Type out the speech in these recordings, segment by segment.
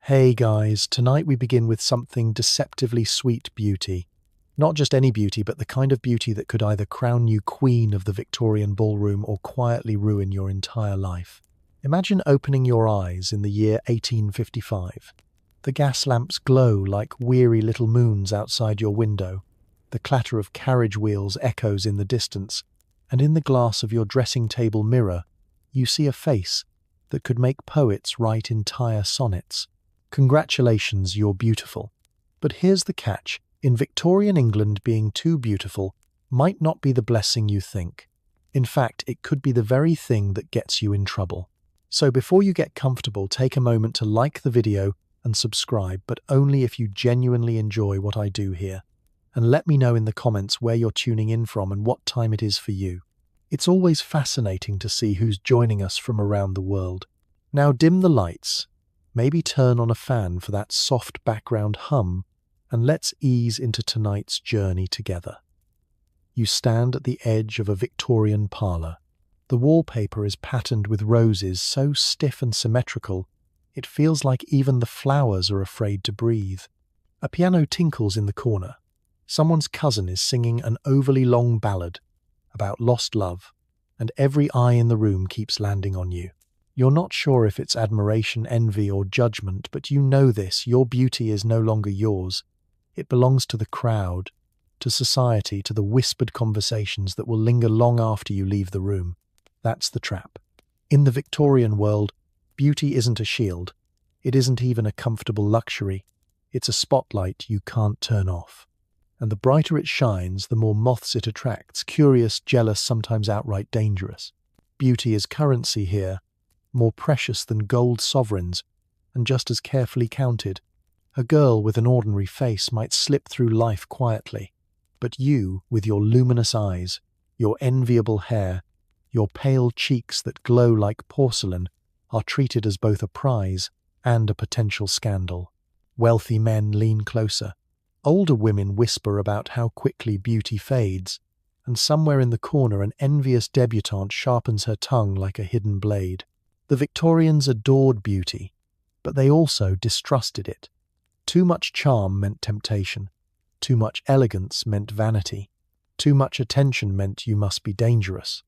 Hey guys, tonight we begin with something deceptively sweet beauty. Not just any beauty, but the kind of beauty that could either crown you queen of the Victorian ballroom or quietly ruin your entire life. Imagine opening your eyes in the year 1855. The gas lamps glow like weary little moons outside your window. The clatter of carriage wheels echoes in the distance, and in the glass of your dressing table mirror, you see a face that could make poets write entire sonnets. Congratulations, you're beautiful. But here's the catch. In Victorian England, being too beautiful might not be the blessing you think. In fact, it could be the very thing that gets you in trouble. So before you get comfortable, take a moment to like the video and subscribe, but only if you genuinely enjoy what I do here. And let me know in the comments where you're tuning in from and what time it is for you. It's always fascinating to see who's joining us from around the world. Now dim the lights. Maybe turn on a fan for that soft background hum, and let's ease into tonight's journey together. You stand at the edge of a Victorian parlour. The wallpaper is patterned with roses so stiff and symmetrical, it feels like even the flowers are afraid to breathe. A piano tinkles in the corner. Someone's cousin is singing an overly long ballad about lost love, and every eye in the room keeps landing on you. You're not sure if it's admiration, envy, or judgment, but you know this: your beauty is no longer yours. It belongs to the crowd, to society, to the whispered conversations that will linger long after you leave the room. That's the trap. In the Victorian world, beauty isn't a shield. It isn't even a comfortable luxury. It's a spotlight you can't turn off. And the brighter it shines, the more moths it attracts, curious, jealous, sometimes outright dangerous. Beauty is currency here, more precious than gold sovereigns, and just as carefully counted. A girl with an ordinary face might slip through life quietly, but you, with your luminous eyes, your enviable hair, your pale cheeks that glow like porcelain, are treated as both a prize and a potential scandal. Wealthy men lean closer. Older women whisper about how quickly beauty fades, and somewhere in the corner an envious debutante sharpens her tongue like a hidden blade. The Victorians adored beauty, but they also distrusted it. Too much charm meant temptation. Too much elegance meant vanity. Too much attention meant you must be dangerous.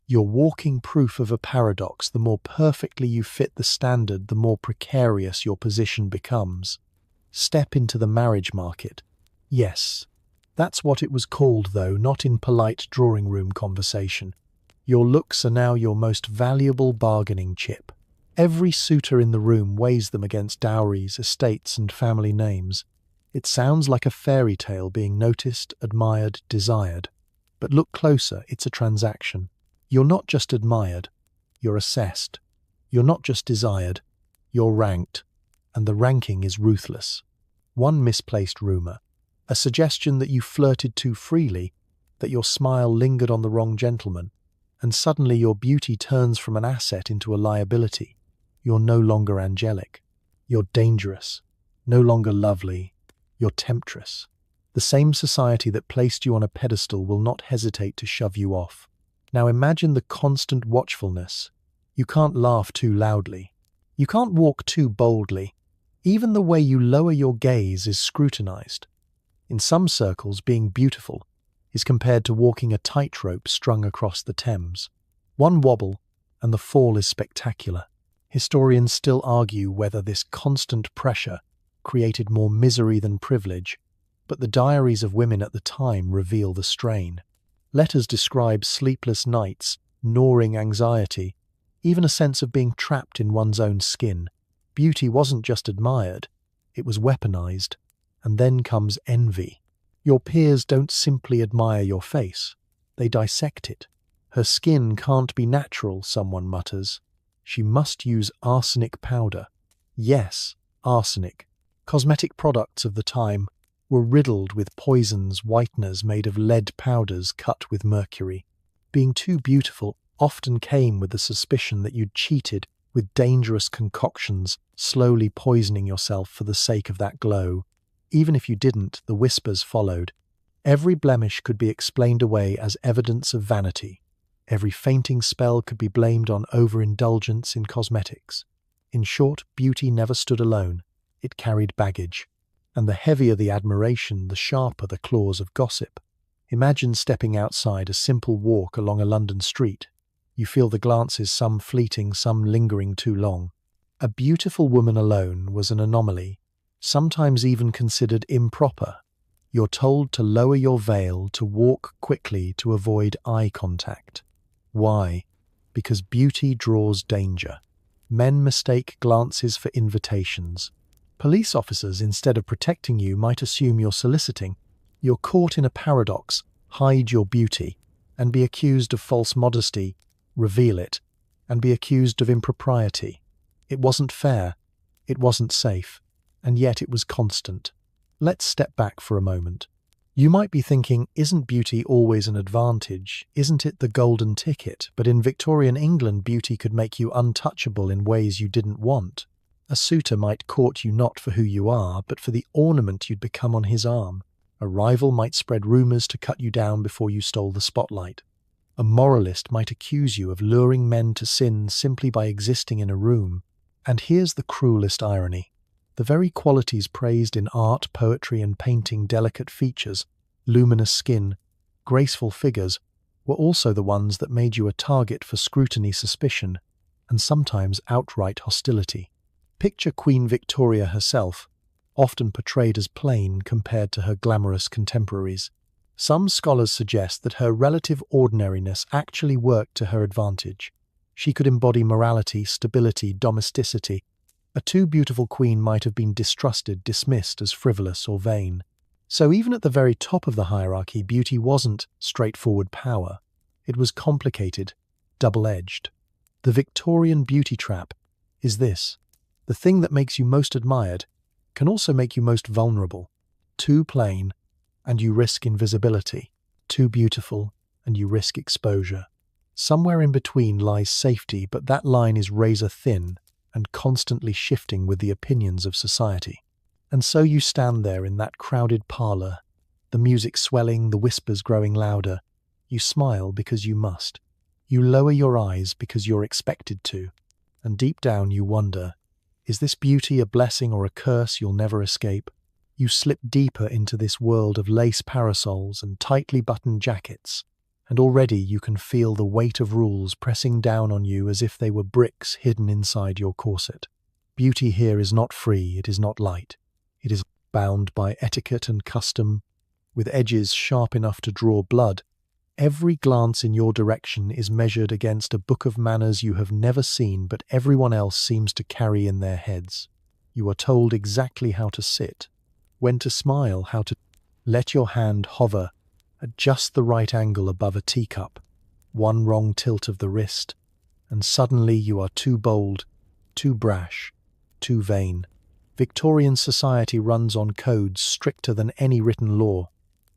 You're walking proof of a paradox. The more perfectly you fit the standard, the more precarious your position becomes. Step into the marriage market. Yes, that's what it was called, though, not in polite drawing room conversation. Your looks are now your most valuable bargaining chip. Every suitor in the room weighs them against dowries, estates, and family names. It sounds like a fairy tale, being noticed, admired, desired. But look closer, it's a transaction. You're not just admired, you're assessed. You're not just desired, you're ranked. And the ranking is ruthless. One misplaced rumour, a suggestion that you flirted too freely, that your smile lingered on the wrong gentleman, and suddenly your beauty turns from an asset into a liability. You're no longer angelic. You're dangerous. No longer lovely. You're temptress. The same society that placed you on a pedestal will not hesitate to shove you off. Now imagine the constant watchfulness. You can't laugh too loudly. You can't walk too boldly. Even the way you lower your gaze is scrutinized. In some circles, being beautiful is compared to walking a tightrope strung across the Thames. One wobble, and the fall is spectacular. Historians still argue whether this constant pressure created more misery than privilege, but the diaries of women at the time reveal the strain. Letters describe sleepless nights, gnawing anxiety, even a sense of being trapped in one's own skin. Beauty wasn't just admired, it was weaponized. And then comes envy. Your peers don't simply admire your face, they dissect it. Her skin can't be natural, someone mutters. She must use arsenic powder. Yes, arsenic. Cosmetic products of the time were riddled with poisons, whiteners made of lead powders cut with mercury. Being too beautiful often came with the suspicion that you'd cheated with dangerous concoctions, slowly poisoning yourself for the sake of that glow. Even if you didn't, the whispers followed. Every blemish could be explained away as evidence of vanity. Every fainting spell could be blamed on overindulgence in cosmetics. In short, beauty never stood alone. It carried baggage. And the heavier the admiration, the sharper the claws of gossip. Imagine stepping outside a simple walk along a London street. You feel the glances, some fleeting, some lingering too long. A beautiful woman alone was an anomaly, sometimes even considered improper. You're told to lower your veil, to walk quickly, to avoid eye contact. Why? Because beauty draws danger. Men mistake glances for invitations. Police officers, instead of protecting you, might assume you're soliciting. You're caught in a paradox: hide your beauty, and be accused of false modesty; reveal it, and be accused of impropriety. It wasn't fair, it wasn't safe, and yet it was constant. Let's step back for a moment. You might be thinking, isn't beauty always an advantage? Isn't it the golden ticket? But in Victorian England, beauty could make you untouchable in ways you didn't want. A suitor might court you not for who you are, but for the ornament you'd become on his arm. A rival might spread rumours to cut you down before you stole the spotlight. A moralist might accuse you of luring men to sin simply by existing in a room. And here's the cruelest irony. The very qualities praised in art, poetry, and painting, delicate features, luminous skin, graceful figures, were also the ones that made you a target for scrutiny, suspicion, and sometimes outright hostility. Picture Queen Victoria herself, often portrayed as plain compared to her glamorous contemporaries. Some scholars suggest that her relative ordinariness actually worked to her advantage. She could embody morality, stability, domesticity. A too beautiful queen might have been distrusted, dismissed as frivolous or vain. So even at the very top of the hierarchy, beauty wasn't straightforward power. It was complicated, double-edged. The Victorian beauty trap is this: the thing that makes you most admired can also make you most vulnerable. Too plain, and you risk invisibility. Too beautiful, and you risk exposure. Somewhere in between lies safety, but that line is razor thin and constantly shifting with the opinions of society. And so you stand there in that crowded parlour, the music swelling, the whispers growing louder. You smile because you must. You lower your eyes because you're expected to. And deep down you wonder, is this beauty a blessing or a curse you'll never escape? You slip deeper into this world of lace parasols and tightly buttoned jackets, and already you can feel the weight of rules pressing down on you as if they were bricks hidden inside your corset. Beauty here is not free, it is not light. It is bound by etiquette and custom, with edges sharp enough to draw blood. Every glance in your direction is measured against a book of manners you have never seen, but everyone else seems to carry in their heads. You are told exactly how to sit, when to smile, how to let your hand hover at just the right angle above a teacup. One wrong tilt of the wrist, and suddenly you are too bold, too brash, too vain. Victorian society runs on codes stricter than any written law.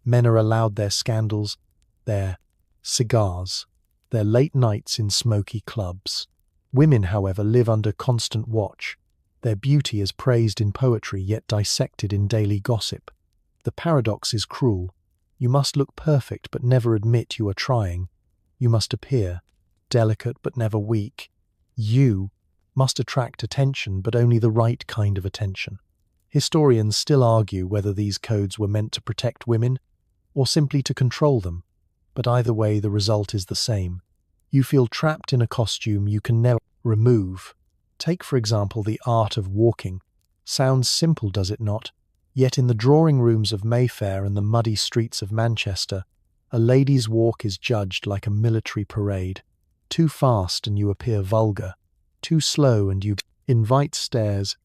Men are allowed their scandals, their cigars, their late nights in smoky clubs. Women, however, live under constant watch. Their beauty is praised in poetry, yet dissected in daily gossip. The paradox is cruel. You must look perfect, but never admit you are trying. You must appear delicate, but never weak. You must attract attention, but only the right kind of attention. Historians still argue whether these codes were meant to protect women or simply to control them. But either way, the result is the same. You feel trapped in a costume you can never remove. Take, for example, the art of walking. Sounds simple, does it not? Yet in the drawing rooms of Mayfair and the muddy streets of Manchester, a lady's walk is judged like a military parade. Too fast and you appear vulgar. Too slow and you invite stares.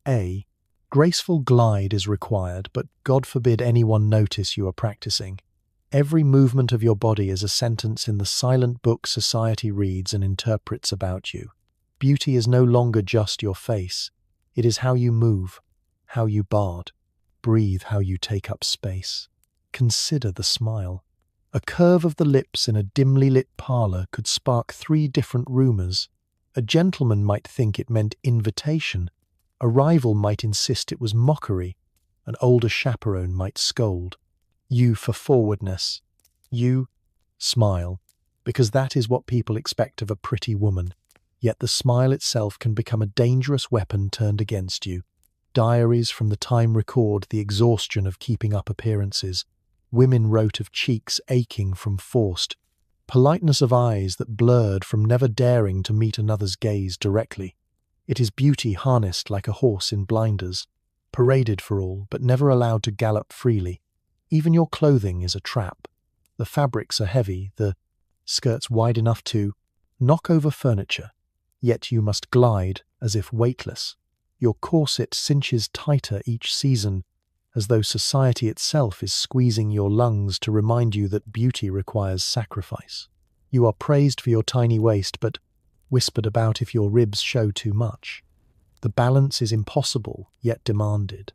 A graceful glide is required, but God forbid anyone notice you are practicing. Every movement of your body is a sentence in the silent book society reads and interprets about you. Beauty is no longer just your face. It is how you move, how you bard, breathe, how you take up space. Consider the smile. A curve of the lips in a dimly lit parlour could spark 3 different rumours. A gentleman might think it meant invitation. A rival might insist it was mockery. An older chaperone might scold. You for forwardness. You smile, because that is what people expect of a pretty woman. Yet the smile itself can become a dangerous weapon turned against you. Diaries from the time record the exhaustion of keeping up appearances. Women wrote of cheeks aching from forced, politeness of eyes that blurred from never daring to meet another's gaze directly. It is beauty harnessed like a horse in blinders, paraded for all, but never allowed to gallop freely. Even your clothing is a trap. The fabrics are heavy, the skirts wide enough to knock over furniture, yet you must glide as if weightless. Your corset cinches tighter each season, as though society itself is squeezing your lungs to remind you that beauty requires sacrifice. You are praised for your tiny waist, but whispered about if your ribs show too much. The balance is impossible, yet demanded.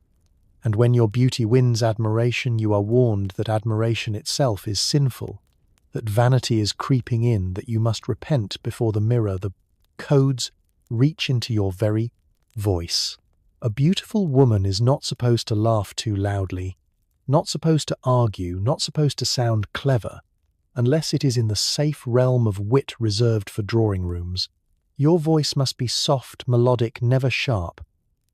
And when your beauty wins admiration, you are warned that admiration itself is sinful, that vanity is creeping in, that you must repent before the mirror. The codes reach into your very voice. A beautiful woman is not supposed to laugh too loudly, not supposed to argue, not supposed to sound clever, unless it is in the safe realm of wit reserved for drawing rooms. Your voice must be soft, melodic, never sharp.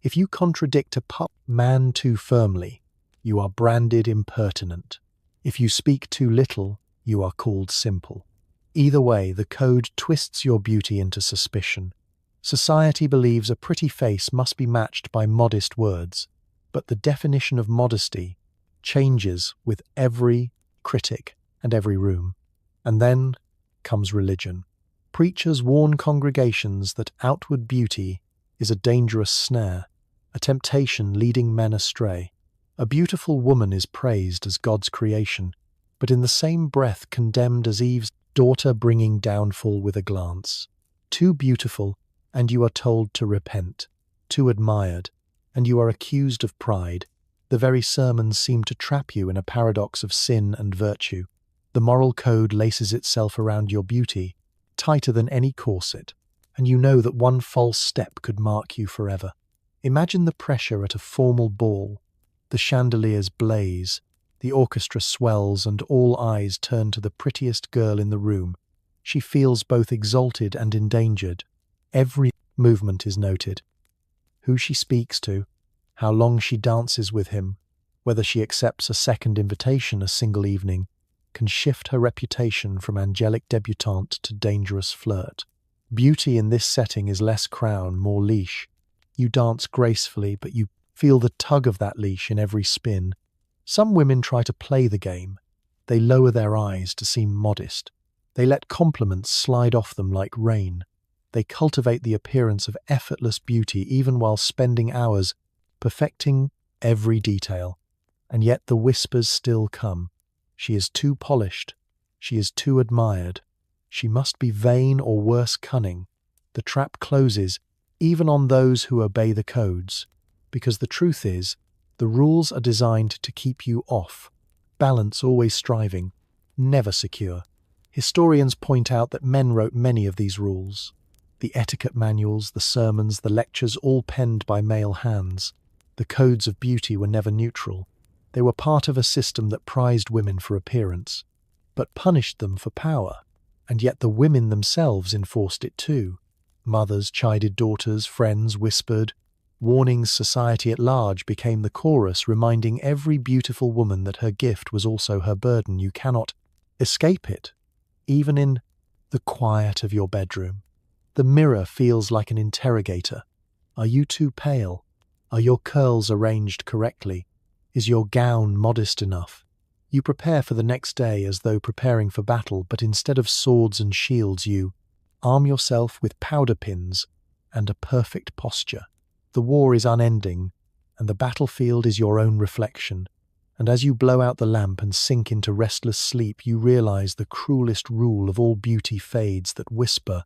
If you contradict a man too firmly, you are branded impertinent. If you speak too little, you are called simple. Either way, the code twists your beauty into suspicion. Society believes a pretty face must be matched by modest words, but the definition of modesty changes with every critic and every room. And then comes religion. Preachers warn congregations that outward beauty is a dangerous snare, a temptation leading men astray. A beautiful woman is praised as God's creation, but in the same breath condemned as Eve's daughter, bringing downfall with a glance. Too beautiful, and you are told to repent. Too admired, and you are accused of pride. The very sermons seem to trap you in a paradox of sin and virtue. The moral code laces itself around your beauty, tighter than any corset, and you know that one false step could mark you forever. Imagine the pressure at a formal ball. The chandeliers blaze, the orchestra swells, and all eyes turn to the prettiest girl in the room. She feels both exalted and endangered. Every movement is noted. Who she speaks to, how long she dances with him, whether she accepts a second invitation a single evening, can shift her reputation from angelic debutante to dangerous flirt. Beauty in this setting is less crown, more leash. You dance gracefully, but you feel the tug of that leash in every spin. Some women try to play the game. They lower their eyes to seem modest. They let compliments slide off them like rain. They cultivate the appearance of effortless beauty even while spending hours perfecting every detail. And yet the whispers still come. She is too polished. She is too admired. She must be vain or worse, cunning. The trap closes even on those who obey the codes, because the truth is, the rules are designed to keep you off. Balance, always striving, never secure. Historians point out that men wrote many of these rules. The etiquette manuals, the sermons, the lectures, all penned by male hands. The codes of beauty were never neutral. They were part of a system that prized women for appearance, but punished them for power. And yet the women themselves enforced it too. Mothers chided daughters, friends whispered. Warnings society at large became the chorus, reminding every beautiful woman that her gift was also her burden. You cannot escape it, even in the quiet of your bedroom. The mirror feels like an interrogator. Are you too pale? Are your curls arranged correctly? Is your gown modest enough? You prepare for the next day as though preparing for battle, but instead of swords and shields, you arm yourself with powder pins and a perfect posture. The war is unending, and the battlefield is your own reflection. And as you blow out the lamp and sink into restless sleep, you realize the cruelest rule of all beauty fades. That whisper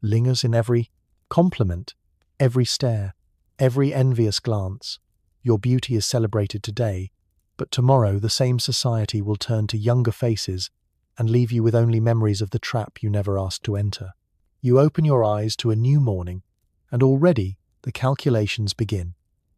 lingers in every compliment, every stare, every envious glance. Your beauty is celebrated today, but tomorrow the same society will turn to younger faces and leave you with only memories of the trap you never asked to enter. You open your eyes to a new morning, and already the calculations begin.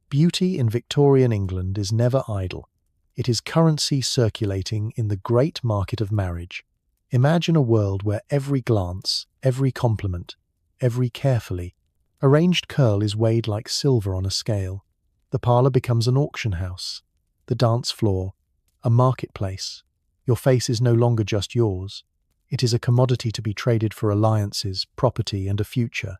Beauty in Victorian England is never idle. It is currency circulating in the great market of marriage. Imagine a world where every glance, every compliment, every carefully arranged curl is weighed like silver on a scale. The parlor becomes an auction house, the dance floor, a marketplace. Your face is no longer just yours. It is a commodity to be traded for alliances, property, and a future.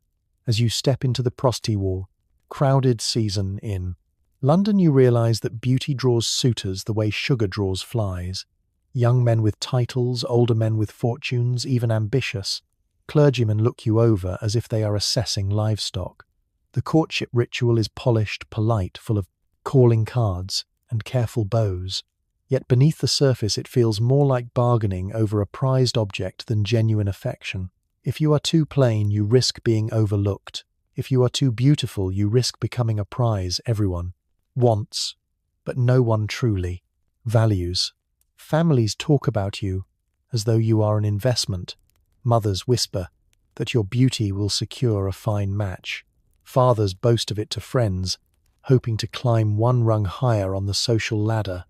As you step into the Pastveil, crowded season in London, you realize that beauty draws suitors the way sugar draws flies. Young men with titles, older men with fortunes, even ambitious. Clergymen look you over as if they are assessing livestock. The courtship ritual is polished, polite, full of calling cards and careful bows. Yet beneath the surface it feels more like bargaining over a prized object than genuine affection. If you are too plain, you risk being overlooked. If you are too beautiful, you risk becoming a prize everyone wants, but no one truly values. Families talk about you as though you are an investment. Mothers whisper that your beauty will secure a fine match. Fathers boast of it to friends, hoping to climb one rung higher on the social ladder.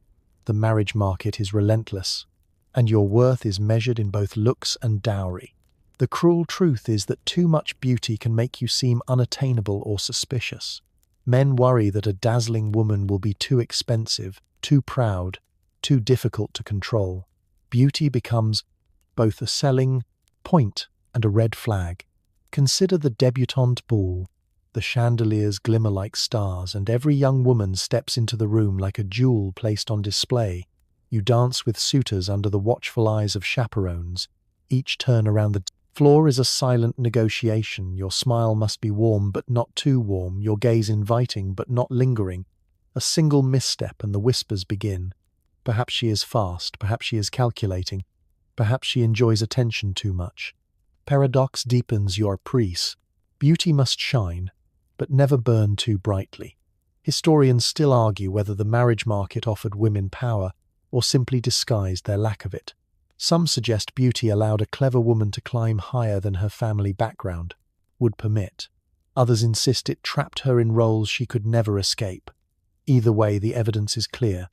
The marriage market is relentless, and your worth is measured in both looks and dowry. The cruel truth is that too much beauty can make you seem unattainable or suspicious. Men worry that a dazzling woman will be too expensive, too proud, too difficult to control. Beauty becomes both a selling point and a red flag. Consider the debutante ball. The chandeliers glimmer like stars, and every young woman steps into the room like a jewel placed on display. You dance with suitors under the watchful eyes of chaperones. Each turn around the floor is a silent negotiation. Your smile must be warm but not too warm, your gaze inviting but not lingering. A single misstep and the whispers begin. Perhaps she is fast, perhaps she is calculating, perhaps she enjoys attention too much. Paradox deepens your price. Beauty must shine, but never burn too brightly. Historians still argue whether the marriage market offered women power or simply disguised their lack of it. Some suggest beauty allowed a clever woman to climb higher than her family background would permit. Others insist it trapped her in roles she could never escape. Either way, the evidence is clear.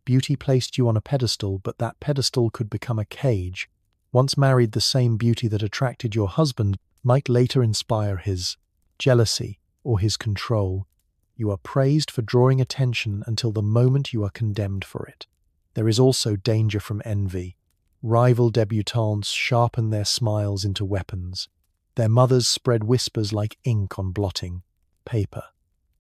Beauty placed you on a pedestal, but that pedestal could become a cage. Once married, the same beauty that attracted your husband might later inspire his jealousy or his control. You are praised for drawing attention until the moment you are condemned for it. There is also danger from envy. Rival debutantes sharpen their smiles into weapons. Their mothers spread whispers like ink on blotting paper.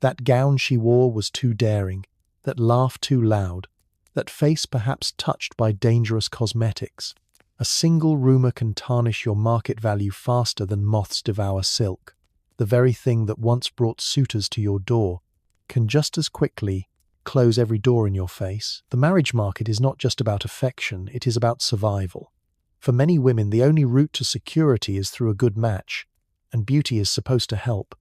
That gown she wore was too daring, that laugh too loud, that face perhaps touched by dangerous cosmetics. A single rumor can tarnish your market value faster than moths devour silk. The very thing that once brought suitors to your door can just as quickly close every door in your face. The marriage market is not just about affection, it is about survival. For many women, the only route to security is through a good match, and beauty is supposed to help.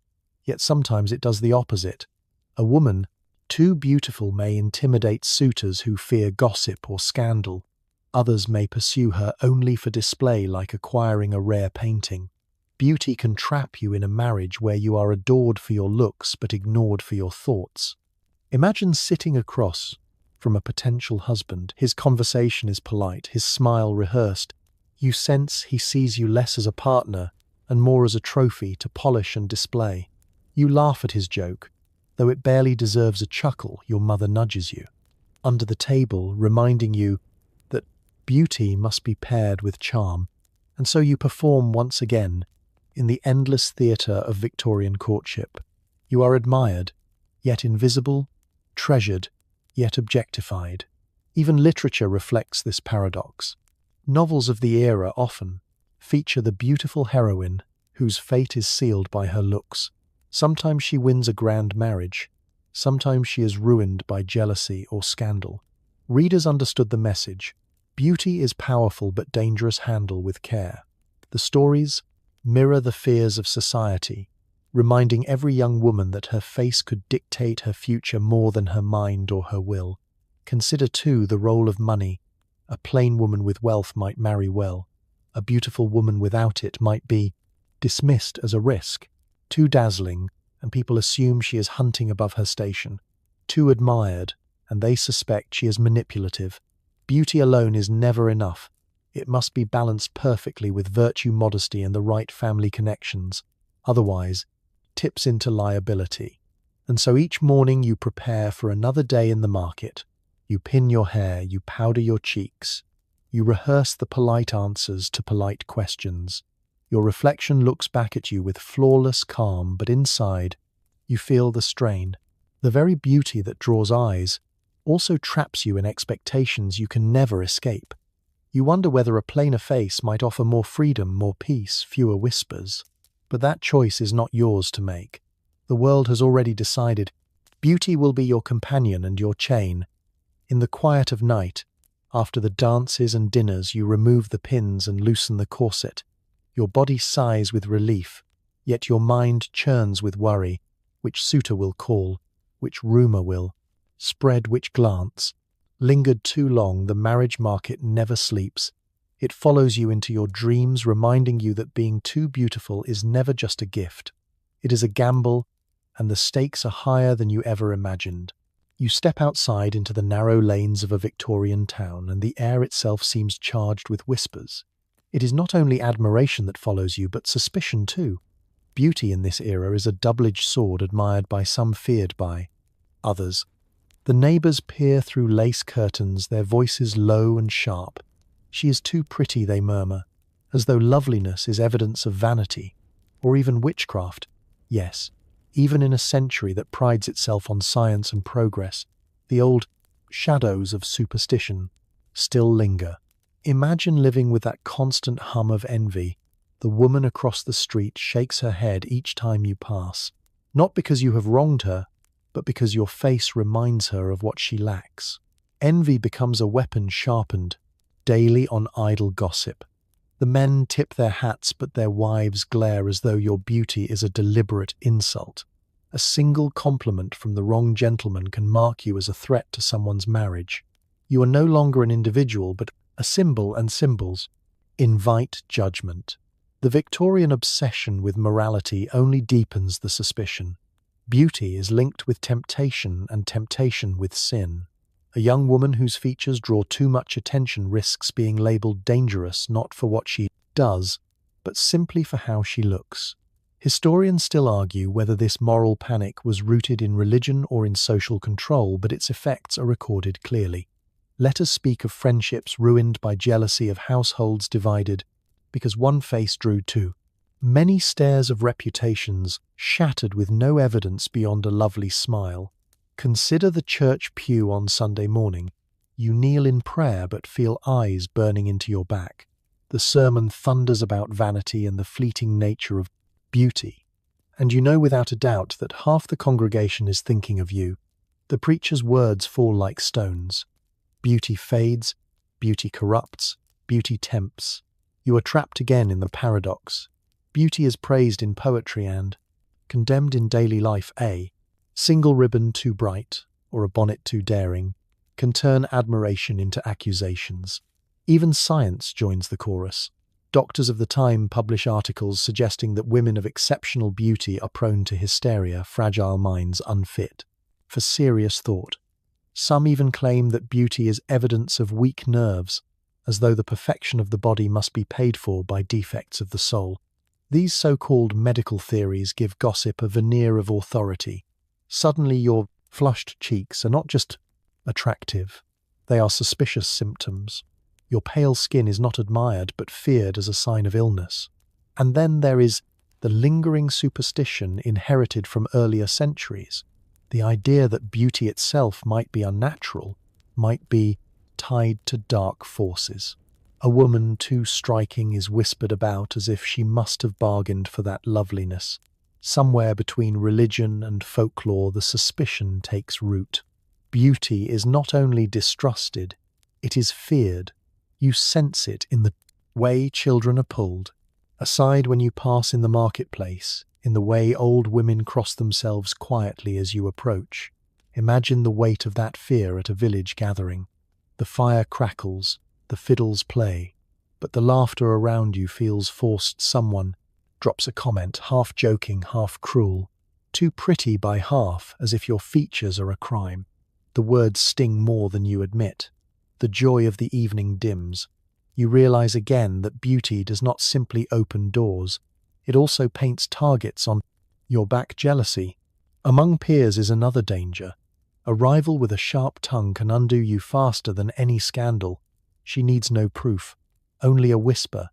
Yet sometimes it does the opposite. A woman too beautiful may intimidate suitors who fear gossip or scandal. Others may pursue her only for display, like acquiring a rare painting. Beauty can trap you in a marriage where you are adored for your looks but ignored for your thoughts. Imagine sitting across from a potential husband. His conversation is polite, his smile rehearsed. You sense he sees you less as a partner and more as a trophy to polish and display. You laugh at his joke. Though it barely deserves a chuckle, your mother nudges you under the table, reminding you that beauty must be paired with charm. And so you perform once again in the endless theatre of Victorian courtship. You are admired, yet invisible, treasured, yet objectified. Even literature reflects this paradox. Novels of the era often feature the beautiful heroine whose fate is sealed by her looks. Sometimes she wins a grand marriage. Sometimes she is ruined by jealousy or scandal. Readers understood the message. Beauty is powerful but dangerous. Handle with care. The stories mirror the fears of society, reminding every young woman that her face could dictate her future more than her mind or her will. Consider, too, the role of money. A plain woman with wealth might marry well. A beautiful woman without it might be dismissed as a risk. Too dazzling, and people assume she is hunting above her station. Too admired, and they suspect she is manipulative. Beauty alone is never enough. It must be balanced perfectly with virtue, modesty, and the right family connections. Otherwise, tips into liability. And so each morning you prepare for another day in the market. You pin your hair, you powder your cheeks. You rehearse the polite answers to polite questions. Your reflection looks back at you with flawless calm, but inside, you feel the strain. The very beauty that draws eyes also traps you in expectations you can never escape. You wonder whether a plainer face might offer more freedom, more peace, fewer whispers. But that choice is not yours to make. The world has already decided. Beauty will be your companion and your chain. In the quiet of night, after the dances and dinners, you remove the pins and loosen the corset. Your body sighs with relief, yet your mind churns with worry. Which suitor will call? Which rumour will spread? Which glance? Lingered too long, the marriage market never sleeps. It follows you into your dreams, reminding you that being too beautiful is never just a gift. It is a gamble, and the stakes are higher than you ever imagined. You step outside into the narrow lanes of a Victorian town, and the air itself seems charged with whispers. It is not only admiration that follows you, but suspicion too. Beauty in this era is a double-edged sword, admired by some, feared by others. The neighbours peer through lace curtains, their voices low and sharp. She is too pretty, they murmur, as though loveliness is evidence of vanity, or even witchcraft. Yes, even in a century that prides itself on science and progress, the old shadows of superstition still linger. Imagine living with that constant hum of envy. The woman across the street shakes her head each time you pass, not because you have wronged her, but because your face reminds her of what she lacks. Envy becomes a weapon sharpened daily on idle gossip. The men tip their hats, but their wives glare as though your beauty is a deliberate insult. A single compliment from the wrong gentleman can mark you as a threat to someone's marriage. You are no longer an individual, but a symbol, and symbols invite judgment. The Victorian obsession with morality only deepens the suspicion. Beauty is linked with temptation, and temptation with sin. A young woman whose features draw too much attention risks being labelled dangerous, not for what she does, but simply for how she looks. Historians still argue whether this moral panic was rooted in religion or in social control, but its effects are recorded clearly. Let us speak of friendships ruined by jealousy, of households divided because one face drew too many stares, of reputations shattered with no evidence beyond a lovely smile. Consider the church pew on Sunday morning. You kneel in prayer but feel eyes burning into your back. The sermon thunders about vanity and the fleeting nature of beauty. And you know without a doubt that half the congregation is thinking of you. The preacher's words fall like stones. Beauty fades, beauty corrupts, beauty tempts. You are trapped again in the paradox. Beauty is praised in poetry and condemned in daily life. A single ribbon too bright, or a bonnet too daring, can turn admiration into accusations. Even science joins the chorus. Doctors of the time publish articles suggesting that women of exceptional beauty are prone to hysteria, fragile minds unfit for serious thought. Some even claim that beauty is evidence of weak nerves, as though the perfection of the body must be paid for by defects of the soul. These so-called medical theories give gossip a veneer of authority. Suddenly your flushed cheeks are not just attractive, they are suspicious symptoms. Your pale skin is not admired but feared as a sign of illness. And then there is the lingering superstition inherited from earlier centuries. The idea that beauty itself might be unnatural, might be tied to dark forces. A woman too striking is whispered about as if she must have bargained for that loveliness. Somewhere between religion and folklore, the suspicion takes root. Beauty is not only distrusted, it is feared. You sense it in the way children are pulled aside when you pass in the marketplace, in the way old women cross themselves quietly as you approach. Imagine the weight of that fear at a village gathering. The fire crackles, the fiddles play, but the laughter around you feels forced. Someone drops a comment, half joking, half cruel, too pretty by half, as if your features are a crime. The words sting more than you admit. The joy of the evening dims. You realize again that beauty does not simply open doors, it also paints targets on your back. Jealousy, Among peers is another danger. A rival with a sharp tongue can undo you faster than any scandal. She needs no proof, only a whisper.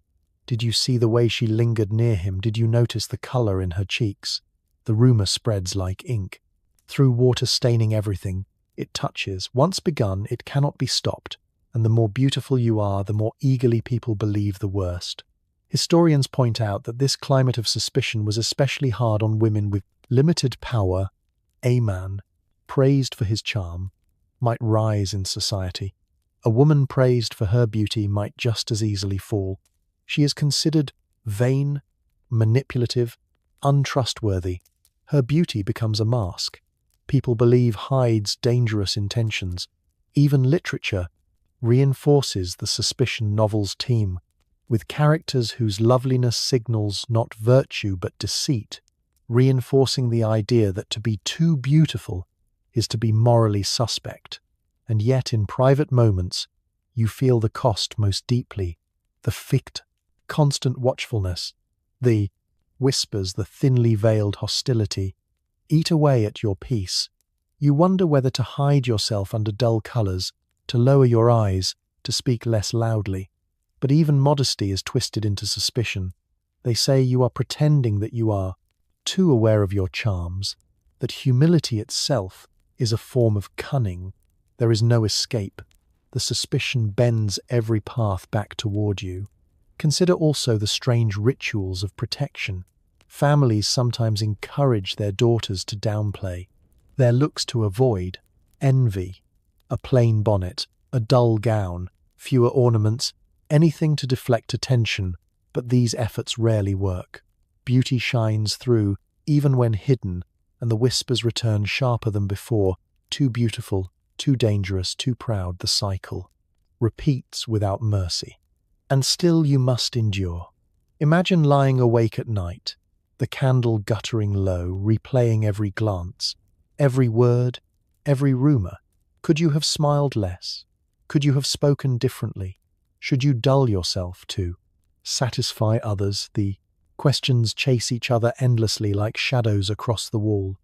Did you see the way she lingered near him? Did you notice the colour in her cheeks? The rumour spreads like ink. Through water staining everything, it touches. Once begun, it cannot be stopped, and the more beautiful you are, the more eagerly people believe the worst. Historians point out that this climate of suspicion was especially hard on women with limited power. A man, praised for his charm, might rise in society. A woman praised for her beauty might just as easily fall. She is considered vain, manipulative, untrustworthy. Her beauty becomes a mask. People believe hides dangerous intentions. Even literature reinforces the suspicion novels teem with characters whose loveliness signals not virtue but deceit, reinforcing the idea that to be too beautiful is to be morally suspect. And yet in private moments, you feel the cost most deeply, the ficht, constant watchfulness, the whispers, the thinly veiled hostility, eat away at your peace. You wonder whether to hide yourself under dull colours, to lower your eyes, to speak less loudly. But even modesty is twisted into suspicion. They say you are pretending that you are too aware of your charms, that humility itself is a form of cunning. There is no escape. The suspicion bends every path back toward you. Consider also the strange rituals of protection. Families sometimes encourage their daughters to downplay their looks to avoid envy. A plain bonnet, a dull gown, fewer ornaments, anything to deflect attention, but these efforts rarely work. Beauty shines through, even when hidden, and the whispers return sharper than before. Too beautiful, too dangerous, too proud, the cycle repeats without mercy. And still you must endure. Imagine lying awake at night, the candle guttering low, replaying every glance, every word, every rumour. Could you have smiled less? Could you have spoken differently? Should you dull yourself to satisfy others? The questions chase each other endlessly like shadows across the wall.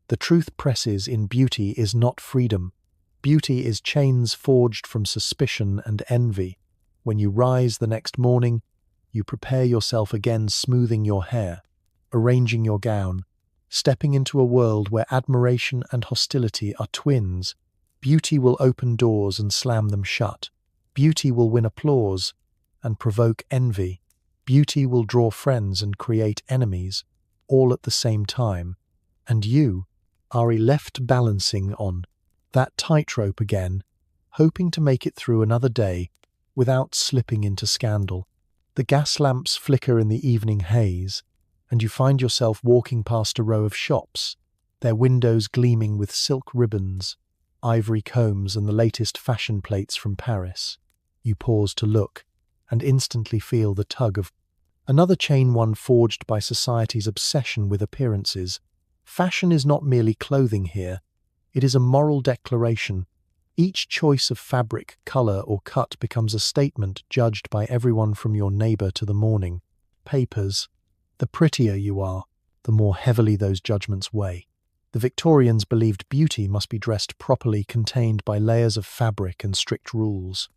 The truth presses in beauty is not freedom. Beauty is chains forged from suspicion and envy. When you rise the next morning, you prepare yourself again, smoothing your hair, arranging your gown, stepping into a world where admiration and hostility are twins. Beauty will open doors and slam them shut. Beauty will win applause and provoke envy. Beauty will draw friends and create enemies, all at the same time. And you are left balancing on that tightrope again, hoping to make it through another day without slipping into scandal. The gas lamps flicker in the evening haze, and you find yourself walking past a row of shops, their windows gleaming with silk ribbons, ivory combs, and the latest fashion plates from Paris. You pause to look, and instantly feel the tug of another chain, one forged by society's obsession with appearances. Fashion is not merely clothing here, it is a moral declaration. Each choice of fabric, colour, or cut becomes a statement judged by everyone from your neighbour to the morning papers. The prettier you are, the more heavily those judgments weigh. The Victorians believed beauty must be dressed properly, contained by layers of fabric and strict rules.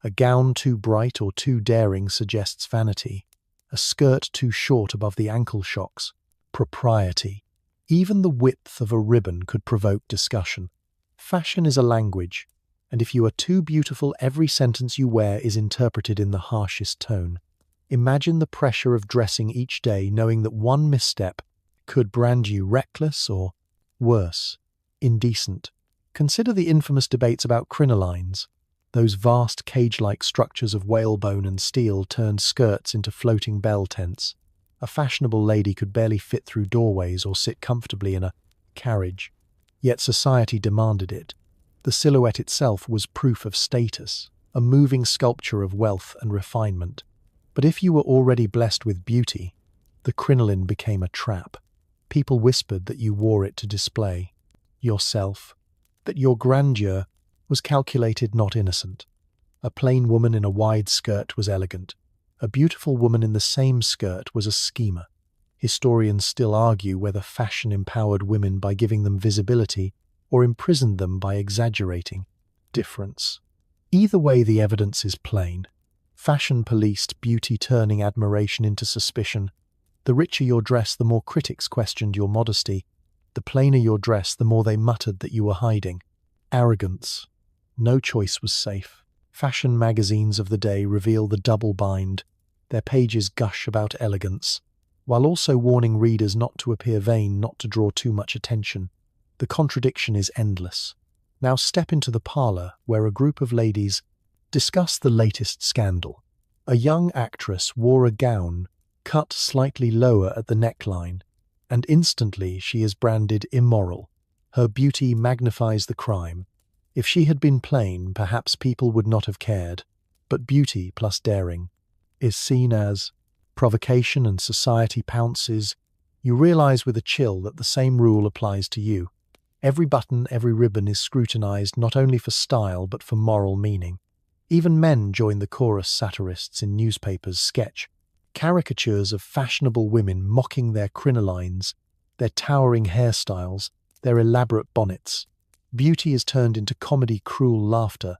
A gown too bright or too daring suggests vanity. A skirt too short above the ankle shocks propriety. Even the width of a ribbon could provoke discussion. Fashion is a language, and if you are too beautiful, every sentence you wear is interpreted in the harshest tone. Imagine the pressure of dressing each day, knowing that one misstep could brand you reckless or, worse, indecent. Consider the infamous debates about crinolines. Those vast cage-like structures of whalebone and steel turned skirts into floating bell tents. A fashionable lady could barely fit through doorways or sit comfortably in a carriage. Yet society demanded it. The silhouette itself was proof of status, a moving sculpture of wealth and refinement. But if you were already blessed with beauty, the crinoline became a trap. People whispered that you wore it to display yourself, that your grandeur was calculated, not innocent. A plain woman in a wide skirt was elegant. A beautiful woman in the same skirt was a schemer. Historians still argue whether fashion empowered women by giving them visibility or imprisoned them by exaggerating difference. Either way, the evidence is plain. Fashion policed beauty, turning admiration into suspicion. The richer your dress, the more critics questioned your modesty. The plainer your dress, the more they muttered that you were hiding. Arrogance. No choice was safe. Fashion magazines of the day reveal the double bind. Their pages gush about elegance, while also warning readers not to appear vain, not to draw too much attention. The contradiction is endless. Now step into the parlor, where a group of ladies discuss the latest scandal. A young actress wore a gown cut slightly lower at the neckline, and instantly she is branded immoral. Her beauty magnifies the crime. If she had been plain, perhaps people would not have cared. But beauty plus daring is seen as provocation, and society pounces. You realize with a chill that the same rule applies to you. Every button, every ribbon is scrutinized not only for style but for moral meaning. Even men join the chorus. Satirists in newspapers sketch caricatures of fashionable women mocking their crinolines, their towering hairstyles, their elaborate bonnets. Beauty is turned into comedy, cruel laughter,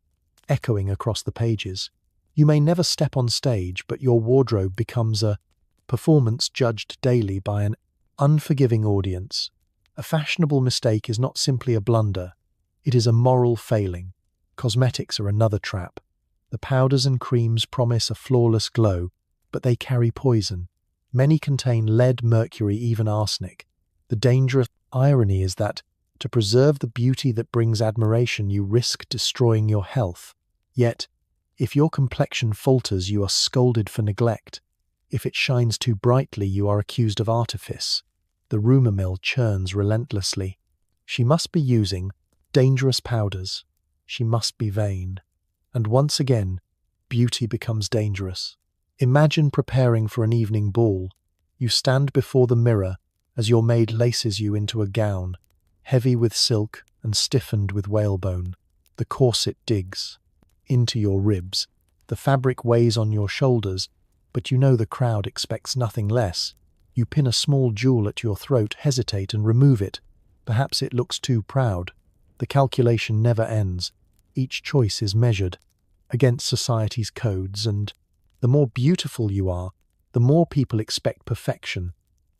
echoing across the pages. You may never step on stage, but your wardrobe becomes a performance judged daily by an unforgiving audience. A fashionable mistake is not simply a blunder, it is a moral failing. Cosmetics are another trap. The powders and creams promise a flawless glow, but they carry poison. Many contain lead, mercury, even arsenic. The dangerous irony is that, to preserve the beauty that brings admiration, you risk destroying your health. Yet, if your complexion falters, you are scolded for neglect. If it shines too brightly, you are accused of artifice. The rumour mill churns relentlessly. She must be using dangerous powders. She must be vain. And once again, beauty becomes dangerous. Imagine preparing for an evening ball. You stand before the mirror as your maid laces you into a gown, heavy with silk and stiffened with whalebone. The corset digs into your ribs. The fabric weighs on your shoulders, but you know the crowd expects nothing less. You pin a small jewel at your throat, hesitate and remove it. Perhaps it looks too proud. The calculation never ends. Each choice is measured against society's codes, and the more beautiful you are, the more people expect perfection.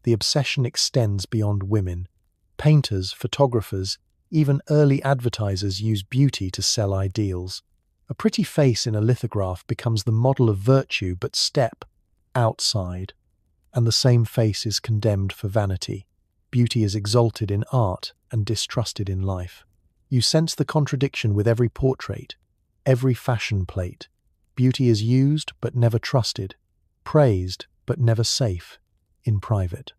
The obsession extends beyond women. Painters, photographers, even early advertisers use beauty to sell ideals. A pretty face in a lithograph becomes the model of virtue, but step outside, and the same face is condemned for vanity. Beauty is exalted in art and distrusted in life. You sense the contradiction with every portrait, every fashion plate. Beauty is used but never trusted, praised but never safe in private.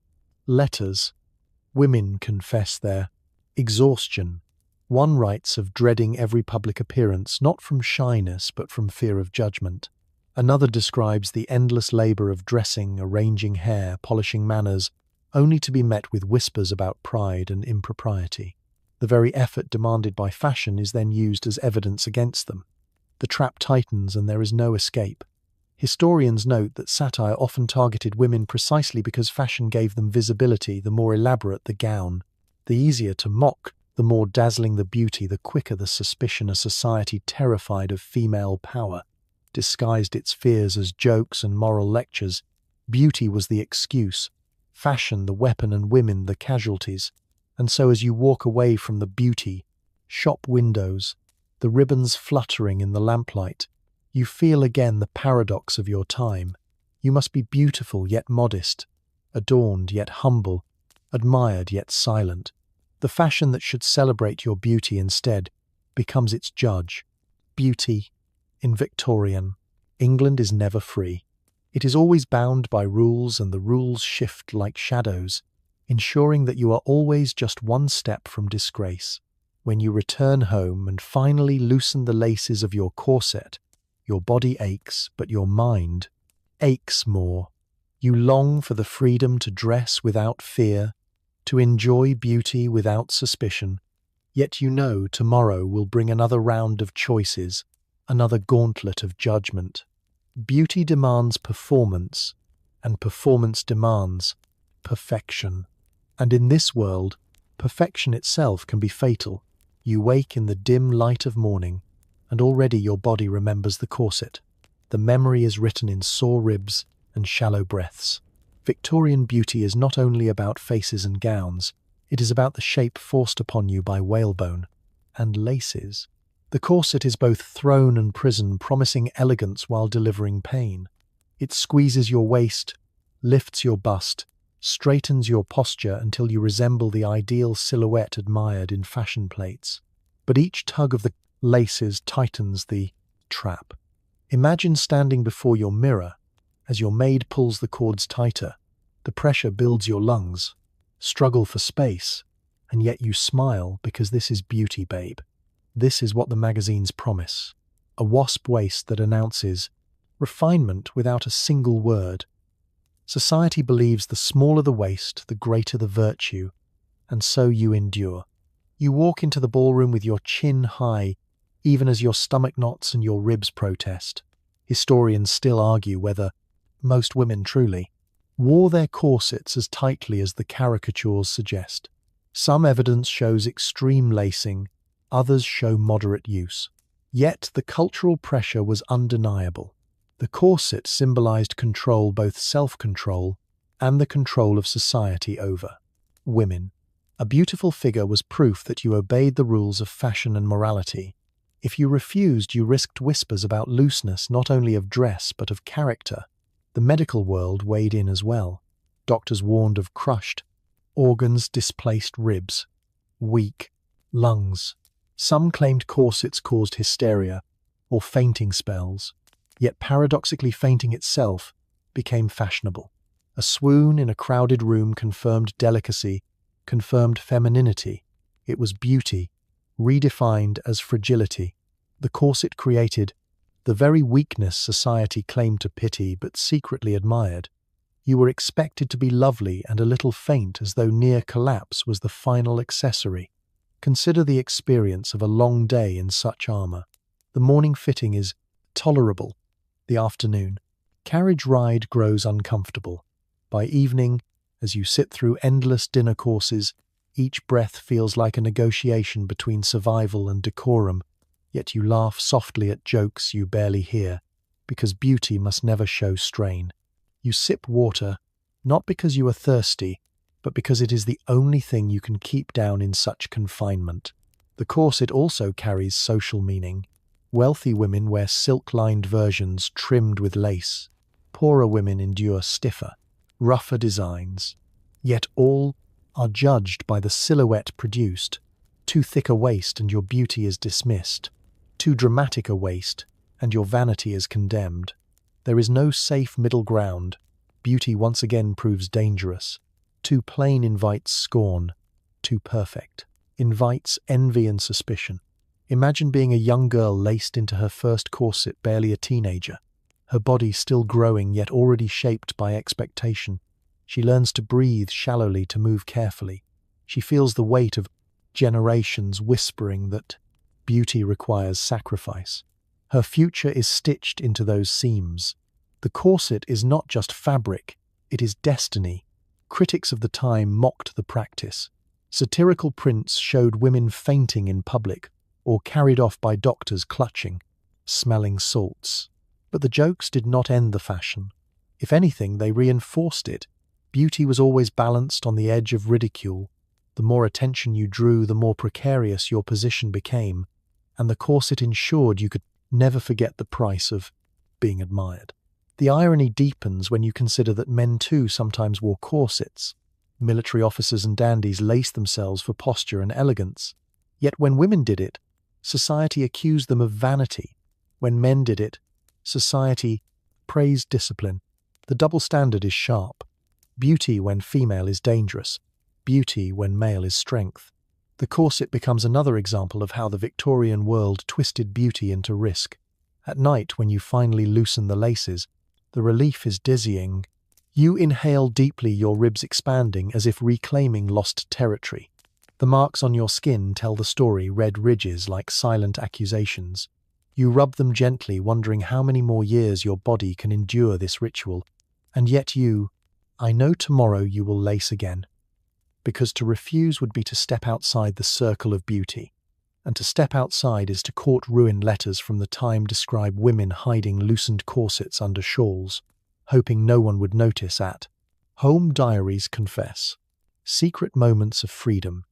Letters. Women confess their exhaustion. One writes of dreading every public appearance, not from shyness but from fear of judgment. Another describes the endless labor of dressing, arranging hair, polishing manners, only to be met with whispers about pride and impropriety. The very effort demanded by fashion is then used as evidence against them. The trap tightens and there is no escape. Historians note that satire often targeted women precisely because fashion gave them visibility. The more elaborate the gown, the easier to mock. The more dazzling the beauty, the quicker the suspicion. A society terrified of female power disguised its fears as jokes and moral lectures. Beauty was the excuse, fashion the weapon, and women the casualties. And so as you walk away from the beauty shop windows, the ribbons fluttering in the lamplight, you feel again the paradox of your time. You must be beautiful yet modest, adorned yet humble, admired yet silent. The fashion that should celebrate your beauty instead becomes its judge. Beauty in Victorian England is never free. It is always bound by rules, and the rules shift like shadows, ensuring that you are always just one step from disgrace. When you return home and finally loosen the laces of your corset, your body aches, but your mind aches more. You long for the freedom to dress without fear, to enjoy beauty without suspicion. Yet you know tomorrow will bring another round of choices, another gauntlet of judgment. Beauty demands performance, and performance demands perfection. And in this world, perfection itself can be fatal. You wake in the dim light of morning, and already your body remembers the corset. The memory is written in sore ribs and shallow breaths. Victorian beauty is not only about faces and gowns, it is about the shape forced upon you by whalebone and laces. The corset is both throne and prison, promising elegance while delivering pain. It squeezes your waist, lifts your bust, straightens your posture until you resemble the ideal silhouette admired in fashion plates. But each tug of the laces tightens the trap. Imagine standing before your mirror. As your maid pulls the cords tighter, the pressure builds your lungs. Struggle for space, and yet you smile because this is beauty, babe. This is what the magazines promise. A wasp waist that announces refinement without a single word. Society believes the smaller the waist, the greater the virtue, and so you endure. You walk into the ballroom with your chin high, even as your stomach knots and your ribs protest. Historians still argue whether most women truly wore their corsets as tightly as the caricatures suggest. Some evidence shows extreme lacing, others show moderate use. Yet the cultural pressure was undeniable. The corset symbolized control, both self-control and the control of society over women. A beautiful figure was proof that you obeyed the rules of fashion and morality. If you refused, you risked whispers about looseness not only of dress but of character. The medical world weighed in as well. Doctors warned of crushed organs, displaced ribs, weak lungs. Some claimed corsets caused hysteria or fainting spells. Yet paradoxically, fainting itself became fashionable. A swoon in a crowded room confirmed delicacy, confirmed femininity. It was beauty, redefined as fragility. The corset created the very weakness society claimed to pity but secretly admired. You were expected to be lovely and a little faint, as though near collapse was the final accessory. Consider the experience of a long day in such armor. The morning fitting is tolerable. The afternoon carriage ride grows uncomfortable. By evening, as you sit through endless dinner courses, each breath feels like a negotiation between survival and decorum, yet you laugh softly at jokes you barely hear, because beauty must never show strain. You sip water, not because you are thirsty, but because it is the only thing you can keep down in such confinement. The corset also carries social meaning. Wealthy women wear silk-lined versions trimmed with lace. Poorer women endure stiffer, rougher designs. Yet all are judged by the silhouette produced. Too thick a waist and your beauty is dismissed. Too dramatic a waist and your vanity is condemned. There is no safe middle ground. Beauty once again proves dangerous. Too plain invites scorn. Too perfect invites envy and suspicion. Imagine being a young girl laced into her first corset, barely a teenager. Her body still growing, yet already shaped by expectation. She learns to breathe shallowly, to move carefully. She feels the weight of generations whispering that beauty requires sacrifice. Her future is stitched into those seams. The corset is not just fabric, it is destiny. Critics of the time mocked the practice. Satirical prints showed women fainting in public, or carried off by doctors clutching, smelling salts. But the jokes did not end the fashion. If anything, they reinforced it. Beauty was always balanced on the edge of ridicule. The more attention you drew, the more precarious your position became, and the corset ensured you could never forget the price of being admired. The irony deepens when you consider that men too sometimes wore corsets. Military officers and dandies laced themselves for posture and elegance. Yet when women did it, society accused them of vanity. When men did it, society praised discipline. The double standard is sharp. Beauty when female is dangerous. Beauty when male is strength. The corset becomes another example of how the Victorian world twisted beauty into risk. At night, when you finally loosen the laces, the relief is dizzying. You inhale deeply, your ribs expanding as if reclaiming lost territory. The marks on your skin tell the story, red ridges like silent accusations. You rub them gently, wondering how many more years your body can endure this ritual. And yet you I know tomorrow you will lace again, because to refuse would be to step outside the circle of beauty, and to step outside is to court ruined letters from the time describe women hiding loosened corsets under shawls, hoping no one would notice at home diaries confess. Secret moments of freedom,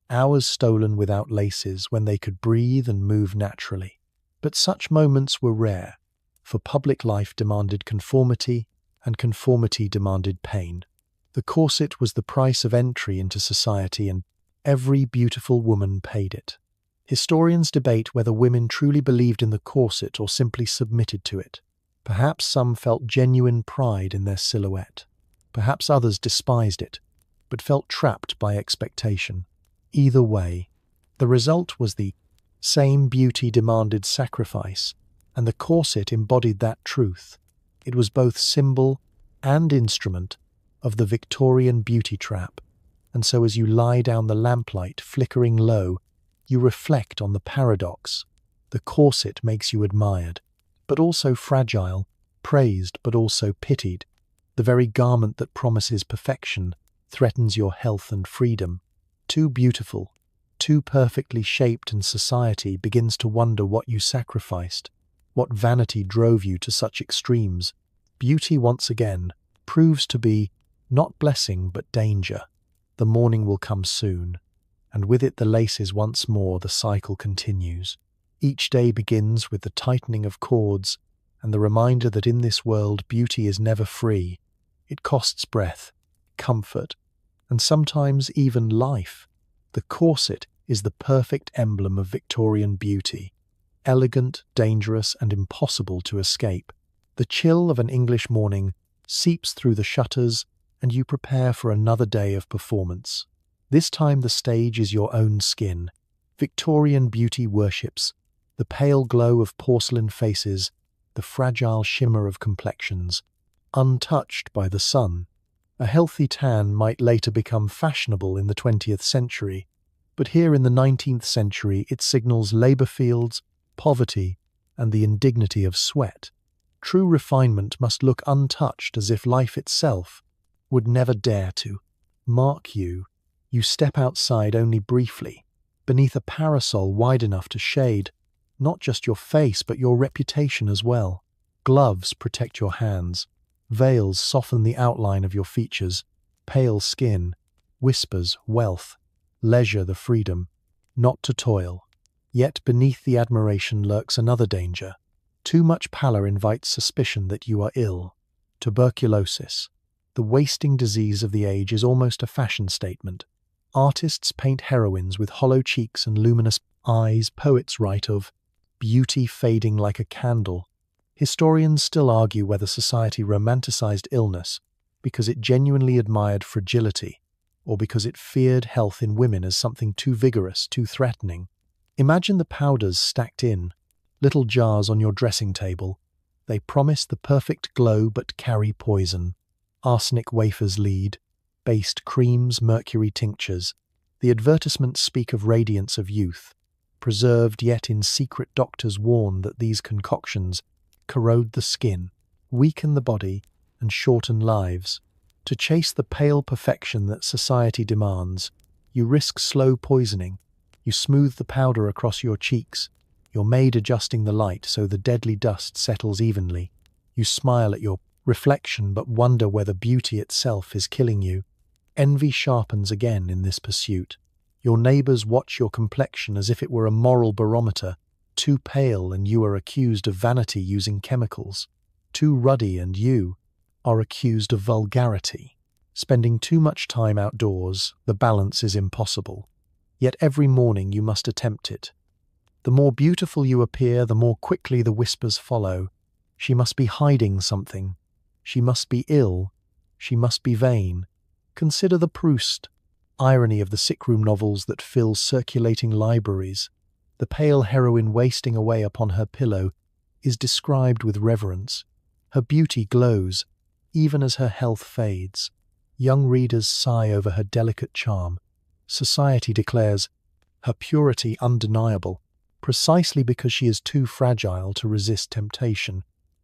hours stolen without laces when they could breathe and move naturally. But such moments were rare, for public life demanded conformity, and conformity demanded pain. The corset was the price of entry into society, and every beautiful woman paid it. Historians debate whether women truly believed in the corset or simply submitted to it. Perhaps some felt genuine pride in their silhouette. Perhaps others despised it, but felt trapped by expectation. Either way, the result was the same beauty demanded sacrifice, and the corset embodied that truth. It was both symbol and instrument of the Victorian beauty trap, and so as you lie down the lamplight flickering low, you reflect on the paradox. The corset makes you admired, but also fragile, praised but also pitied. The very garment that promises perfection threatens your health and freedom. Too beautiful, too perfectly shaped, and society begins to wonder what you sacrificed, what vanity drove you to such extremes. Beauty once again proves to be not blessing but danger. The morning will come soon, and with it the laces once more. The cycle continues. Each day begins with the tightening of cords and the reminder that in this world beauty is never free. It costs breath, comfort, and sometimes even life. The corset is the perfect emblem of Victorian beauty, elegant, dangerous, and impossible to escape. The chill of an English morning seeps through the shutters, and you prepare for another day of performance. This time the stage is your own skin. Victorian beauty worships the pale glow of porcelain faces, the fragile shimmer of complexions, untouched by the sun. A healthy tan might later become fashionable in the 20th century, but here in the 19th century it signals labor fields, poverty, and the indignity of sweat. True refinement must look untouched, as if life itself would never dare to. Mark you, you step outside only briefly, beneath a parasol wide enough to shade not just your face but your reputation as well. Gloves protect your hands, veils soften the outline of your features, pale skin whispers wealth, leisure the freedom, not to toil. Yet beneath the admiration lurks another danger. Too much pallor invites suspicion that you are ill. Tuberculosis, the wasting disease of the age, is almost a fashion statement. Artists paint heroines with hollow cheeks and luminous eyes. Poets write of beauty fading like a candle. Historians still argue whether society romanticized illness because it genuinely admired fragility, or because it feared health in women as something too vigorous, too threatening. Imagine the powders stacked in little jars on your dressing table. They promise the perfect glow but carry poison. Arsenic wafers lead, based creams, mercury tinctures. The advertisements speak of radiance of youth. Preserved yet in secret, doctors warn that these concoctions corrode the skin, weaken the body, and shorten lives. To chase the pale perfection that society demands, you risk slow poisoning. You smooth the powder across your cheeks, your maid adjusting the light so the deadly dust settles evenly. You smile at your reflection but wonder whether beauty itself is killing you. Envy sharpens again in this pursuit. Your neighbors watch your complexion as if it were a moral barometer. Too pale and you are accused of vanity using chemicals. Too ruddy and you are accused of vulgarity. Spending too much time outdoors, the balance is impossible. Yet every morning you must attempt it. The more beautiful you appear, the more quickly the whispers follow. She must be hiding something. She must be ill. She must be vain. Consider the Proust irony of the sickroom novels that fill circulating libraries. The pale heroine wasting away upon her pillow is described with reverence. Her beauty glows, even as her health fades. Young readers sigh over her delicate charm. Society declares her purity undeniable, precisely because she is too fragile to resist temptation.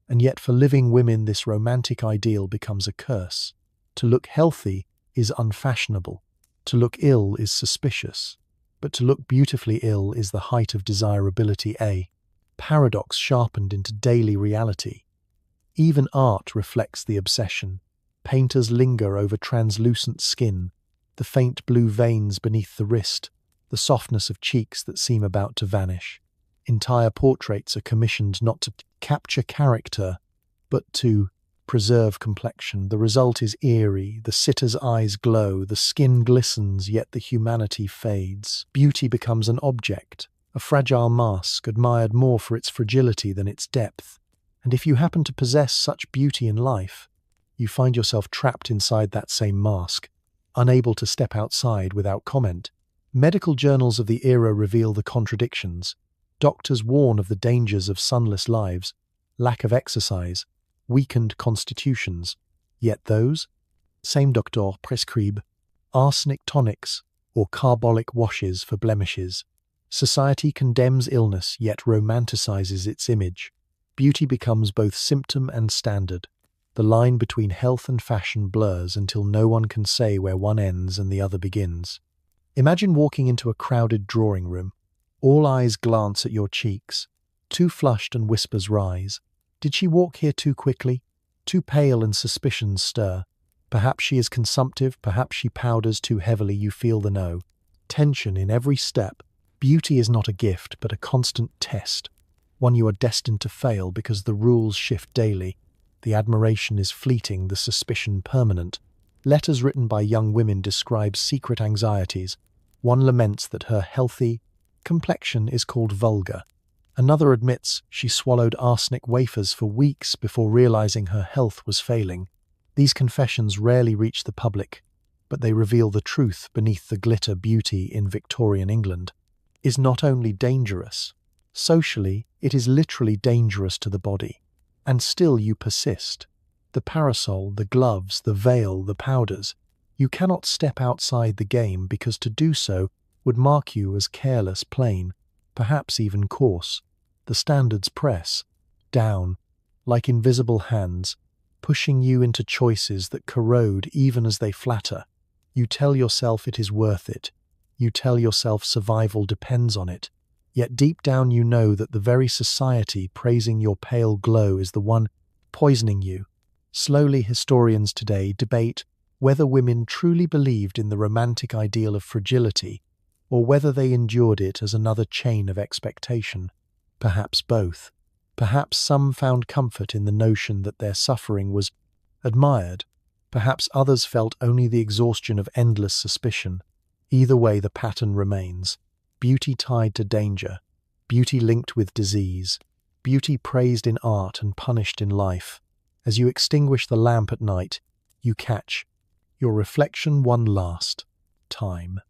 And yet for living women this romantic ideal becomes a curse. To look healthy is unfashionable. To look ill is suspicious. But to look beautifully ill is the height of desirability, a paradox sharpened into daily reality. Even art reflects the obsession. Painters linger over translucent skin, the faint blue veins beneath the wrist, the softness of cheeks that seem about to vanish. Entire portraits are commissioned not to capture character, but to preserve complexion. The result is eerie. The sitter's eyes glow, the skin glistens, yet the humanity fades. Beauty becomes an object, a fragile mask, admired more for its fragility than its depth. And if you happen to possess such beauty in life, you find yourself trapped inside that same mask, unable to step outside without comment. Medical journals of the era reveal the contradictions. Doctors warn of the dangers of sunless lives, lack of exercise, weakened constitutions. Yet those same doctors prescribe arsenic tonics or carbolic washes for blemishes. Society condemns illness yet romanticizes its image. Beauty becomes both symptom and standard. The line between health and fashion blurs until no one can say where one ends and the other begins. Imagine walking into a crowded drawing room. All eyes glance at your cheeks. Too flushed and whispers rise. Did she walk here too quickly? Too pale and suspicions stir. Perhaps she is consumptive, perhaps she powders too heavily, you feel the no. Tension in every step. Beauty is not a gift, but a constant test. One you are destined to fail because the rules shift daily. The admiration is fleeting, the suspicion permanent. Letters written by young women describe secret anxieties. One laments that her healthy complexion is called vulgar. Another admits she swallowed arsenic wafers for weeks before realizing her health was failing. These confessions rarely reach the public, but they reveal the truth beneath the glitter. Beauty in Victorian England is not only dangerous. Socially, it is literally dangerous to the body. And still you persist. The parasol, the gloves, the veil, the powders. You cannot step outside the game because to do so would mark you as careless, plain, perhaps even coarse. The standards press down like invisible hands, pushing you into choices that corrode even as they flatter. You tell yourself it is worth it. You tell yourself survival depends on it. Yet deep down you know that the very society praising your pale glow is the one poisoning you. Slowly, historians today debate whether women truly believed in the romantic ideal of fragility, or whether they endured it as another chain of expectation. Perhaps both. Perhaps some found comfort in the notion that their suffering was admired. Perhaps others felt only the exhaustion of endless suspicion. Either way, the pattern remains. Beauty tied to danger, beauty linked with disease, beauty praised in art and punished in life. As you extinguish the lamp at night, you catch your reflection one last time.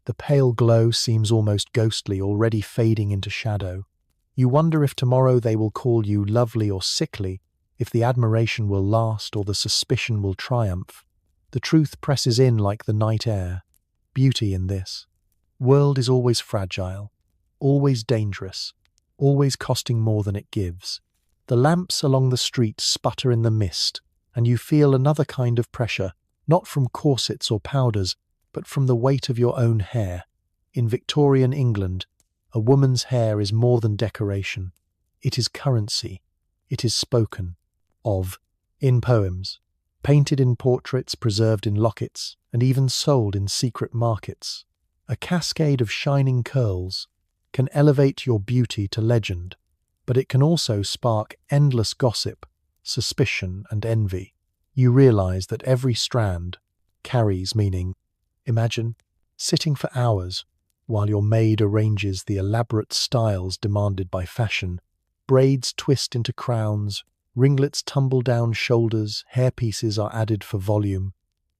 The pale glow seems almost ghostly, already fading into shadow. You wonder if tomorrow they will call you lovely or sickly, if the admiration will last or the suspicion will triumph. The truth presses in like the night air. Beauty in this world is always fragile, always dangerous, always costing more than it gives. The lamps along the street sputter in the mist, and you feel another kind of pressure, not from corsets or powders, but from the weight of your own hair. In Victorian England, a woman's hair is more than decoration. It is currency. It is spoken of in poems, painted in portraits, preserved in lockets, and even sold in secret markets. A cascade of shining curls can elevate your beauty to legend, but it can also spark endless gossip, suspicion, and envy. You realize that every strand carries meaning. Imagine sitting for hours while your maid arranges the elaborate styles demanded by fashion. Braids twist into crowns, ringlets tumble down shoulders, hairpieces are added for volume.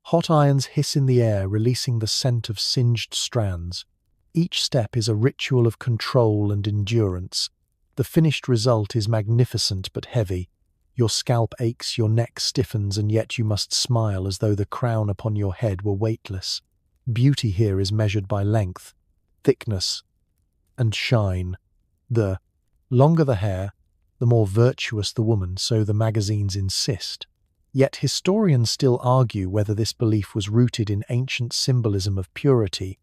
Hot irons hiss in the air, releasing the scent of singed strands. Each step is a ritual of control and endurance. The finished result is magnificent but heavy. Your scalp aches, your neck stiffens, and yet you must smile as though the crown upon your head were weightless. Beauty here is measured by length, thickness, and shine. The longer the hair, the more virtuous the woman, so the magazines insist. Yet historians still argue whether this belief was rooted in ancient symbolism of purity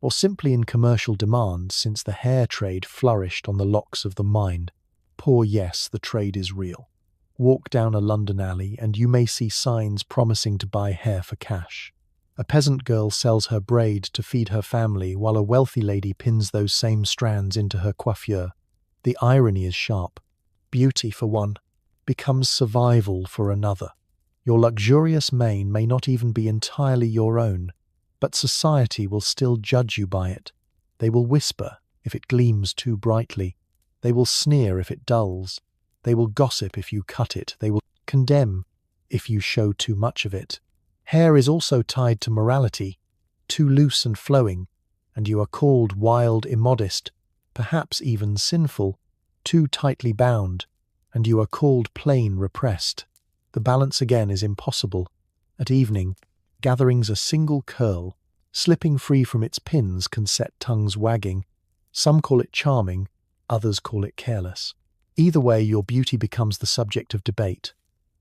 or simply in commercial demand, since the hair trade flourished on the locks of the mind. Poor yes, the trade is real. Walk down a London alley and you may see signs promising to buy hair for cash. A peasant girl sells her braid to feed her family, while a wealthy lady pins those same strands into her coiffure. The irony is sharp. Beauty for one becomes survival for another. Your luxurious mane may not even be entirely your own, but society will still judge you by it. They will whisper if it gleams too brightly. They will sneer if it dulls. They will gossip if you cut it. They will condemn if you show too much of it. Hair is also tied to morality, too loose and flowing, and you are called wild, immodest, perhaps even sinful. Too tightly bound, and you are called plain, repressed. The balance again is impossible. At evening, gatherings a single curl, slipping free from its pins, can set tongues wagging. Some call it charming, others call it careless. Either way, your beauty becomes the subject of debate.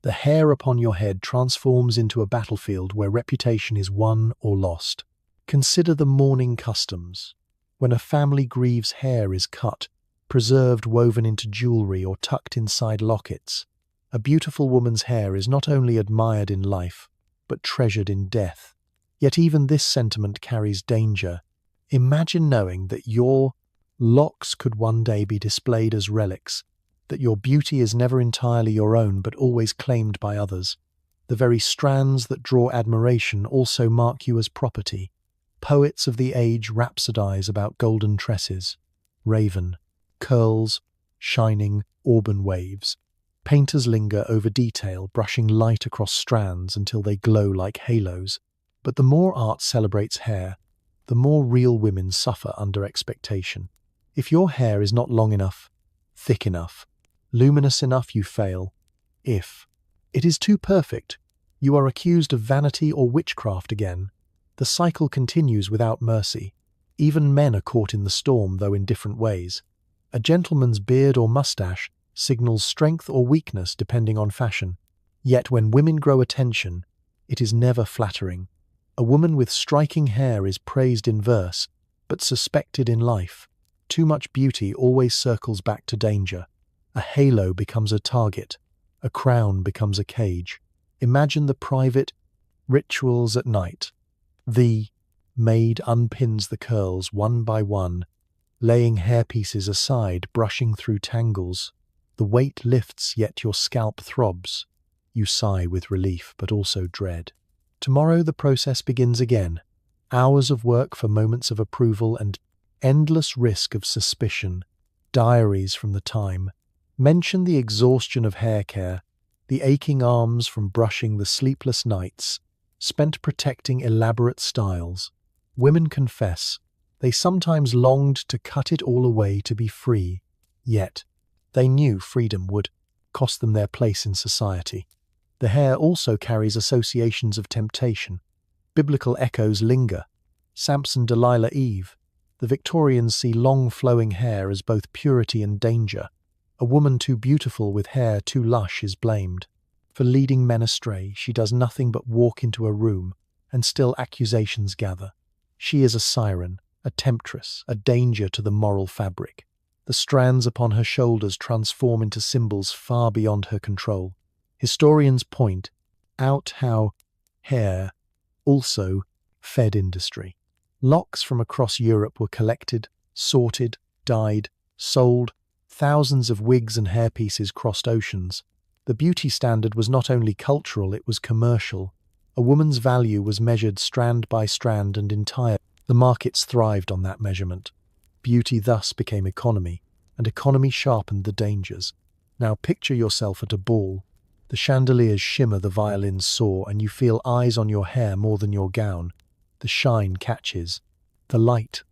The hair upon your head transforms into a battlefield where reputation is won or lost. Consider the mourning customs. When a family grieves, hair is cut, preserved, woven into jewelry or tucked inside lockets. A beautiful woman's hair is not only admired in life, but treasured in death. Yet even this sentiment carries danger. Imagine knowing that your locks could one day be displayed as relics, that your beauty is never entirely your own but always claimed by others. The very strands that draw admiration also mark you as property. Poets of the age rhapsodize about golden tresses, raven, curls, shining auburn waves. Painters linger over detail, brushing light across strands until they glow like halos. But the more art celebrates hair, the more real women suffer under expectation. If your hair is not long enough, thick enough, luminous enough, you fail. If it is too perfect, you are accused of vanity or witchcraft again. The cycle continues without mercy. Even men are caught in the storm, though in different ways. A gentleman's beard or mustache signals strength or weakness depending on fashion. Yet when women grow attention, it is never flattering. A woman with striking hair is praised in verse, but suspected in life. Too much beauty always circles back to danger. A halo becomes a target. A crown becomes a cage. Imagine the private rituals at night. The maid unpins the curls one by one, laying hairpieces aside, brushing through tangles. The weight lifts, yet your scalp throbs. You sigh with relief, but also dread. Tomorrow the process begins again. Hours of work for moments of approval and endless risk of suspicion. Diaries from the time mention the exhaustion of hair care, the aching arms from brushing, the sleepless nights spent protecting elaborate styles. Women confess they sometimes longed to cut it all away to be free, yet they knew freedom would cost them their place in society. The hair also carries associations of temptation. Biblical echoes linger. Samson, Delilah, Eve. The Victorians see long flowing hair as both purity and danger. A woman too beautiful with hair too lush is blamed. For leading men astray, she does nothing but walk into a room, and still accusations gather. She is a siren, a temptress, a danger to the moral fabric. The strands upon her shoulders transform into symbols far beyond her control. Historians point out how hair also fed industry. Locks from across Europe were collected, sorted, dyed, sold. Thousands of wigs and hairpieces crossed oceans. The beauty standard was not only cultural, it was commercial. A woman's value was measured strand by strand and entire. The markets thrived on that measurement. Beauty thus became economy, and economy sharpened the dangers. Now picture yourself at a ball. The chandeliers shimmer, the violins soar, and you feel eyes on your hair more than your gown. The shine catches, the light,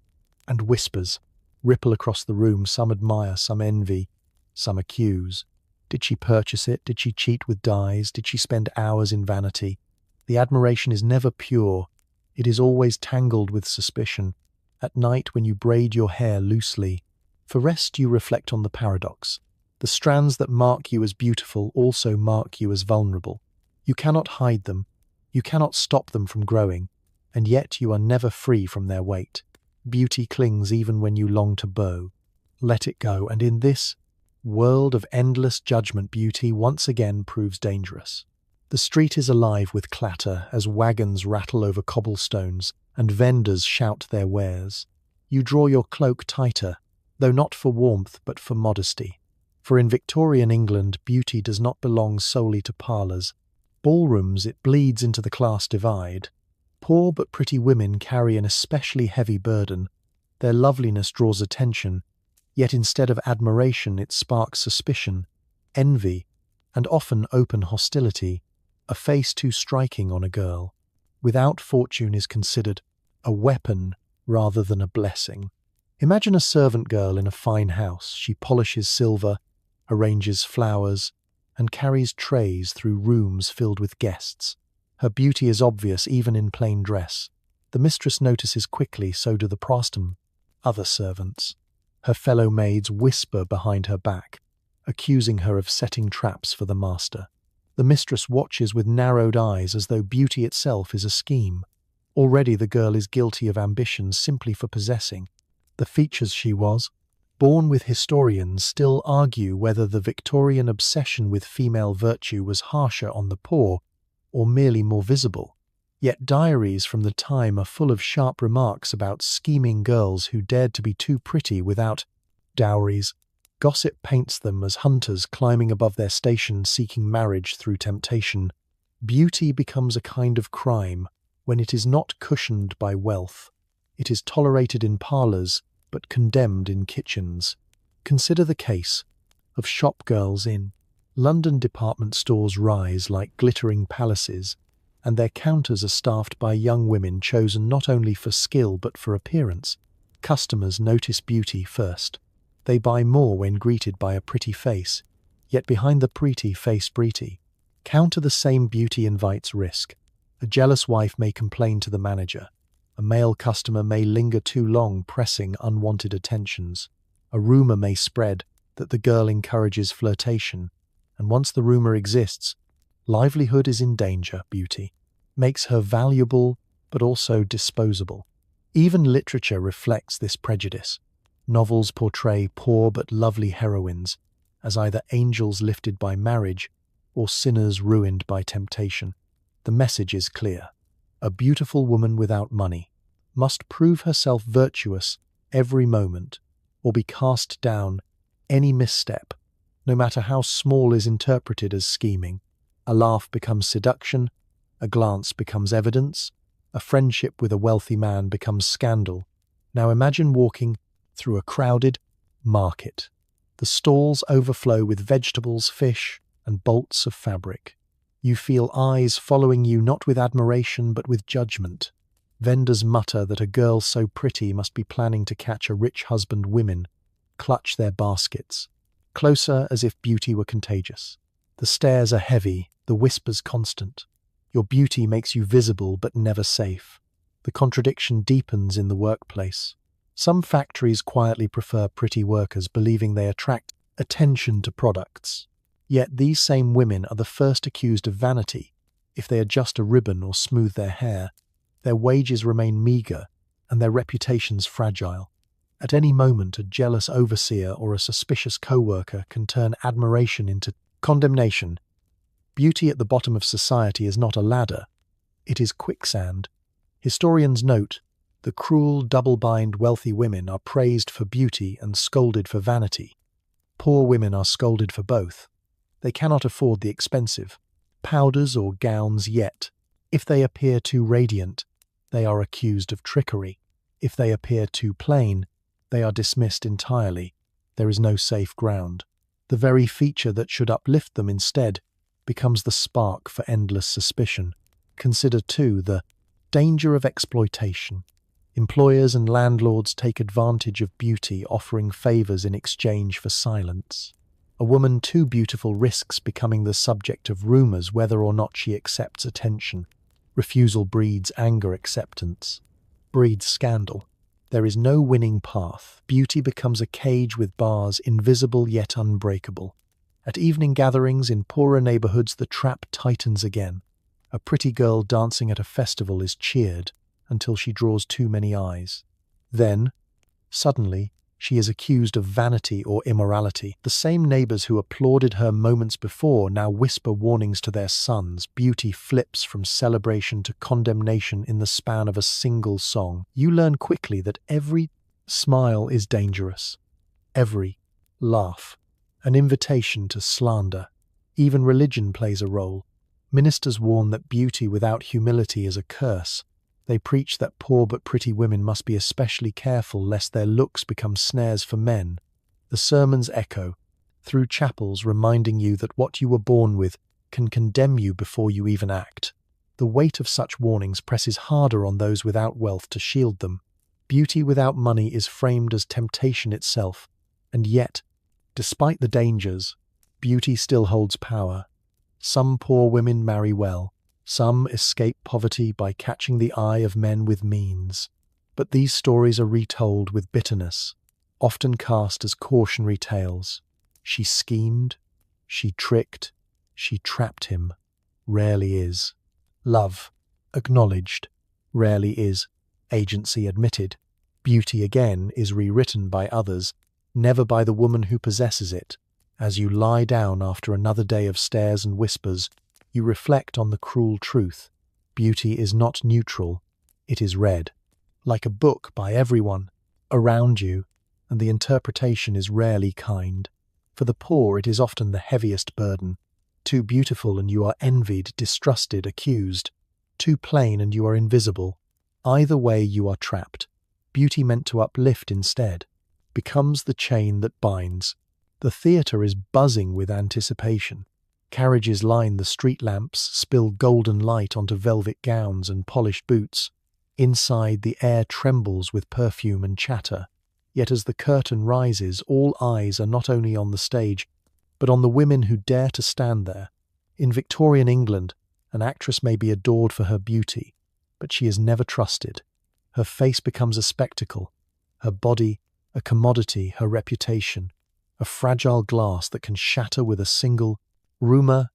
and whispers ripple across the room. Some admire, some envy, some accuse. Did she purchase it? Did she cheat with dyes? Did she spend hours in vanity? The admiration is never pure. It is always tangled with suspicion. At night, when you braid your hair loosely, for rest you reflect on the paradox. The strands that mark you as beautiful also mark you as vulnerable. You cannot hide them, you cannot stop them from growing, and yet you are never free from their weight. Beauty clings even when you long to bow. Let it go, and in this world of endless judgment, beauty once again proves dangerous. The street is alive with clatter as wagons rattle over cobblestones and vendors shout their wares. You draw your cloak tighter, though not for warmth but for modesty. For in Victorian England, beauty does not belong solely to parlours. Ballrooms, it bleeds into the class divide. Poor but pretty women carry an especially heavy burden. Their loveliness draws attention, yet instead of admiration it sparks suspicion, envy, and often open hostility. A face too striking on a girl, without fortune, is considered a weapon rather than a blessing. Imagine a servant girl in a fine house. She polishes silver, arranges flowers, and carries trays through rooms filled with guests. Her beauty is obvious even in plain dress. The mistress notices quickly, so do the prostrum, other servants. Her fellow maids whisper behind her back, accusing her of setting traps for the master. The mistress watches with narrowed eyes as though beauty itself is a scheme. Already the girl is guilty of ambition simply for possessing the features she was born with. Historians still argue whether the Victorian obsession with female virtue was harsher on the poor or merely more visible. Yet diaries from the time are full of sharp remarks about scheming girls who dared to be too pretty without dowries. Gossip paints them as hunters climbing above their station seeking marriage through temptation. Beauty becomes a kind of crime when it is not cushioned by wealth. It is tolerated in parlours but condemned in kitchens. Consider the case of shop girls in London. Department stores rise like glittering palaces, and their counters are staffed by young women chosen not only for skill but for appearance. Customers notice beauty first. They buy more when greeted by a pretty face, yet behind the pretty face counter the same beauty invites risk. A jealous wife may complain to the manager. A male customer may linger too long pressing unwanted attentions. A rumour may spread that the girl encourages flirtation, and once the rumour exists, livelihood is in danger. Beauty makes her valuable but also disposable. Even literature reflects this prejudice. Novels portray poor but lovely heroines as either angels lifted by marriage or sinners ruined by temptation. The message is clear. A beautiful woman without money must prove herself virtuous every moment or be cast down. Any misstep, no matter how small, is interpreted as scheming. A laugh becomes seduction, a glance becomes evidence, a friendship with a wealthy man becomes scandal. Now imagine walking through a crowded market. The stalls overflow with vegetables, fish, and bolts of fabric. You feel eyes following you not with admiration but with judgment. Vendors mutter that a girl so pretty must be planning to catch a rich husband. Women clutch their baskets, closer as if beauty were contagious. The stares are heavy, the whispers constant. Your beauty makes you visible but never safe. The contradiction deepens in the workplace. Some factories quietly prefer pretty workers, believing they attract attention to products. Yet these same women are the first accused of vanity. If they adjust a ribbon or smooth their hair, their wages remain meagre and their reputations fragile. At any moment, a jealous overseer or a suspicious co-worker can turn admiration into condemnation. Beauty at the bottom of society is not a ladder, it is quicksand. Historians note the cruel, double-bind wealthy women are praised for beauty and scolded for vanity. Poor women are scolded for both. They cannot afford the expensive powders or gowns, yet if they appear too radiant, they are accused of trickery. If they appear too plain, they are dismissed entirely. There is no safe ground. The very feature that should uplift them instead becomes the spark for endless suspicion. Consider, too, the danger of exploitation. Employers and landlords take advantage of beauty, offering favours in exchange for silence. A woman too beautiful risks becoming the subject of rumours whether or not she accepts attention. Refusal breeds anger, acceptance breeds scandal. There is no winning path. Beauty becomes a cage with bars, invisible yet unbreakable. At evening gatherings in poorer neighborhoods, the trap tightens again. A pretty girl dancing at a festival is cheered until she draws too many eyes. Then, suddenly, she is accused of vanity or immorality. The same neighbors who applauded her moments before now whisper warnings to their sons. Beauty flips from celebration to condemnation in the span of a single song. You learn quickly that every smile is dangerous, every laugh an invitation to slander. Even religion plays a role. Ministers warn that beauty without humility is a curse. They preach that poor but pretty women must be especially careful lest their looks become snares for men. The sermons echo through chapels, reminding you that what you were born with can condemn you before you even act. The weight of such warnings presses harder on those without wealth to shield them. Beauty without money is framed as temptation itself, and yet, despite the dangers, beauty still holds power. Some poor women marry well. Some escape poverty by catching the eye of men with means. But these stories are retold with bitterness, often cast as cautionary tales. She schemed, she tricked, she trapped him. Rarely is love acknowledged. Rarely is agency admitted. Beauty again is rewritten by others, never by the woman who possesses it. As you lie down after another day of stares and whispers, you reflect on the cruel truth. Beauty is not neutral, it is read, like a book by everyone around you, and the interpretation is rarely kind. For the poor it is often the heaviest burden. Too beautiful and you are envied, distrusted, accused. Too plain and you are invisible. Either way you are trapped. Beauty meant to uplift instead becomes the chain that binds. The theatre is buzzing with anticipation. Carriages line the street lamps, spill golden light onto velvet gowns and polished boots. Inside, the air trembles with perfume and chatter. Yet as the curtain rises, all eyes are not only on the stage, but on the women who dare to stand there. In Victorian England, an actress may be adored for her beauty, but she is never trusted. Her face becomes a spectacle, her body a commodity, her reputation a fragile glass that can shatter with a single rumor.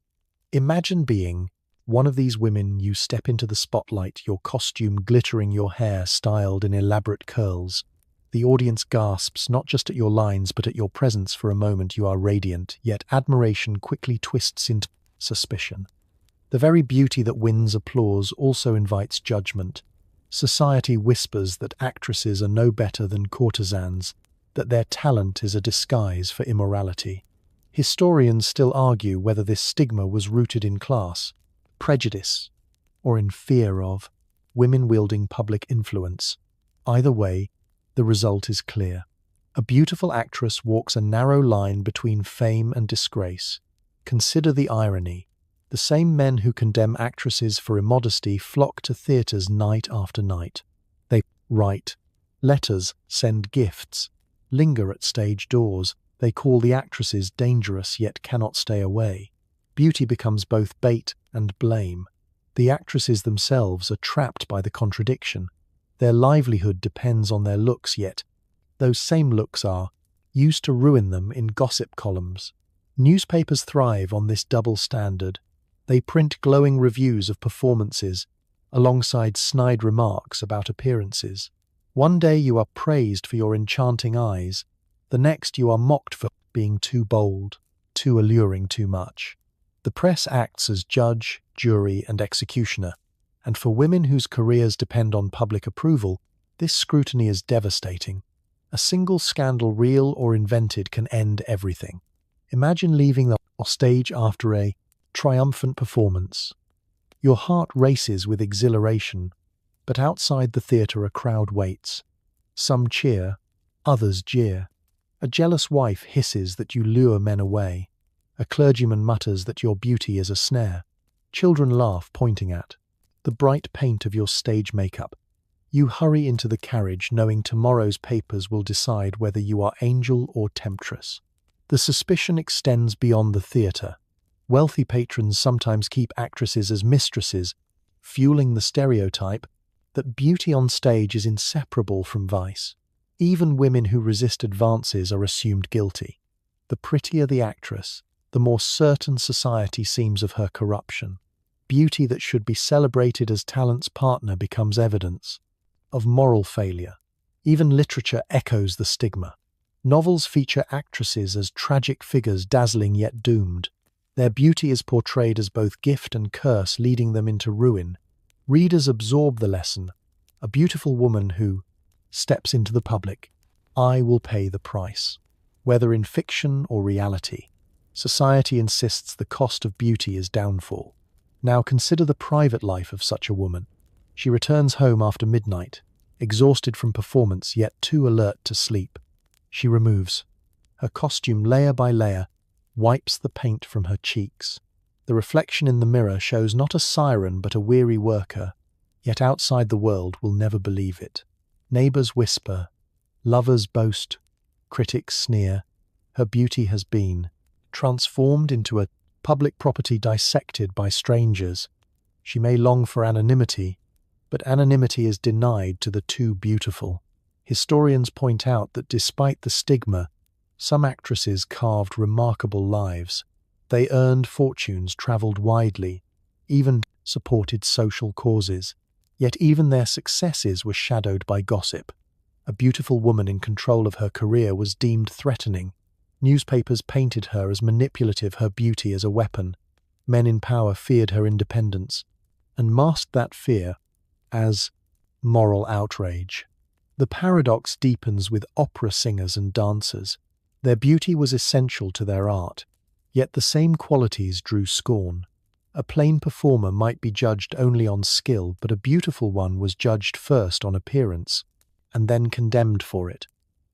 Imagine being one of these women. You step into the spotlight, your costume glittering, your hair styled in elaborate curls. The audience gasps not just at your lines but at your presence. For a moment you are radiant, yet admiration quickly twists into suspicion. The very beauty that wins applause also invites judgment. Society whispers that actresses are no better than courtesans, that their talent is a disguise for immorality. Historians still argue whether this stigma was rooted in class, prejudice, or in fear of women wielding public influence. Either way, the result is clear. A beautiful actress walks a narrow line between fame and disgrace. Consider the irony. The same men who condemn actresses for immodesty flock to theatres night after night. They write letters, send gifts, linger at stage doors. They call the actresses dangerous yet cannot stay away. Beauty becomes both bait and blame. The actresses themselves are trapped by the contradiction. Their livelihood depends on their looks, yet those same looks are used to ruin them in gossip columns. Newspapers thrive on this double standard. They print glowing reviews of performances alongside snide remarks about appearances. One day you are praised for your enchanting eyes. The next you are mocked for being too bold, too alluring, too much. The press acts as judge, jury, and executioner, and for women whose careers depend on public approval, this scrutiny is devastating. A single scandal, real or invented, can end everything. Imagine leaving the stage after a triumphant performance. Your heart races with exhilaration, but outside the theatre a crowd waits. Some cheer, others jeer. A jealous wife hisses that you lure men away. A clergyman mutters that your beauty is a snare. Children laugh, pointing at the bright paint of your stage makeup. You hurry into the carriage, knowing tomorrow's papers will decide whether you are angel or temptress. The suspicion extends beyond the theatre. Wealthy patrons sometimes keep actresses as mistresses, fueling the stereotype that beauty on stage is inseparable from vice. Even women who resist advances are assumed guilty. The prettier the actress, the more certain society seems of her corruption. Beauty that should be celebrated as talent's partner becomes evidence of moral failure. Even literature echoes the stigma. Novels feature actresses as tragic figures, dazzling yet doomed. Their beauty is portrayed as both gift and curse, leading them into ruin. Readers absorb the lesson. A beautiful woman who steps into the public, I will pay the price. Whether in fiction or reality, society insists the cost of beauty is downfall. Now consider the private life of such a woman. She returns home after midnight, exhausted from performance yet too alert to sleep. She removes her costume layer by layer, wipes the paint from her cheeks. The reflection in the mirror shows not a siren but a weary worker, yet outside the world will never believe it. Neighbours whisper, lovers boast, critics sneer. Her beauty has been transformed into a public property dissected by strangers. She may long for anonymity, but anonymity is denied to the too beautiful. Historians point out that despite the stigma, some actresses carved remarkable lives. They earned fortunes, travelled widely, even supported social causes. Yet even their successes were shadowed by gossip. A beautiful woman in control of her career was deemed threatening. Newspapers painted her as manipulative, her beauty as a weapon. Men in power feared her independence and masked that fear as moral outrage. The paradox deepens with opera singers and dancers. Their beauty was essential to their art, yet the same qualities drew scorn. A plain performer might be judged only on skill, but a beautiful one was judged first on appearance, and then condemned for it.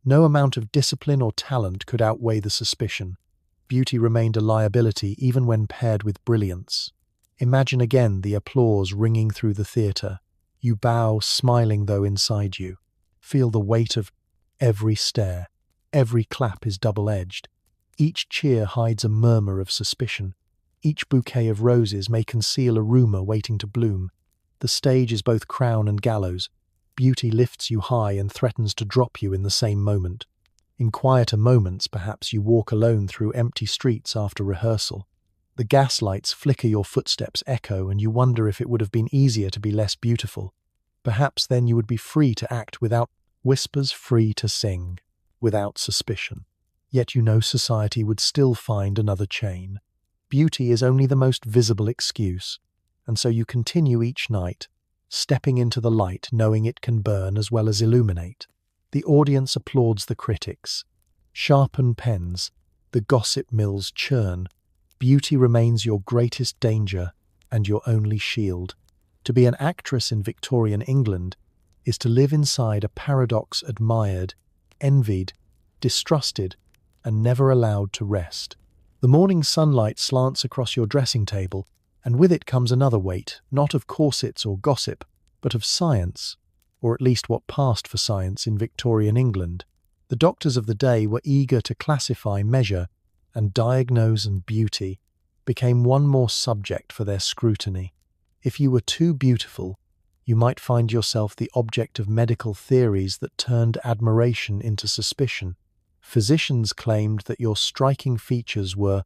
No amount of discipline or talent could outweigh the suspicion. Beauty remained a liability even when paired with brilliance. Imagine again the applause ringing through the theatre. You bow, smiling though inside you. Feel the weight of every stare. Every clap is double-edged. Each cheer hides a murmur of suspicion. Each bouquet of roses may conceal a rumour waiting to bloom. The stage is both crown and gallows. Beauty lifts you high and threatens to drop you in the same moment. In quieter moments, perhaps you walk alone through empty streets after rehearsal. The gaslights flicker, your footsteps echo, and you wonder if it would have been easier to be less beautiful. Perhaps then you would be free to act without whispers, free to sing, without suspicion. Yet you know society would still find another chain. Beauty is only the most visible excuse, and so you continue each night, stepping into the light, knowing it can burn as well as illuminate. The audience applauds the critics. Sharpen pens, the gossip mills churn. Beauty remains your greatest danger and your only shield. To be an actress in Victorian England is to live inside a paradox, admired, envied, distrusted, and never allowed to rest. The morning sunlight slants across your dressing table, and with it comes another weight, not of corsets or gossip, but of science, or at least what passed for science in Victorian England. The doctors of the day were eager to classify, measure, and diagnose, and beauty became one more subject for their scrutiny. If you were too beautiful, you might find yourself the object of medical theories that turned admiration into suspicion. Physicians claimed that your striking features were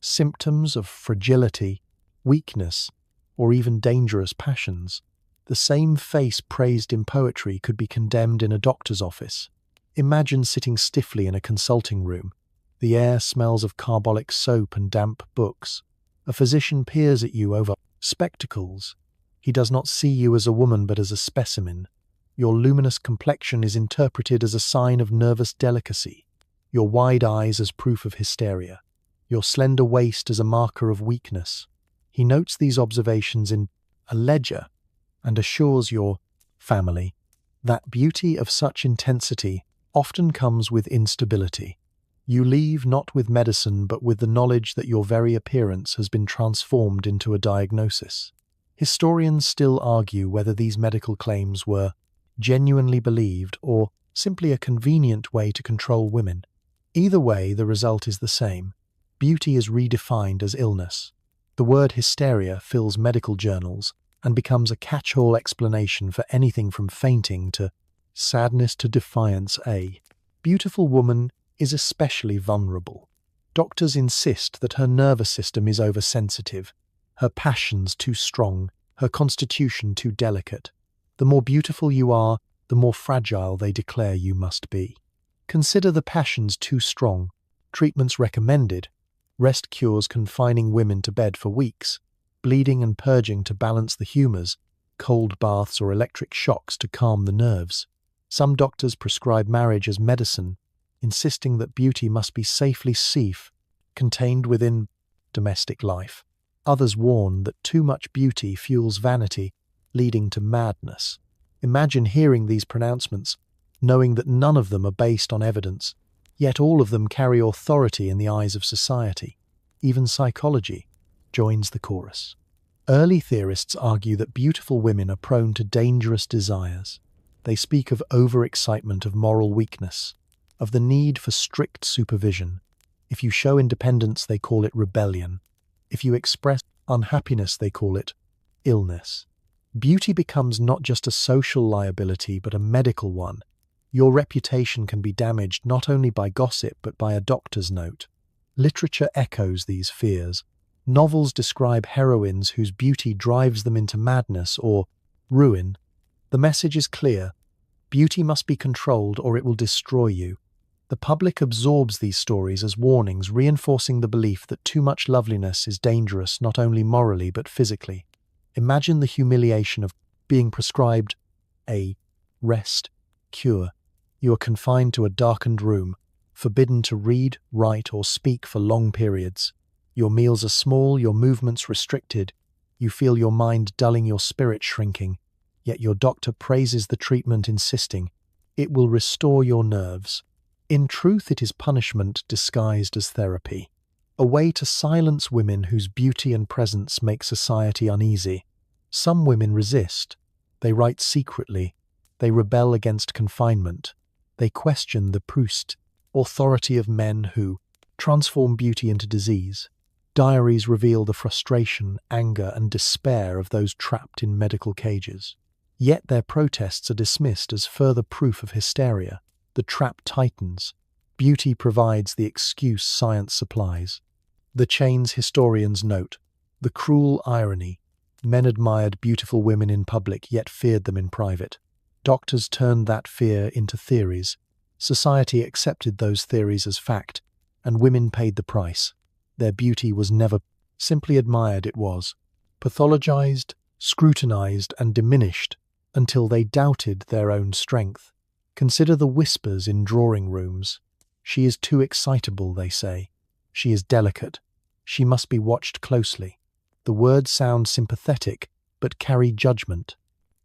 symptoms of fragility, weakness, or even dangerous passions. The same face praised in poetry could be condemned in a doctor's office. Imagine sitting stiffly in a consulting room. The air smells of carbolic soap and damp books. A physician peers at you over spectacles. He does not see you as a woman but as a specimen. Your luminous complexion is interpreted as a sign of nervous delicacy, your wide eyes as proof of hysteria, your slender waist as a marker of weakness. He notes these observations in a ledger and assures your family that beauty of such intensity often comes with instability. You leave not with medicine but with the knowledge that your very appearance has been transformed into a diagnosis. Historians still argue whether these medical claims were genuinely believed or simply a convenient way to control women. Either way, the result is the same. Beauty is redefined as illness. The word hysteria fills medical journals and becomes a catch-all explanation for anything from fainting to sadness to defiance. A beautiful woman is especially vulnerable. Doctors insist that her nervous system is oversensitive, her passions too strong, her constitution too delicate. The more beautiful you are, the more fragile they declare you must be. Consider the passions too strong. Treatments recommended. Rest cures confining women to bed for weeks. Bleeding and purging to balance the humours. Cold baths or electric shocks to calm the nerves. Some doctors prescribe marriage as medicine, insisting that beauty must be safely safe, contained within domestic life. Others warn that too much beauty fuels vanity, leading to madness. Imagine hearing these pronouncements, knowing that none of them are based on evidence, yet all of them carry authority in the eyes of society. Even psychology joins the chorus. Early theorists argue that beautiful women are prone to dangerous desires. They speak of overexcitement, of moral weakness, of the need for strict supervision. If you show independence, they call it rebellion. If you express unhappiness, they call it illness. Beauty becomes not just a social liability, but a medical one. Your reputation can be damaged not only by gossip, but by a doctor's note. Literature echoes these fears. Novels describe heroines whose beauty drives them into madness or ruin. The message is clear. Beauty must be controlled or it will destroy you. The public absorbs these stories as warnings, reinforcing the belief that too much loveliness is dangerous not only morally but physically. Imagine the humiliation of being prescribed a rest cure. You are confined to a darkened room, forbidden to read, write, or speak for long periods. Your meals are small, your movements restricted. You feel your mind dulling, your spirit shrinking. Yet your doctor praises the treatment, insisting it will restore your nerves. In truth, it is punishment disguised as therapy, a way to silence women whose beauty and presence make society uneasy. Some women resist. They write secretly. They rebel against confinement. They question the Proust authority of men who transform beauty into disease. Diaries reveal the frustration, anger, and despair of those trapped in medical cages. Yet their protests are dismissed as further proof of hysteria. The trap tightens. Beauty provides the excuse science supplies. The chains historians note. The cruel irony. Men admired beautiful women in public, yet feared them in private. Doctors turned that fear into theories. Society accepted those theories as fact, and women paid the price. Their beauty was never simply admired, it was pathologized, scrutinized, and diminished until they doubted their own strength. Consider the whispers in drawing rooms. She is too excitable, they say. She is delicate. She must be watched closely. The words sound sympathetic, but carry judgment.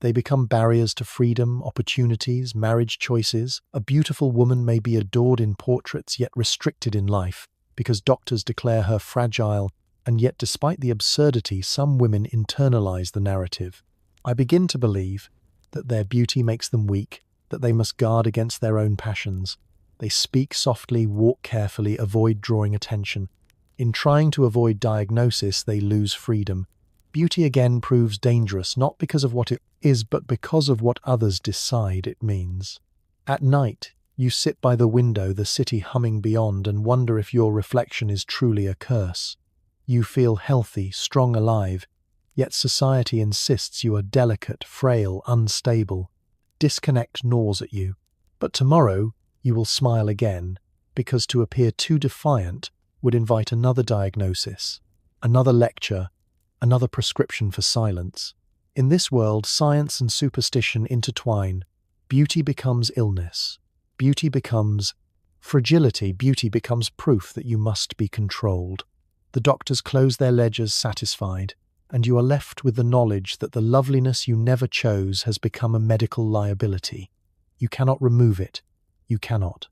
They become barriers to freedom, opportunities, marriage choices. A beautiful woman may be adored in portraits, yet restricted in life, because doctors declare her fragile, and yet despite the absurdity, some women internalize the narrative. I begin to believe that their beauty makes them weak, that they must guard against their own passions. They speak softly, walk carefully, avoid drawing attention. In trying to avoid diagnosis, they lose freedom. Beauty again proves dangerous, not because of what it is, but because of what others decide it means. At night, you sit by the window, the city humming beyond, and wonder if your reflection is truly a curse. You feel healthy, strong, alive, yet society insists you are delicate, frail, unstable. Disconnect gnaws at you. But tomorrow, you will smile again, because to appear too defiant would invite another diagnosis, another lecture, another prescription for silence. In this world, science and superstition intertwine. Beauty becomes illness. Beauty becomes fragility. Beauty becomes proof that you must be controlled. The doctors close their ledgers satisfied, and you are left with the knowledge that the loveliness you never chose has become a medical liability. You cannot remove it. You cannot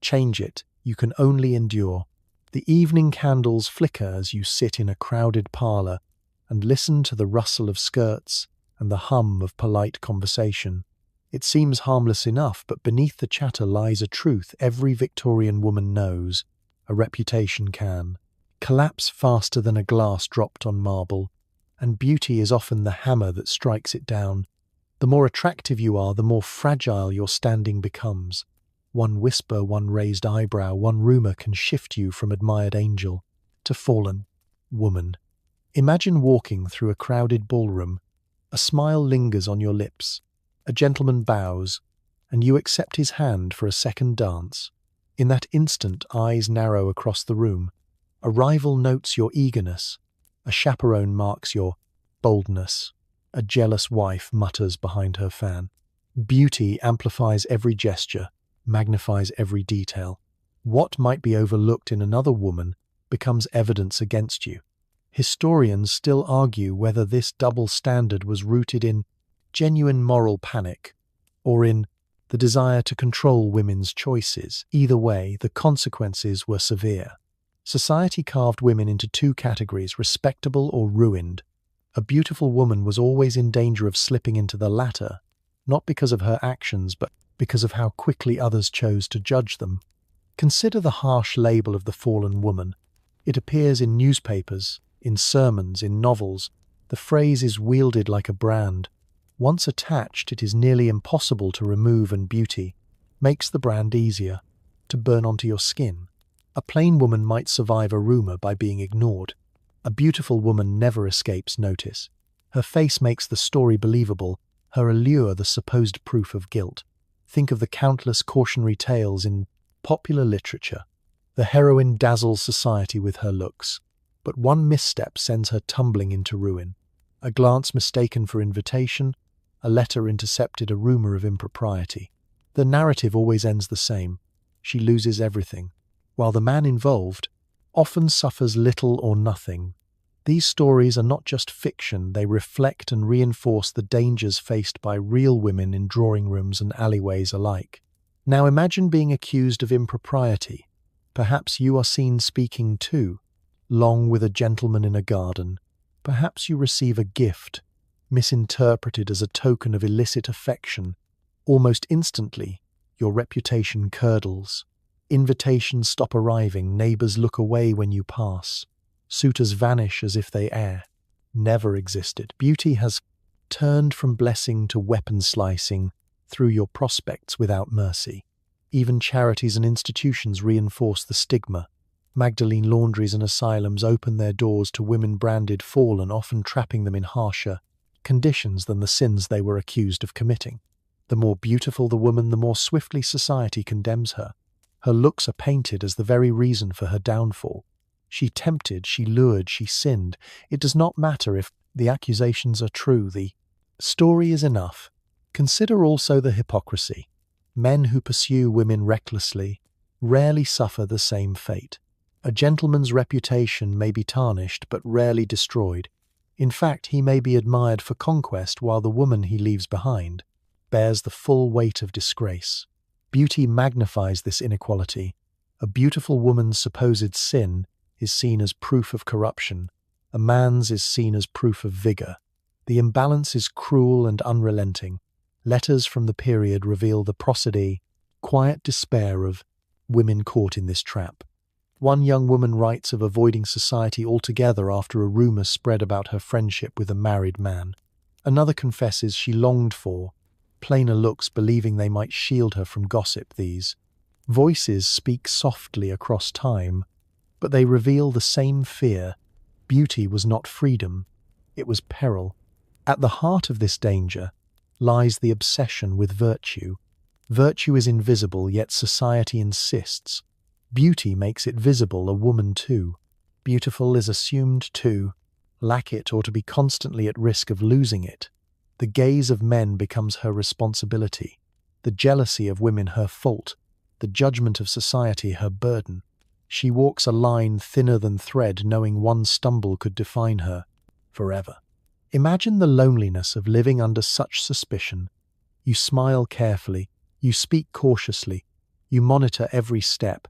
change it. You can only endure. The evening candles flicker as you sit in a crowded parlour and listen to the rustle of skirts and the hum of polite conversation. It seems harmless enough, but beneath the chatter lies a truth every Victorian woman knows. A reputation can collapse faster than a glass dropped on marble, and beauty is often the hammer that strikes it down. The more attractive you are, the more fragile your standing becomes. One whisper, one raised eyebrow, one rumor can shift you from admired angel to fallen woman. Imagine walking through a crowded ballroom. A smile lingers on your lips. A gentleman bows, and you accept his hand for a second dance. In that instant, eyes narrow across the room. A rival notes your eagerness. A chaperone marks your boldness. A jealous wife mutters behind her fan. Beauty amplifies every gesture, magnifies every detail. What might be overlooked in another woman becomes evidence against you. Historians still argue whether this double standard was rooted in genuine moral panic or in the desire to control women's choices. Either way, the consequences were severe. Society carved women into two categories, respectable or ruined. A beautiful woman was always in danger of slipping into the latter, not because of her actions, but because of how quickly others chose to judge them. Consider the harsh label of the fallen woman. It appears in newspapers, in sermons, in novels. The phrase is wielded like a brand. Once attached, it is nearly impossible to remove, and beauty makes the brand easier to burn onto your skin. A plain woman might survive a rumor by being ignored. A beautiful woman never escapes notice. Her face makes the story believable, her allure the supposed proof of guilt. Think of the countless cautionary tales in popular literature. The heroine dazzles society with her looks, but one misstep sends her tumbling into ruin. A glance mistaken for invitation, a letter intercepted, a rumor of impropriety. The narrative always ends the same. She loses everything, while the man involved often suffers little or nothing. These stories are not just fiction, they reflect and reinforce the dangers faced by real women in drawing rooms and alleyways alike. Now imagine being accused of impropriety. Perhaps you are seen speaking too long with a gentleman in a garden. Perhaps you receive a gift, misinterpreted as a token of illicit affection. Almost instantly, your reputation curdles. Invitations stop arriving, neighbors look away when you pass. Suitors vanish as if they never existed. Beauty has turned from blessing to weapon slicing through your prospects without mercy. Even charities and institutions reinforce the stigma. Magdalene laundries and asylums open their doors to women branded fallen, often trapping them in harsher conditions than the sins they were accused of committing. The more beautiful the woman, the more swiftly society condemns her. Her looks are painted as the very reason for her downfall. She tempted, she lured, she sinned. It does not matter if the accusations are true, the story is enough. Consider also the hypocrisy. Men who pursue women recklessly rarely suffer the same fate. A gentleman's reputation may be tarnished, but rarely destroyed. In fact, he may be admired for conquest, while the woman he leaves behind bears the full weight of disgrace. Beauty magnifies this inequality. A beautiful woman's supposed sin is seen as proof of corruption. A man's is seen as proof of vigor. The imbalance is cruel and unrelenting. Letters from the period reveal the prosody, quiet despair of women caught in this trap. One young woman writes of avoiding society altogether after a rumor spread about her friendship with a married man. Another confesses she longed for plainer looks, believing they might shield her from gossip. These voices speak softly across time, but they reveal the same fear. Beauty was not freedom, it was peril. At the heart of this danger lies the obsession with virtue. Virtue is invisible, yet society insists. Beauty makes it visible, a woman too. Beautiful is assumed to lack it or to be constantly at risk of losing it. The gaze of men becomes her responsibility, the jealousy of women her fault, the judgment of society her burden. She walks a line thinner than thread, knowing one stumble could define her forever. Imagine the loneliness of living under such suspicion. You smile carefully, you speak cautiously, you monitor every step,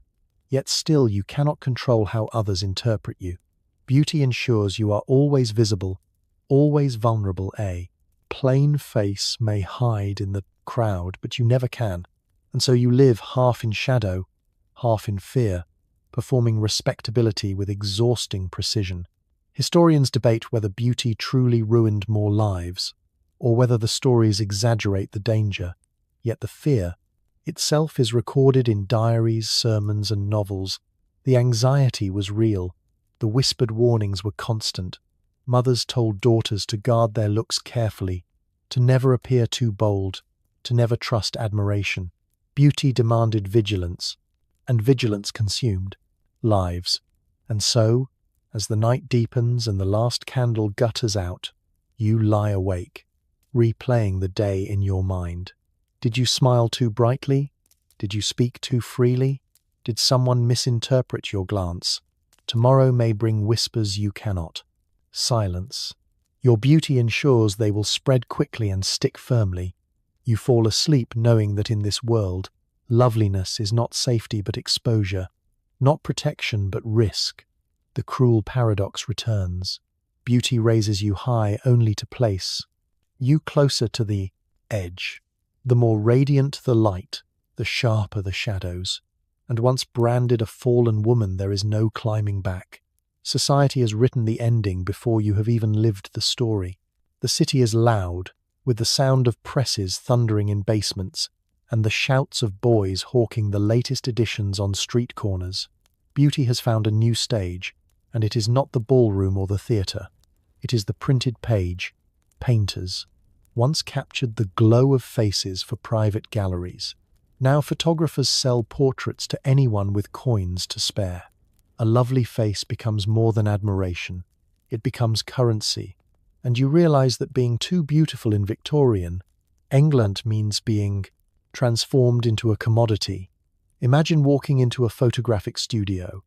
yet still you cannot control how others interpret you. Beauty ensures you are always visible, always vulnerable. A plain face may hide in the crowd, but you never can, and so you live half in shadow, half in fear, performing respectability with exhausting precision. Historians debate whether beauty truly ruined more lives, or whether the stories exaggerate the danger, yet the fear itself is recorded in diaries, sermons, and novels. The anxiety was real. The whispered warnings were constant. Mothers told daughters to guard their looks carefully, to never appear too bold, to never trust admiration. Beauty demanded vigilance, and vigilance consumed lives. And so, as the night deepens and the last candle gutters out, you lie awake, replaying the day in your mind. Did you smile too brightly? Did you speak too freely? Did someone misinterpret your glance? Tomorrow may bring whispers you cannot. Silence. Your beauty ensures they will spread quickly and stick firmly. You fall asleep knowing that in this world, loveliness is not safety but exposure, not protection but risk. The cruel paradox returns. Beauty raises you high only to place you closer to the edge. The more radiant the light, the sharper the shadows. And once branded a fallen woman, there is no climbing back. Society has written the ending before you have even lived the story. The city is loud, with the sound of presses thundering in basements, and the shouts of boys hawking the latest editions on street corners. Beauty has found a new stage, and it is not the ballroom or the theatre. It is the printed page. Painters once captured the glow of faces for private galleries. Now photographers sell portraits to anyone with coins to spare. A lovely face becomes more than admiration. It becomes currency. And you realize that being too beautiful in Victorian England means being transformed into a commodity. Imagine walking into a photographic studio.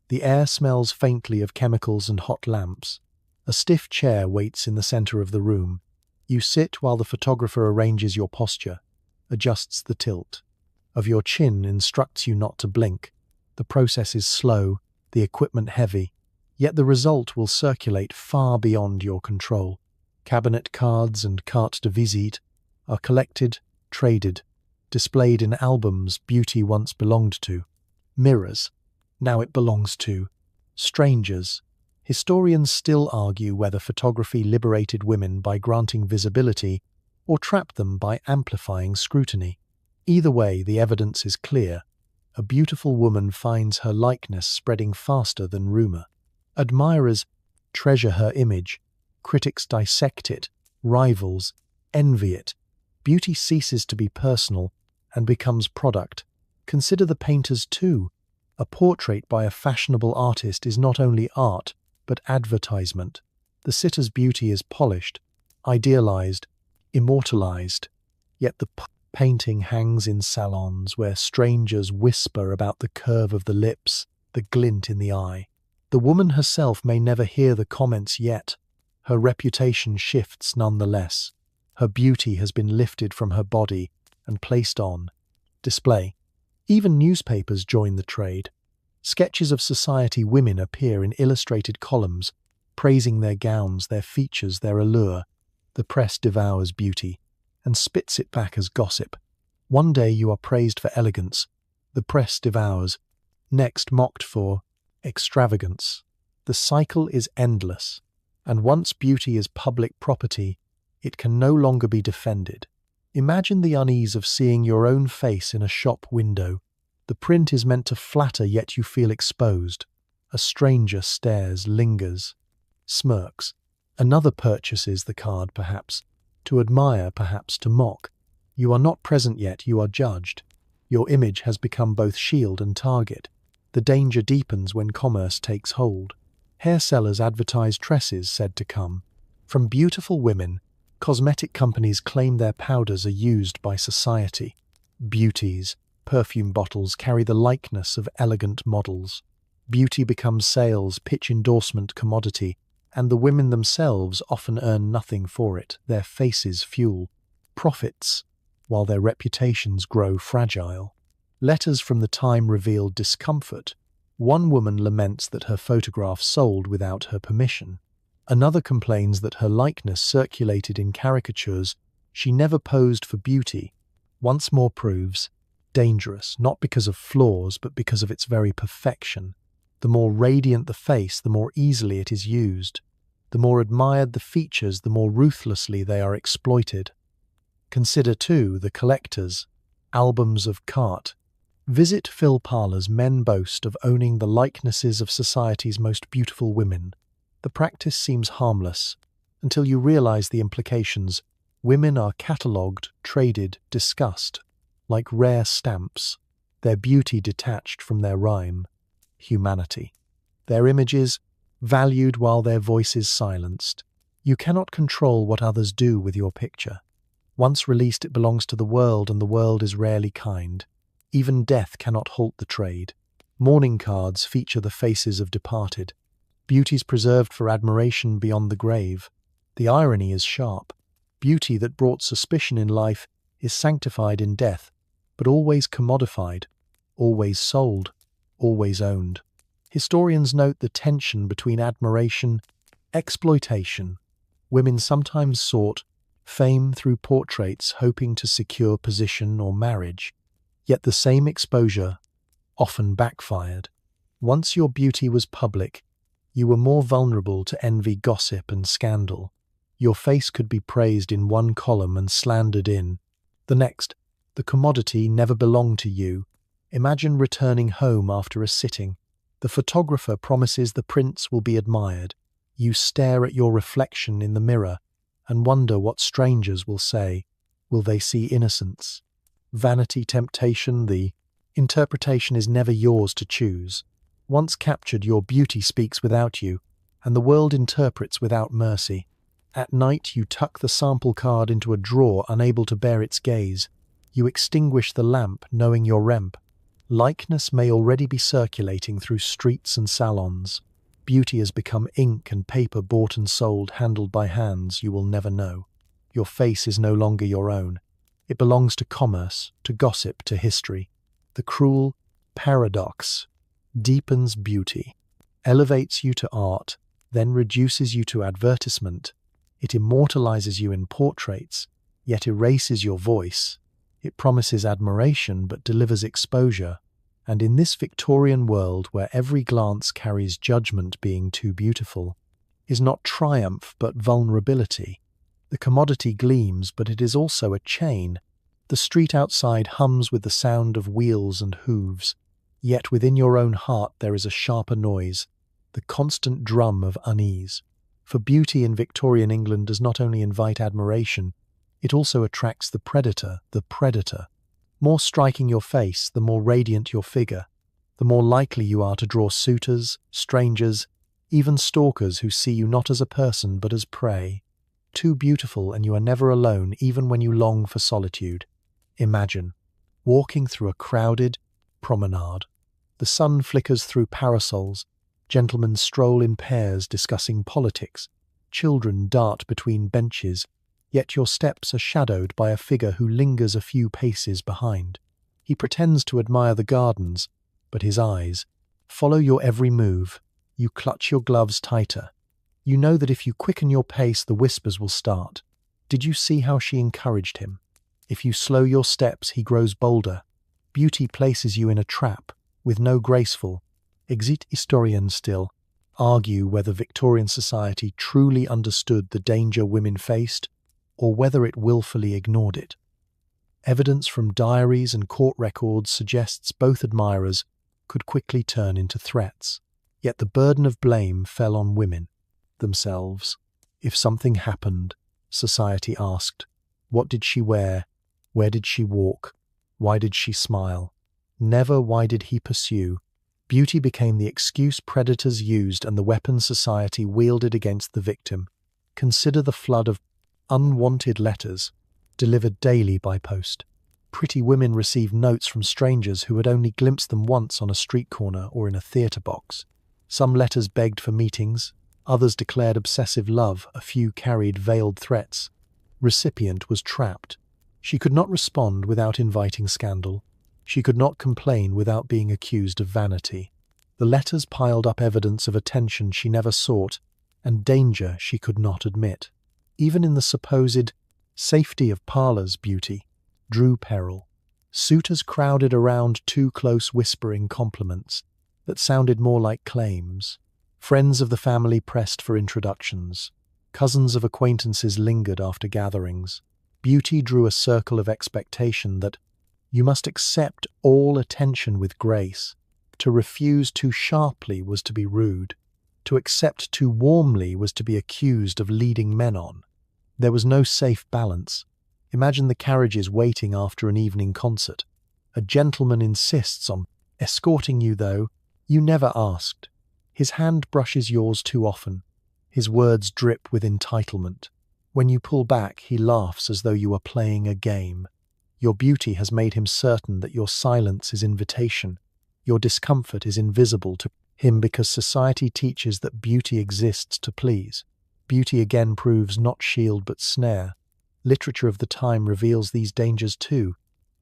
The air smells faintly of chemicals and hot lamps. A stiff chair waits in the center of the room. You sit while the photographer arranges your posture, adjusts the tilt of your chin, instructs you not to blink. The process is slow, the equipment heavy, yet the result will circulate far beyond your control. Cabinet cards and cartes de visite are collected, traded, displayed in albums beauty once belonged to. Mirrors, now it belongs to strangers. Historians still argue whether photography liberated women by granting visibility or trapped them by amplifying scrutiny. Either way, the evidence is clear. A beautiful woman finds her likeness spreading faster than rumor. Admirers treasure her image. Critics dissect it. Rivals envy it. Beauty ceases to be personal and becomes product. Consider the painters too. A portrait by a fashionable artist is not only art, but advertisement. The sitter's beauty is polished, idealized, immortalized. Yet the painting hangs in salons where strangers whisper about the curve of the lips, the glint in the eye. The woman herself may never hear the comments yet. Her reputation shifts nonetheless. Her beauty has been lifted from her body and placed on display. Even newspapers join the trade. Sketches of society women appear in illustrated columns, praising their gowns, their features, their allure. The press devours beauty and spits it back as gossip. One day you are praised for elegance. The press devours. Next mocked for extravagance. The cycle is endless. And once beauty is public property, it can no longer be defended. Imagine the unease of seeing your own face in a shop window. The print is meant to flatter, yet you feel exposed. A stranger stares, lingers, smirks. Another purchases the card, perhaps, to admire, perhaps to mock. You are not present yet, you are judged. Your image has become both shield and target. The danger deepens when commerce takes hold. Hair sellers advertise tresses said to come from beautiful women. Cosmetic companies claim their powders are used by society. Beauties, perfume bottles carry the likeness of elegant models. Beauty becomes sales, pitch, endorsement, commodity, and the women themselves often earn nothing for it. Their faces fuel profits, while their reputations grow fragile. Letters from the time reveal discomfort. One woman laments that her photograph sold without her permission. Another complains that her likeness circulated in caricatures. She never posed for beauty. Once more proves dangerous, not because of flaws, but because of its very perfection. The more radiant the face, the more easily it is used. The more admired the features, the more ruthlessly they are exploited. Consider, too, the collectors. albums of cart. Visit Phil parlours. Men boast of owning the likenesses of society's most beautiful women. The practice seems harmless, until you realise the implications. Women are catalogued, traded, discussed, like rare stamps, their beauty detached from their rhyme, humanity. Their images valued while their voices silenced. You cannot control what others do with your picture. Once released, it belongs to the world, and the world is rarely kind. Even death cannot halt the trade. Mourning cards feature the faces of departed. Beauties preserved for admiration beyond the grave. The irony is sharp. Beauty that brought suspicion in life is sanctified in death, but always commodified, always sold, always owned. Historians note the tension between admiration, exploitation. Women sometimes sought fame through portraits, hoping to secure position or marriage. Yet the same exposure often backfired. Once your beauty was public, you were more vulnerable to envy, gossip, and scandal. Your face could be praised in one column and slandered in the next. The commodity never belonged to you. Imagine returning home after a sitting. The photographer promises the prints will be admired. You stare at your reflection in the mirror and wonder what strangers will say. Will they see innocence? Vanity, temptation, the interpretation is never yours to choose. Once captured, your beauty speaks without you, and the world interprets without mercy. At night, you tuck the sample card into a drawer, unable to bear its gaze. You extinguish the lamp, knowing your remp. Likeness may already be circulating through streets and salons. Beauty has become ink and paper, bought and sold, handled by hands you will never know. Your face is no longer your own. It belongs to commerce, to gossip, to history. The cruel paradox deepens beauty, elevates you to art, then reduces you to advertisement. It immortalizes you in portraits, yet erases your voice. It promises admiration but delivers exposure. And in this Victorian world where every glance carries judgment, being too beautiful is not triumph but vulnerability. The commodity gleams, but it is also a chain. The street outside hums with the sound of wheels and hooves. Yet within your own heart there is a sharper noise, the constant drum of unease. For beauty in Victorian England does not only invite admiration, it also attracts the predator, the predator. More striking your face, the more radiant your figure, the more likely you are to draw suitors, strangers, even stalkers who see you not as a person but as prey. Too beautiful, and you are never alone, even when you long for solitude. Imagine walking through a crowded promenade. The sun flickers through parasols. Gentlemen stroll in pairs discussing politics. Children dart between benches. Yet your steps are shadowed by a figure who lingers a few paces behind. He pretends to admire the gardens, but his eyes follow your every move. You clutch your gloves tighter. You know that if you quicken your pace, the whispers will start. Did you see how she encouraged him? If you slow your steps, he grows bolder. Beauty places you in a trap, with no graceful. Exit historians still argue whether Victorian society truly understood the danger women faced, or whether it willfully ignored it. Evidence from diaries and court records suggests both admirers could quickly turn into threats. Yet the burden of blame fell on women themselves. If something happened, society asked, what did she wear? Where did she walk? Why did she smile? Never why did he pursue? Beauty became the excuse predators used and the weapon society wielded against the victim. Consider the flood of unwanted letters delivered daily by post. Pretty women received notes from strangers who had only glimpsed them once on a street corner or in a theatre box. Some letters begged for meetings, others declared obsessive love, a few carried veiled threats. Recipient was trapped. She could not respond without inviting scandal. She could not complain without being accused of vanity. The letters piled up evidence of attention she never sought and danger she could not admit. Even in the supposed safety of parlours, beauty drew peril. Suitors crowded around too close, whispering compliments that sounded more like claims. Friends of the family pressed for introductions. Cousins of acquaintances lingered after gatherings. Beauty drew a circle of expectation that You must accept all attention with grace. To refuse too sharply was to be rude. To accept too warmly was to be accused of leading men on. There was no safe balance. Imagine the carriages waiting after an evening concert. A gentleman insists on escorting you, though you never asked. His hand brushes yours too often. His words drip with entitlement. When you pull back, he laughs as though you were playing a game. Your beauty has made him certain that your silence is invitation. Your discomfort is invisible to him because society teaches that beauty exists to please. Beauty again proves not shield but snare. Literature of the time reveals these dangers too.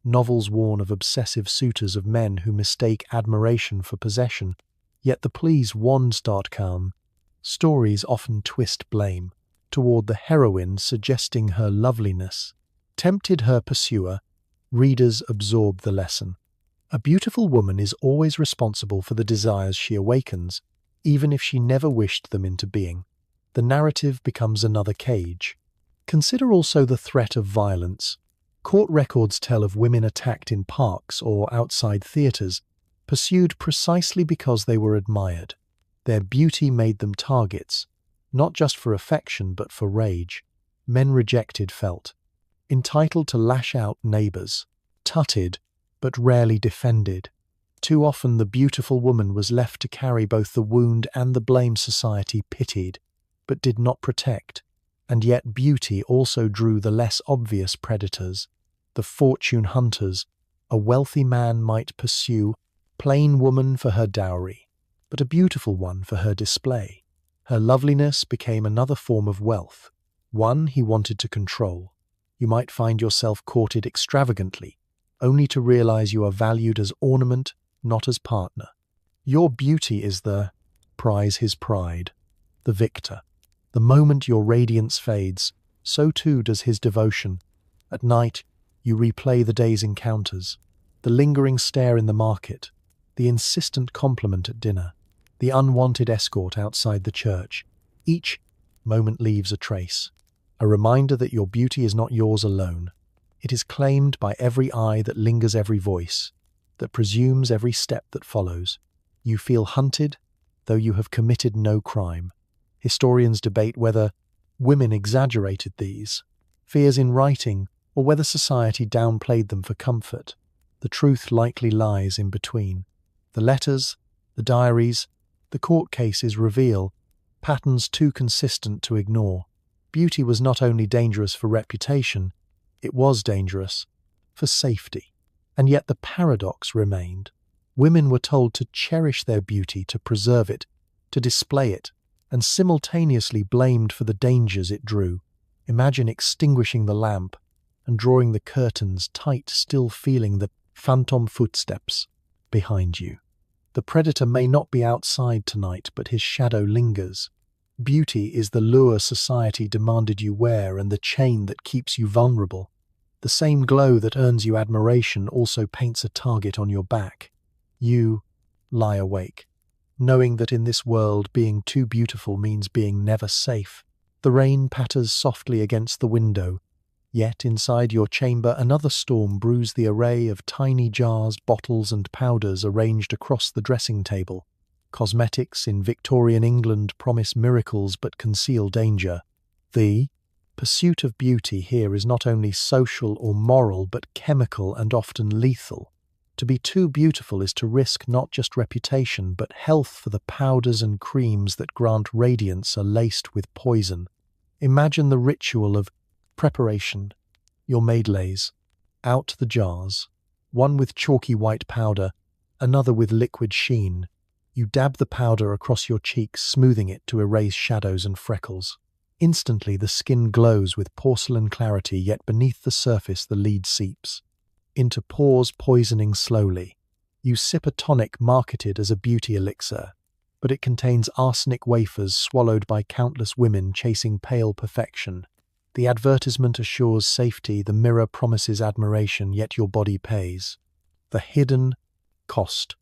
Novels warn of obsessive suitors, of men who mistake admiration for possession. Yet the please wands.com stories often twist blame toward the heroine, suggesting her loveliness tempted her pursuer. Readers absorb the lesson. A beautiful woman is always responsible for the desires she awakens, even if she never wished them into being. The narrative becomes another cage. Consider also the threat of violence. Court records tell of women attacked in parks or outside theatres, pursued precisely because they were admired. Their beauty made them targets, not just for affection but for rage. Men rejected felt entitled to lash out neighbours, tutted but rarely defended. Too often the beautiful woman was left to carry both the wound and the blame society pitied, but did not protect. And yet beauty also drew the less obvious predators, the fortune hunters. A wealthy man might pursue plain woman for her dowry, but a beautiful one for her display. Her loveliness became another form of wealth, one he wanted to control. You might find yourself courted extravagantly, only to realize you are valued as ornament, not as partner. Your beauty is the prize, his pride, the victor. The moment your radiance fades, so too does his devotion. At night, you replay the day's encounters, the lingering stare in the market, the insistent compliment at dinner, the unwanted escort outside the church. Each moment leaves a trace, a reminder that your beauty is not yours alone. It is claimed by every eye that lingers, every voice that presumes every step that follows. You feel hunted, though you have committed no crime. Historians debate whether women exaggerated these fears in writing or whether society downplayed them for comfort. The truth likely lies in between. The letters, the diaries, the court cases reveal patterns too consistent to ignore. Beauty was not only dangerous for reputation, it was dangerous for safety. And yet the paradox remained. Women were told to cherish their beauty, to preserve it, to display it, and simultaneously blamed for the dangers it drew. Imagine extinguishing the lamp and drawing the curtains tight, still feeling the phantom footsteps behind you. The predator may not be outside tonight, but his shadow lingers. Beauty is the lure society demanded you wear and the chain that keeps you vulnerable. The same glow that earns you admiration also paints a target on your back. You lie awake, knowing that in this world being too beautiful means being never safe. The rain patters softly against the window, yet inside your chamber another storm brews the array of tiny jars, bottles and powders arranged across the dressing table. Cosmetics in Victorian England promise miracles but conceal danger. The pursuit of beauty here is not only social or moral but chemical and often lethal. To be too beautiful is to risk not just reputation but health, for the powders and creams that grant radiance are laced with poison. Imagine the ritual of preparation. Your maid lays out the jars, one with chalky white powder, another with liquid sheen. You dab the powder across your cheeks, smoothing it to erase shadows and freckles. Instantly the skin glows with porcelain clarity, yet beneath the surface the lead seeps into pores, poisoning slowly. You sip a tonic marketed as a beauty elixir, but it contains arsenic wafers swallowed by countless women chasing pale perfection. The advertisement assures safety, the mirror promises admiration, yet your body pays the hidden cost.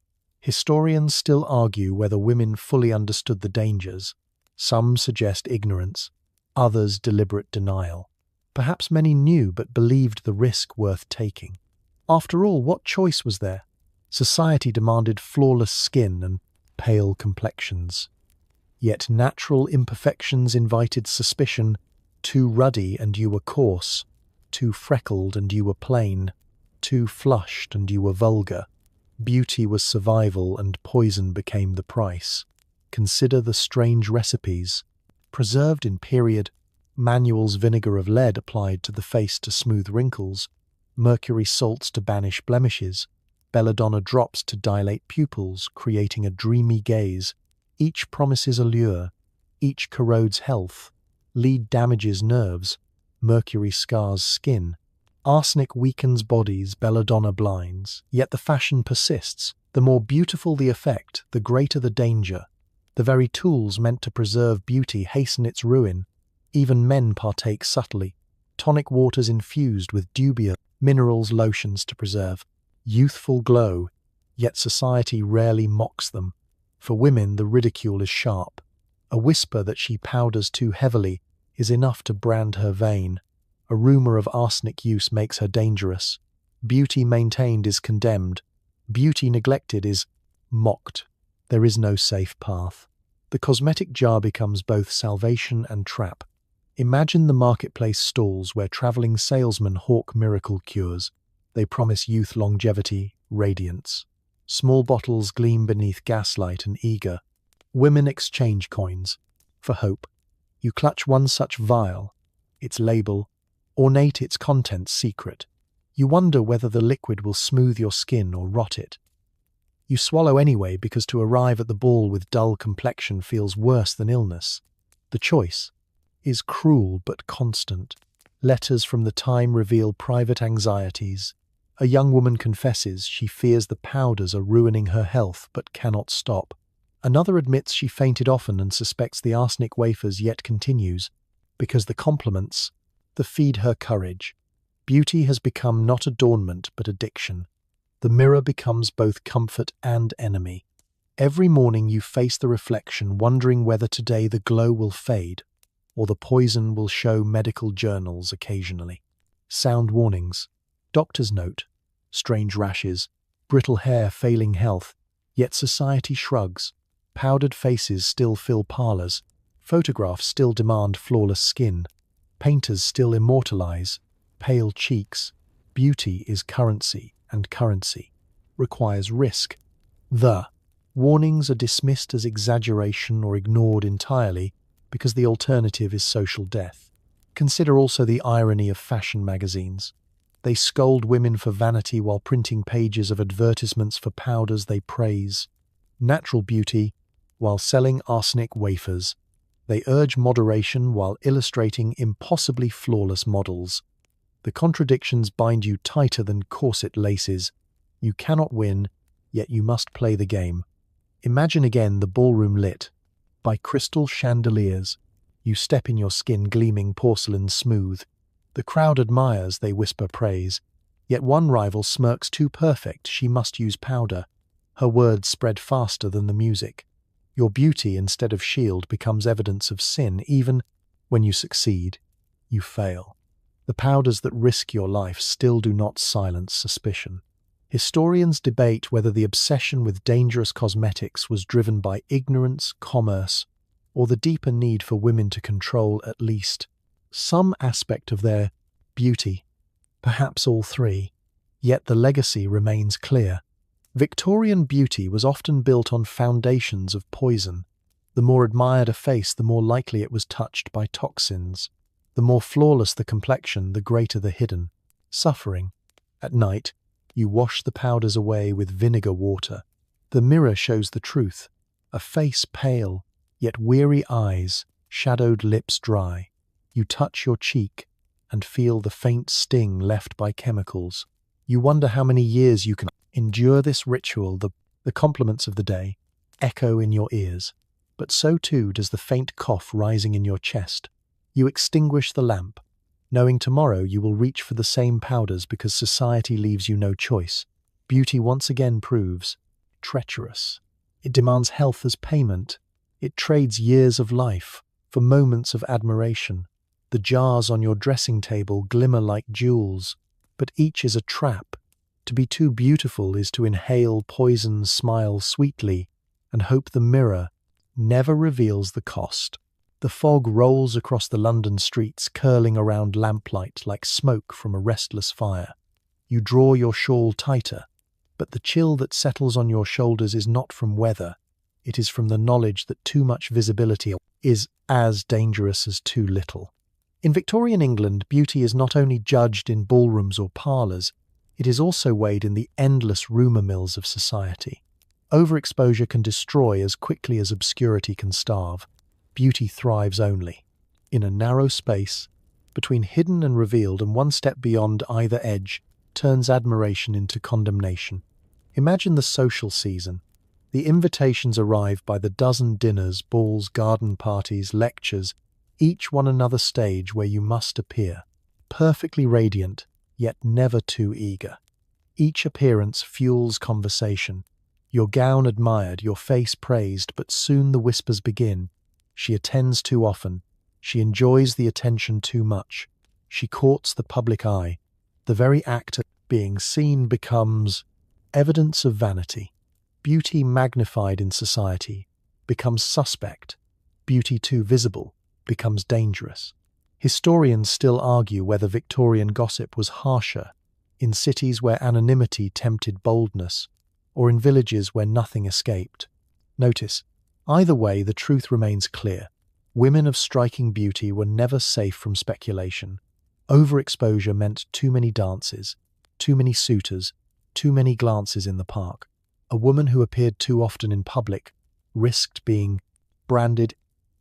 Historians still argue whether women fully understood the dangers. Some suggest ignorance, others deliberate denial. Perhaps many knew but believed the risk worth taking. After all, what choice was there? Society demanded flawless skin and pale complexions. Yet natural imperfections invited suspicion. Too ruddy and you were coarse, too freckled and you were plain, too flushed and you were vulgar. Beauty was survival and poison became the price. Consider the strange recipes. Preserved in period, manuals vinegar of lead applied to the face to smooth wrinkles, mercury salts to banish blemishes, belladonna drops to dilate pupils, creating a dreamy gaze. Each promises allure, each corrodes health, lead damages nerves, mercury scars skin, arsenic weakens bodies, belladonna blinds, yet the fashion persists. The more beautiful the effect, the greater the danger. The very tools meant to preserve beauty hasten its ruin. Even men partake subtly. Tonic waters infused with dubious minerals, lotions to preserve youthful glow, yet society rarely mocks them. For women, the ridicule is sharp. A whisper that she powders too heavily is enough to brand her vain. A rumor of arsenic use makes her dangerous. Beauty maintained is condemned. Beauty neglected is mocked. There is no safe path. The cosmetic jar becomes both salvation and trap. Imagine the marketplace stalls where traveling salesmen hawk miracle cures. They promise youth, longevity, radiance. Small bottles gleam beneath gaslight and eager. Women exchange coins for hope. You clutch one such vial, its label, ornate, its contents secret. You wonder whether the liquid will smooth your skin or rot it. You swallow anyway because to arrive at the ball with dull complexion feels worse than illness. The choice is cruel but constant. Letters from the time reveal private anxieties. A young woman confesses she fears the powders are ruining her health but cannot stop. Another admits she fainted often and suspects the arsenic wafers, yet continues, because the compliments that feed her courage. Beauty has become not adornment but addiction. The mirror becomes both comfort and enemy. Every morning you face the reflection, wondering whether today the glow will fade or the poison will show. Medical journals occasionally. Sound warnings. Doctor's note. Strange rashes. Brittle hair, failing health. Yet society shrugs. Powdered faces still fill parlors. Photographs still demand flawless skin. Painters still immortalize pale cheeks. Beauty is currency, and currency requires risk. The warnings are dismissed as exaggeration or ignored entirely because the alternative is social death. Consider also the irony of fashion magazines. They scold women for vanity while printing pages of advertisements for powders they praise. Natural beauty while selling arsenic wafers. They urge moderation while illustrating impossibly flawless models. The contradictions bind you tighter than corset laces. You cannot win, yet you must play the game. Imagine again the ballroom lit by crystal chandeliers. You step in your skin gleaming porcelain smooth. The crowd admires, they whisper praise. Yet one rival smirks, too perfect, she must use powder. Her words spread faster than the music. Your beauty, instead of shield, becomes evidence of sin. Even when you succeed, you fail. The powders that risk your life still do not silence suspicion. Historians debate whether the obsession with dangerous cosmetics was driven by ignorance, commerce, or the deeper need for women to control at least some aspect of their beauty, perhaps all three. Yet the legacy remains clear. Victorian beauty was often built on foundations of poison. The more admired a face, the more likely it was touched by toxins. The more flawless the complexion, the greater the hidden suffering. At night, you wash the powders away with vinegar water. The mirror shows the truth. A face pale, yet weary eyes, shadowed lips dry. You touch your cheek and feel the faint sting left by chemicals. You wonder how many years you can endure this ritual. The compliments of the day echo in your ears, but so too does the faint cough rising in your chest. You extinguish the lamp, knowing tomorrow you will reach for the same powders because society leaves you no choice. Beauty once again proves treacherous. It demands health as payment. It trades years of life for moments of admiration. The jars on your dressing table glimmer like jewels, but each is a trap. To be too beautiful is to inhale poison, smile sweetly, and hope the mirror never reveals the cost. The fog rolls across the London streets, curling around lamplight like smoke from a restless fire. You draw your shawl tighter, but the chill that settles on your shoulders is not from weather. It is from the knowledge that too much visibility is as dangerous as too little. In Victorian England, beauty is not only judged in ballrooms or parlours, it is also weighed in the endless rumour mills of society. Overexposure can destroy as quickly as obscurity can starve. Beauty thrives only in a narrow space between hidden and revealed, and one step beyond either edge turns admiration into condemnation. Imagine the social season. The invitations arrive by the dozen: dinners, balls, garden parties, lectures, each one another stage where you must appear, perfectly radiant, yet never too eager. Each appearance fuels conversation. Your gown admired, your face praised, but soon the whispers begin. She attends too often. She enjoys the attention too much. She courts the public eye. The very act of being seen becomes evidence of vanity. Beauty magnified in society becomes suspect. Beauty too visible becomes dangerous. Historians still argue whether Victorian gossip was harsher in cities where anonymity tempted boldness, or in villages where nothing escaped. Notice, either way, the truth remains clear. Women of striking beauty were never safe from speculation. Overexposure meant too many dances, too many suitors, too many glances in the park. A woman who appeared too often in public risked being branded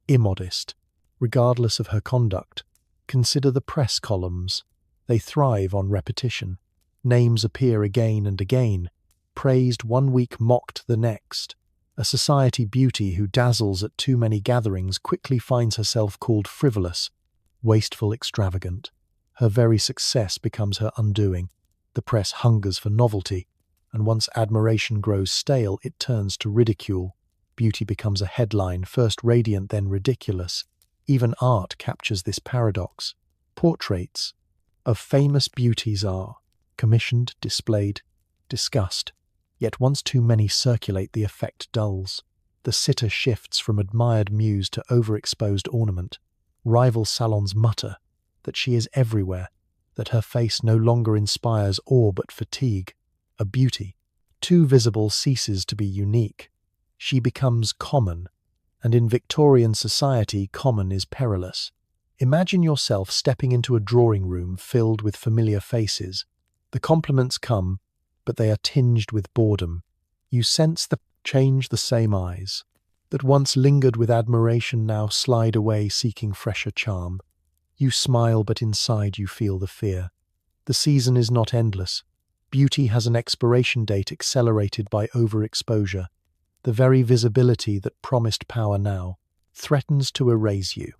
immodest, regardless of her conduct. Consider the press columns. They thrive on repetition. Names appear again and again, praised one week, mocked the next. A society beauty who dazzles at too many gatherings quickly finds herself called frivolous, wasteful, extravagant. Her very success becomes her undoing. The press hungers for novelty, and once admiration grows stale, it turns to ridicule. Beauty becomes a headline, first radiant, then ridiculous. Even art captures this paradox. Portraits of famous beauties are commissioned, displayed, discussed. Yet once too many circulate, the effect dulls. The sitter shifts from admired muse to overexposed ornament. Rival salons mutter that she is everywhere, that her face no longer inspires awe but fatigue. A beauty too visible ceases to be unique. She becomes common, and in Victorian society, common is perilous. Imagine yourself stepping into a drawing room filled with familiar faces. The compliments come, but they are tinged with boredom. You sense the change. The same eyes that once lingered with admiration now slide away, seeking fresher charm. You smile, but inside you feel the fear. The season is not endless. Beauty has an expiration date, accelerated by overexposure. The very visibility that promised power now threatens to erase you.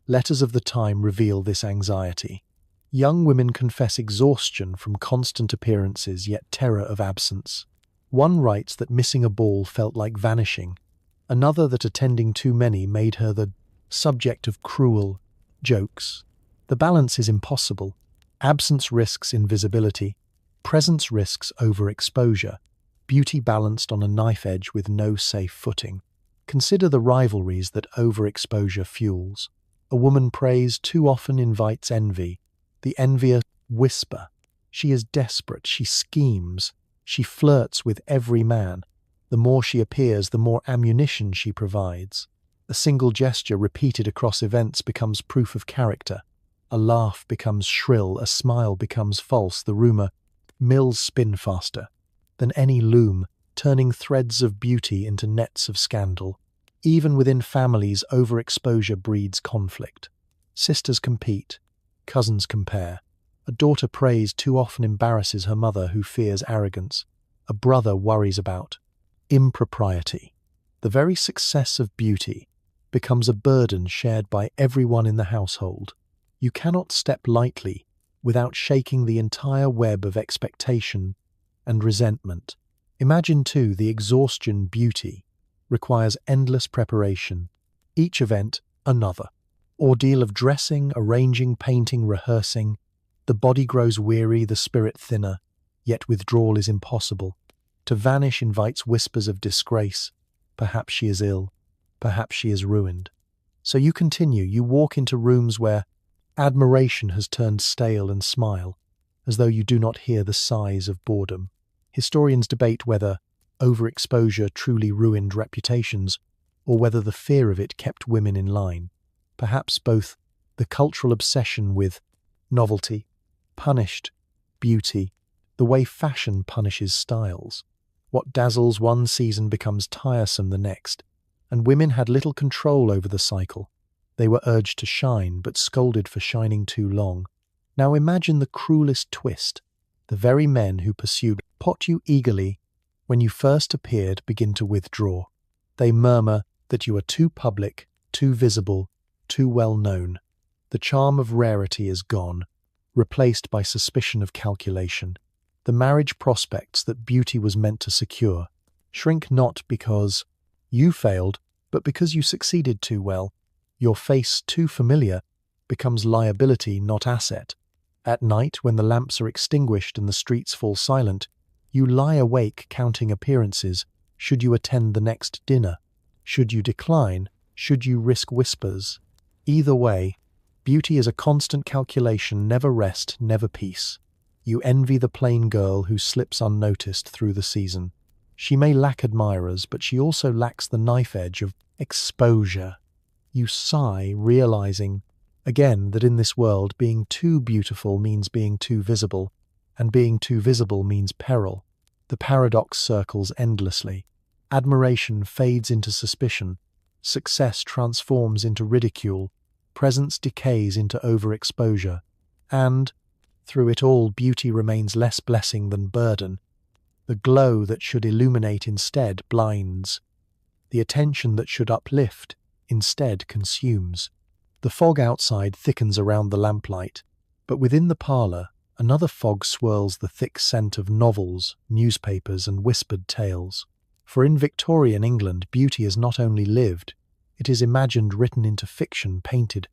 Letters of the time reveal this anxiety. Young women confess exhaustion from constant appearances, yet terror of absence. One writes that missing a ball felt like vanishing. Another that attending too many made her the subject of cruel jokes. The balance is impossible. Absence risks invisibility. Presence risks overexposure. Beauty balanced on a knife edge with no safe footing. Consider the rivalries that overexposure fuels. A woman praised too often invites envy. The envier whisper. She is desperate, she schemes, she flirts with every man. The more she appears, the more ammunition she provides. A single gesture repeated across events becomes proof of character. A laugh becomes shrill, a smile becomes false. The rumour mills spin faster than any loom, turning threads of beauty into nets of scandal. Even within families, overexposure breeds conflict. Sisters compete. Cousins compare. A daughter praised too often embarrasses her mother, who fears arrogance. A brother worries about impropriety. The very success of beauty becomes a burden shared by everyone in the household. You cannot step lightly without shaking the entire web of expectation and resentment. Imagine, too, the exhaustion. Beauty requires endless preparation. Each event, another ordeal of dressing, arranging, painting, rehearsing. The body grows weary, the spirit thinner. yet withdrawal is impossible. To vanish invites whispers of disgrace. Perhaps she is ill. Perhaps she is ruined. So you continue. You walk into rooms where admiration has turned stale and smile, as though you do not hear the sighs of boredom. Historians debate whether overexposure truly ruined reputations, or whether the fear of it kept women in line. Perhaps both. The cultural obsession with novelty punished beauty, the way fashion punishes styles. What dazzles one season becomes tiresome the next, and women had little control over the cycle. They were urged to shine, but scolded for shining too long. Now imagine the cruelest twist. The very men who pursued you eagerly when you first appeared begin to withdraw. They murmur that you are too public, too visible, too well known. The charm of rarity is gone, replaced by suspicion of calculation. The marriage prospects that beauty was meant to secure shrink not because you failed, but because you succeeded too well. Your face, too familiar, becomes liability, not asset. At night, when the lamps are extinguished and the streets fall silent, you lie awake counting appearances. Should you attend the next dinner? Should you decline? Should you risk whispers? Either way, beauty is a constant calculation, never rest, never peace. You envy the plain girl who slips unnoticed through the season. She may lack admirers, but she also lacks the knife edge of exposure. You sigh, realizing, again, that in this world, being too beautiful means being too visible, and being too visible means peril. The paradox circles endlessly. Admiration fades into suspicion. Success transforms into ridicule. Presence decays into overexposure. And, through it all, beauty remains less blessing than burden. The glow that should illuminate instead blinds. The attention that should uplift instead consumes. The fog outside thickens around the lamplight, but within the parlour, another fog swirls the thick scent of novels, newspapers, and whispered tales. For in Victorian England, beauty is not only lived, it is imagined, written into fiction, painted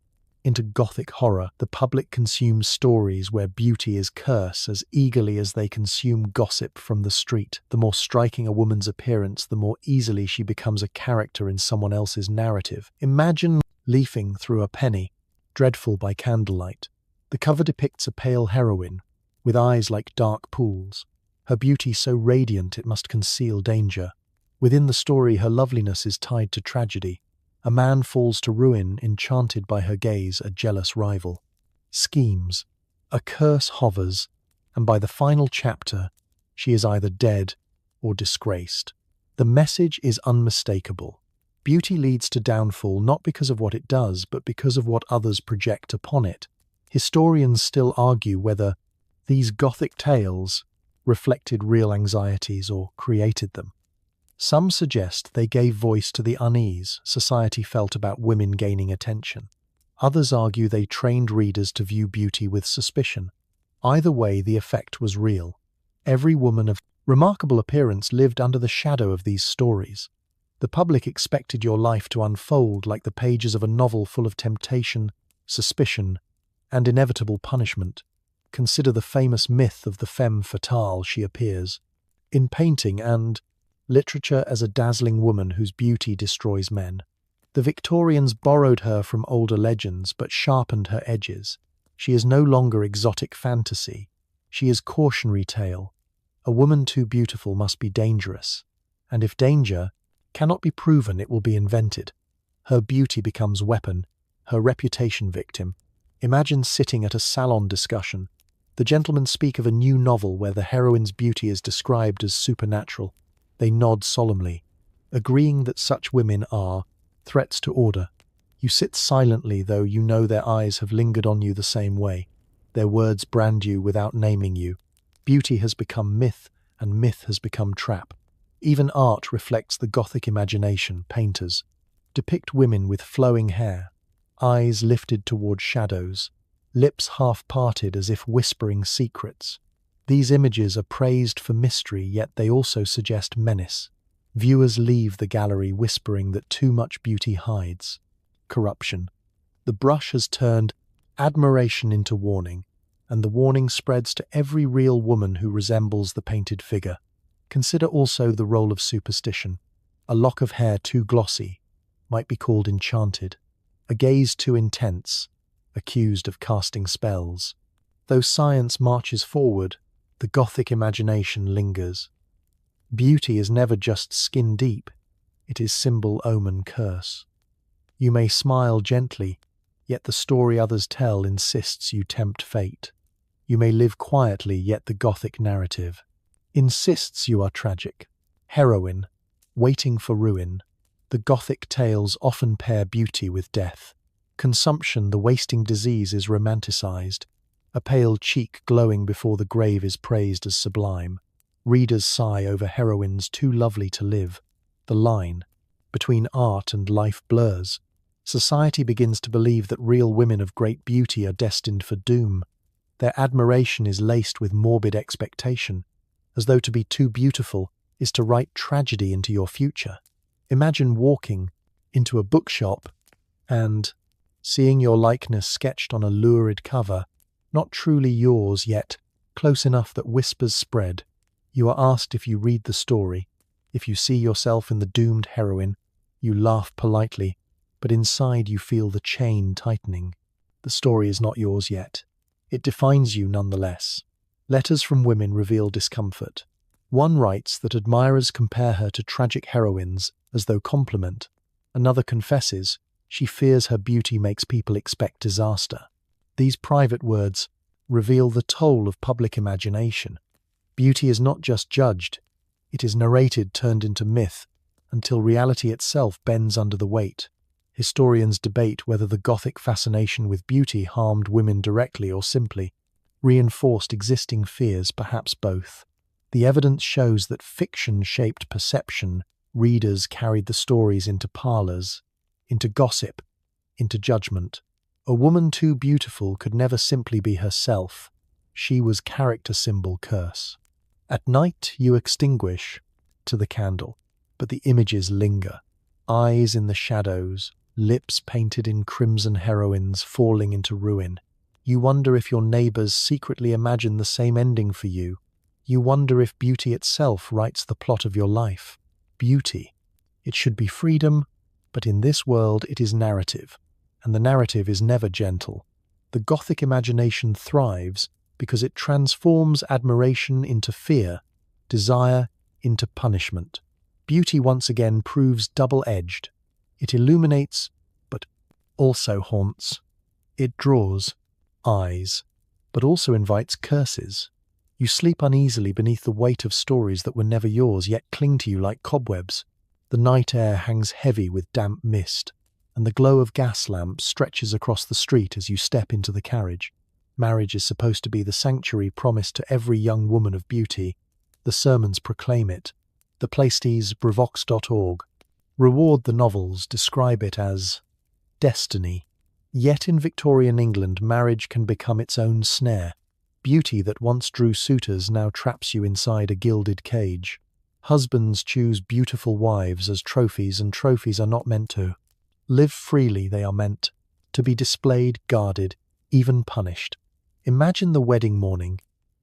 into Gothic horror. The public consumes stories where beauty is curse as eagerly as they consume gossip from the street. The more striking a woman's appearance, the more easily she becomes a character in someone else's narrative. Imagine leafing through a penny, dreadful by candlelight. The cover depicts a pale heroine, with eyes like dark pools. Her beauty so radiant it must conceal danger. Within the story, her loveliness is tied to tragedy. A man falls to ruin, enchanted by her gaze, a jealous rival. Schemes. A curse hovers, and by the final chapter, she is either dead or disgraced. The message is unmistakable. Beauty leads to downfall not because of what it does, but because of what others project upon it. Historians still argue whether these Gothic tales reflected real anxieties or created them. Some suggest they gave voice to the unease society felt about women gaining attention. Others argue they trained readers to view beauty with suspicion. Either way, the effect was real. Every woman of remarkable appearance lived under the shadow of these stories. The public expected your life to unfold like the pages of a novel full of temptation, suspicion, and inevitable punishment. Consider the famous myth of the femme fatale. She appears in painting and literature as a dazzling woman whose beauty destroys men. The Victorians borrowed her from older legends but sharpened her edges. She is no longer exotic fantasy. She is cautionary tale. A woman too beautiful must be dangerous, and if danger cannot be proven, it will be invented. Her beauty becomes weapon, her reputation victim. Imagine sitting at a salon discussion. The gentlemen speak of a new novel where the heroine's beauty is described as supernatural. They nod solemnly, agreeing that such women are threats to order. You sit silently, though you know their eyes have lingered on you the same way. Their words brand you without naming you. Beauty has become myth, and myth has become trap. Even art reflects the Gothic imagination. Painters depict women with flowing hair, eyes lifted toward shadows, lips half-parted as if whispering secrets. These images are praised for mystery, yet they also suggest menace. Viewers leave the gallery whispering that too much beauty hides. Corruption. The brush has turned admiration into warning. and the warning spreads to every real woman who resembles the painted figure. Consider also the role of superstition. A lock of hair too glossy might be called enchanted. A gaze too intense, accused of casting spells. Though science marches forward, the Gothic imagination lingers. Beauty is never just skin deep, it is symbol, omen, curse. You may smile gently, yet the story others tell insists you tempt fate. You may live quietly, yet the Gothic narrative insists you are tragic. Heroine, waiting for ruin. The Gothic tales often pair beauty with death. Consumption, the wasting disease, is romanticized. A pale cheek glowing before the grave is praised as sublime. Readers sigh over heroines too lovely to live. The line between art and life blurs. Society begins to believe that real women of great beauty are destined for doom. Their admiration is laced with morbid expectation, as though to be too beautiful is to write tragedy into your future. Imagine walking into a bookshop and seeing your likeness sketched on a lurid cover, not truly yours, yet close enough that whispers spread. You are asked if you read the story. If you see yourself in the doomed heroine, you laugh politely, but inside you feel the chain tightening. The story is not yours yet. It defines you nonetheless. Letters from women reveal discomfort. One writes that admirers compare her to tragic heroines as though compliment. Another confesses she fears her beauty makes people expect disaster. These private words reveal the toll of public imagination. Beauty is not just judged, it is narrated, turned into myth, until reality itself bends under the weight. Historians debate whether the Gothic fascination with beauty harmed women directly or simply reinforced existing fears, perhaps both. The evidence shows that fiction shaped perception. Readers carried the stories into parlours, into gossip, into judgment. A woman too beautiful could never simply be herself. She was character symbol curse. At night you extinguish to the candle, but the images linger. Eyes in the shadows, lips painted in crimson, heroines falling into ruin. You wonder if your neighbours secretly imagine the same ending for you. You wonder if beauty itself writes the plot of your life. Beauty. It should be freedom, but in this world it is narrative, and the narrative is never gentle. The Gothic imagination thrives because it transforms admiration into fear, desire into punishment. Beauty once again proves double-edged. It illuminates, but also haunts. It draws eyes, but also invites curses. You sleep uneasily beneath the weight of stories that were never yours, yet cling to you like cobwebs. The night air hangs heavy with damp mist, and the glow of gas lamps stretches across the street as you step into the carriage. Marriage is supposed to be the sanctuary promised to every young woman of beauty. The sermons proclaim it. The Pastveil Brevox.org reward the novels, describe it as destiny. Yet in Victorian England, marriage can become its own snare. Beauty that once drew suitors now traps you inside a gilded cage. Husbands choose beautiful wives as trophies, and trophies are not meant to live freely. They are meant to be displayed, guarded, even punished. Imagine the wedding morning.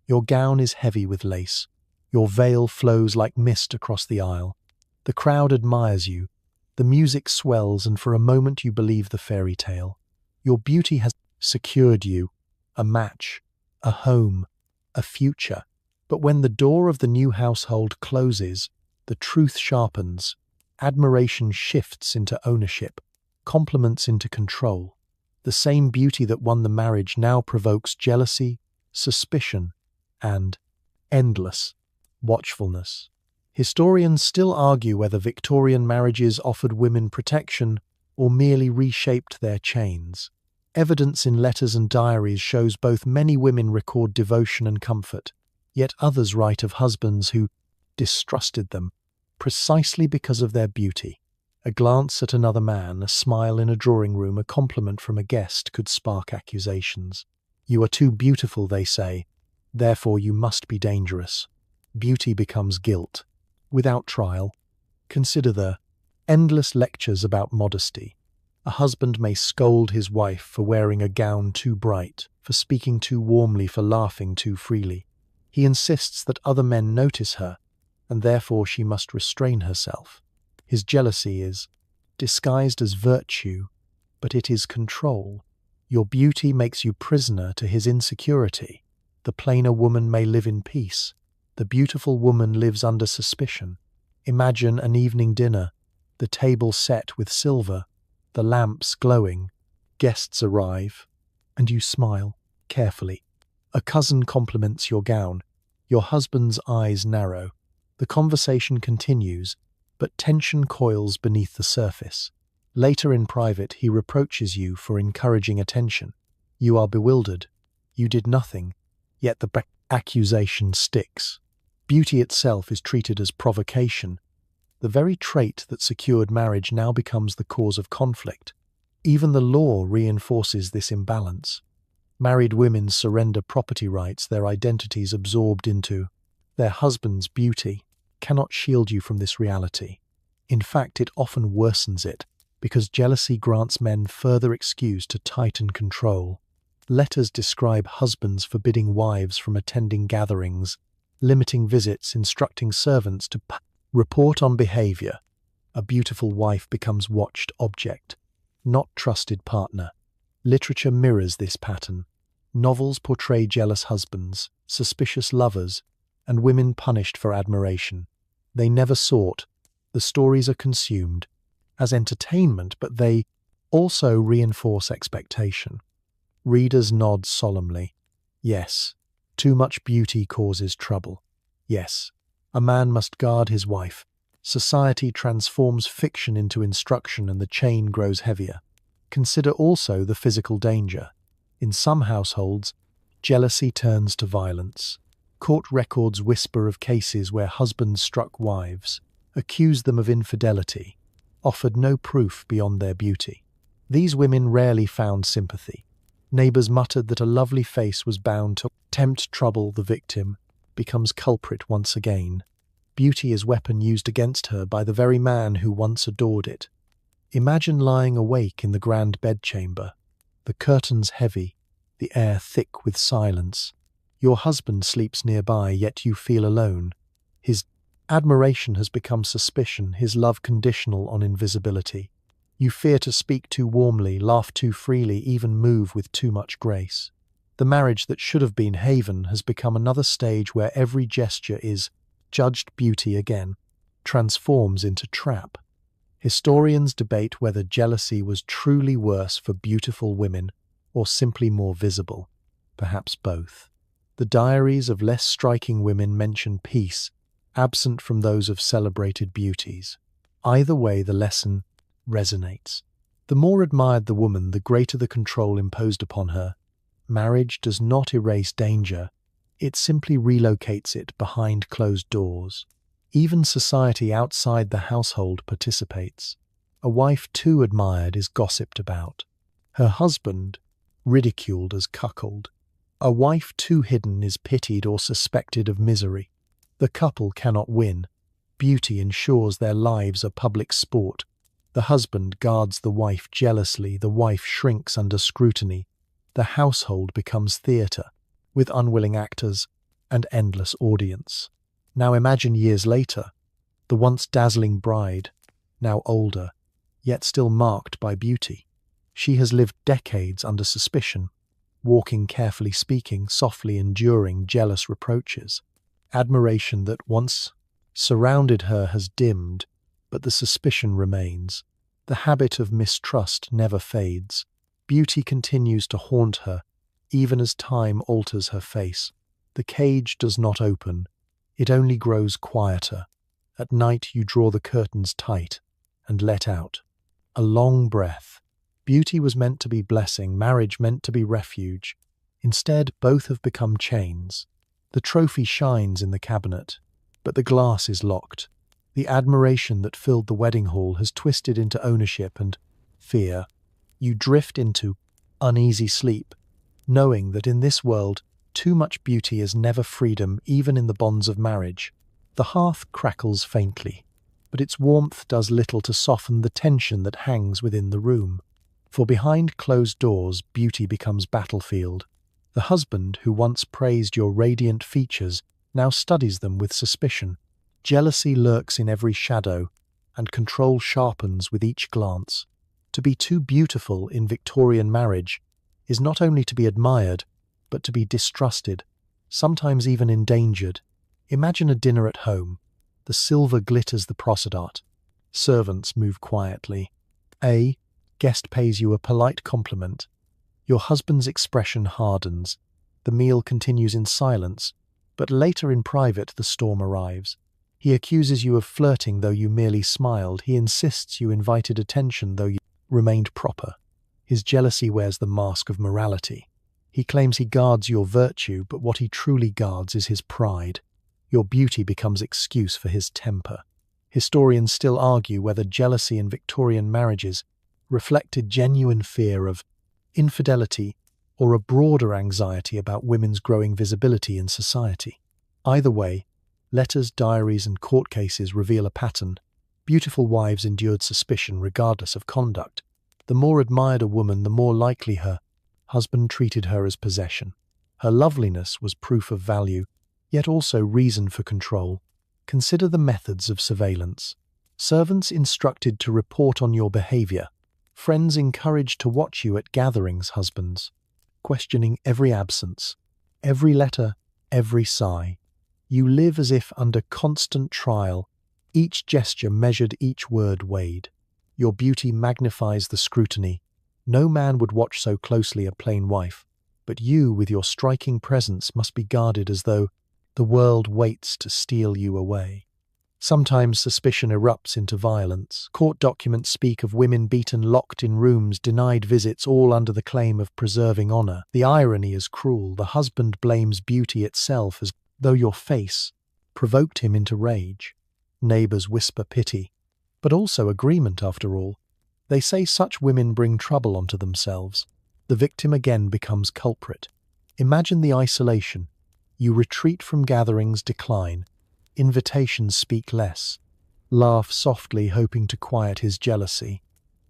Your gown is heavy with lace. Your veil flows like mist across the aisle. The crowd admires you. The music swells, and for a moment you believe the fairy tale. Your beauty has secured you a match, a home, a future. But when the door of the new household closes, the truth sharpens. Admiration shifts into ownership, compliments into control. The same beauty that won the marriage now provokes jealousy, suspicion, and endless watchfulness. Historians still argue whether Victorian marriages offered women protection or merely reshaped their chains. Evidence in letters and diaries shows both many women record devotion and comfort, yet others write of husbands who distrusted them precisely because of their beauty. A glance at another man, a smile in a drawing room, a compliment from a guest could spark accusations. You are too beautiful, they say, therefore you must be dangerous. Beauty becomes guilt. Without trial, consider the endless lectures about modesty. A husband may scold his wife for wearing a gown too bright, for speaking too warmly, for laughing too freely. He insists that other men notice her, and therefore she must restrain herself. His jealousy is disguised as virtue, but it is control. Your beauty makes you prisoner to his insecurity. The plainer woman may live in peace. The beautiful woman lives under suspicion. Imagine an evening dinner, the table set with silver, the lamps glowing. Guests arrive, and you smile, carefully. A cousin compliments your gown. Your husband's eyes narrow. The conversation continues, but tension coils beneath the surface. Later in private, he reproaches you for encouraging attention. You are bewildered. You did nothing, yet the accusation sticks. Beauty itself is treated as provocation. The very trait that secured marriage now becomes the cause of conflict. Even the law reinforces this imbalance. Married women surrender property rights, their identities absorbed into their husband's beauty, cannot shield you from this reality. In fact, it often worsens it, because jealousy grants men further excuse to tighten control. Letters describe husbands forbidding wives from attending gatherings, limiting visits, instructing servants to report on behavior. A beautiful wife becomes watched object, not trusted partner. Literature mirrors this pattern. Novels portray jealous husbands, suspicious lovers, and women punished for admiration. They never sought. The stories are consumed as entertainment, but they also reinforce expectation. Readers nod solemnly. Yes, too much beauty causes trouble. Yes, a man must guard his wife. Society transforms fiction into instruction, and the chain grows heavier. Consider also the physical danger. In some households, jealousy turns to violence. Court records whisper of cases where husbands struck wives, accused them of infidelity, offered no proof beyond their beauty. These women rarely found sympathy. Neighbors muttered that a lovely face was bound to tempt trouble. The victim becomes culprit once again. Beauty is weapon used against her by the very man who once adored it. Imagine lying awake in the grand bedchamber, the curtains heavy, the air thick with silence. Your husband sleeps nearby, yet you feel alone. His admiration has become suspicion, his love conditional on invisibility. You fear to speak too warmly, laugh too freely, even move with too much grace. The marriage that should have been haven has become another stage where every gesture is judged. Beauty again transforms into trap. Historians debate whether jealousy was truly worse for beautiful women or simply more visible, perhaps both. The diaries of less striking women mention peace, absent from those of celebrated beauties. Either way, the lesson resonates. The more admired the woman, the greater the control imposed upon her. Marriage does not erase danger, it simply relocates it behind closed doors. Even society outside the household participates. A wife too admired is gossiped about. Her husband ridiculed as cuckold. A wife too hidden is pitied or suspected of misery. The couple cannot win. Beauty ensures their lives are public sport. The husband guards the wife jealously. The wife shrinks under scrutiny. The household becomes theatre, with unwilling actors and endless audience. Now imagine years later, the once dazzling bride, now older, yet still marked by beauty. She has lived decades under suspicion, walking carefully, speaking softly, enduring jealous reproaches. Admiration that once surrounded her has dimmed, but the suspicion remains. The habit of mistrust never fades. Beauty continues to haunt her, even as time alters her face. The cage does not open. It only grows quieter. At night you draw the curtains tight and let out a long breath. Beauty was meant to be blessing, marriage meant to be refuge. Instead, both have become chains. The trophy shines in the cabinet, but the glass is locked. The admiration that filled the wedding hall has twisted into ownership and fear. You drift into uneasy sleep, knowing that in this world, too much beauty is never freedom, even in the bonds of marriage. The hearth crackles faintly, but its warmth does little to soften the tension that hangs within the room. For behind closed doors, beauty becomes battlefield. The husband who once praised your radiant features now studies them with suspicion. Jealousy lurks in every shadow, and control sharpens with each glance. To be too beautiful in Victorian marriage is not only to be admired, but to be distrusted, sometimes even endangered. Imagine a dinner at home. The silver glitters the prosodot. Servants move quietly. A guest pays you a polite compliment. Your husband's expression hardens. The meal continues in silence, but later in private the storm arrives. He accuses you of flirting though you merely smiled. He insists you invited attention though you remained proper. His jealousy wears the mask of morality. He claims he guards your virtue, but what he truly guards is his pride. Your beauty becomes excuse for his temper. Historians still argue whether jealousy in Victorian marriages reflected genuine fear of infidelity or a broader anxiety about women's growing visibility in society. Either way, letters, diaries, and court cases reveal a pattern. Beautiful wives endured suspicion regardless of conduct. The more admired a woman, the more likely her husband treated her as possession. Her loveliness was proof of value, yet also reason for control. Consider the methods of surveillance. Servants instructed to report on your behavior. Friends encouraged to watch you at gatherings. Husbands questioning every absence, every letter, every sigh. You live as if under constant trial. Each gesture measured, each word weighed. Your beauty magnifies the scrutiny. No man would watch so closely a plain wife, but you, with your striking presence, must be guarded as though the world waits to steal you away. Sometimes suspicion erupts into violence. Court documents speak of women beaten, locked in rooms, denied visits, all under the claim of preserving honor. The irony is cruel. The husband blames beauty itself as though your face provoked him into rage. Neighbors whisper pity, but also agreement after all. They say such women bring trouble onto themselves. The victim again becomes culprit. Imagine the isolation. You retreat from gatherings, decline. Invitations speak less. Laugh softly, hoping to quiet his jealousy.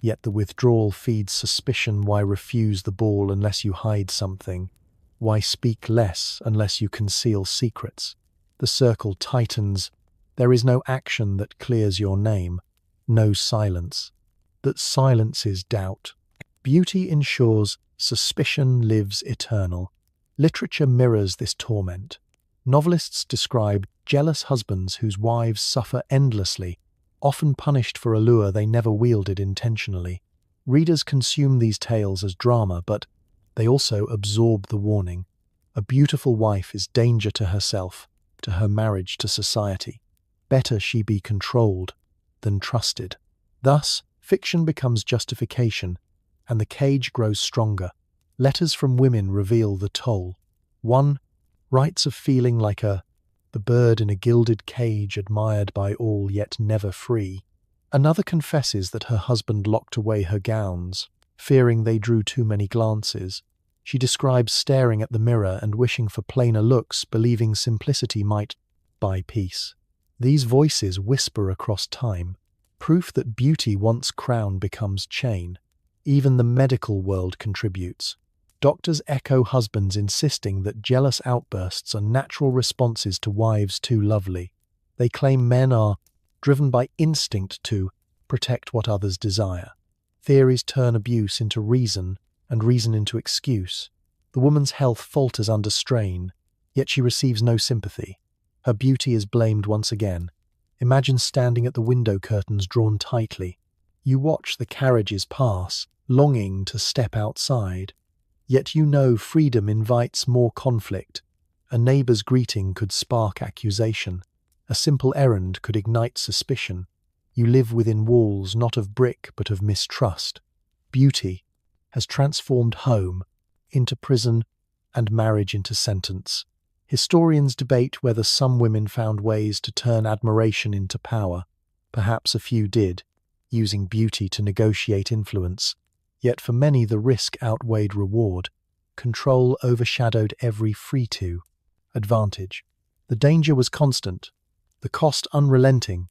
Yet the withdrawal feeds suspicion. Why refuse the ball unless you hide something? Why speak less unless you conceal secrets? The circle tightens. There is no action that clears your name. No silence that silences doubt. Beauty ensures suspicion lives eternal. Literature mirrors this torment. Novelists describe jealous husbands whose wives suffer endlessly, often punished for a lure they never wielded intentionally. Readers consume these tales as drama, but they also absorb the warning. A beautiful wife is danger to herself, to her marriage, to society. Better she be controlled than trusted. Thus, fiction becomes justification, and the cage grows stronger. Letters from women reveal the toll. One writes of feeling like the bird in a gilded cage, admired by all yet never free. Another confesses that her husband locked away her gowns, fearing they drew too many glances. She describes staring at the mirror and wishing for plainer looks, believing simplicity might buy peace. These voices whisper across time, proof that beauty once crown becomes chain. Even the medical world contributes. Doctors echo husbands insisting that jealous outbursts are natural responses to wives too lovely. They claim men are driven by instinct to protect what others desire. Theories turn abuse into reason and reason into excuse. The woman's health falters under strain, yet she receives no sympathy. Her beauty is blamed once again. Imagine standing at the window curtains drawn tightly. You watch the carriages pass, longing to step outside. Yet you know freedom invites more conflict. A neighbor's greeting could spark accusation. A simple errand could ignite suspicion. You live within walls not of brick but of mistrust. Beauty has transformed home into prison and marriage into sentence. Historians debate whether some women found ways to turn admiration into power. Perhaps a few did, using beauty to negotiate influence. Yet for many the risk outweighed reward. Control overshadowed every free-to advantage. The danger was constant, the cost unrelenting.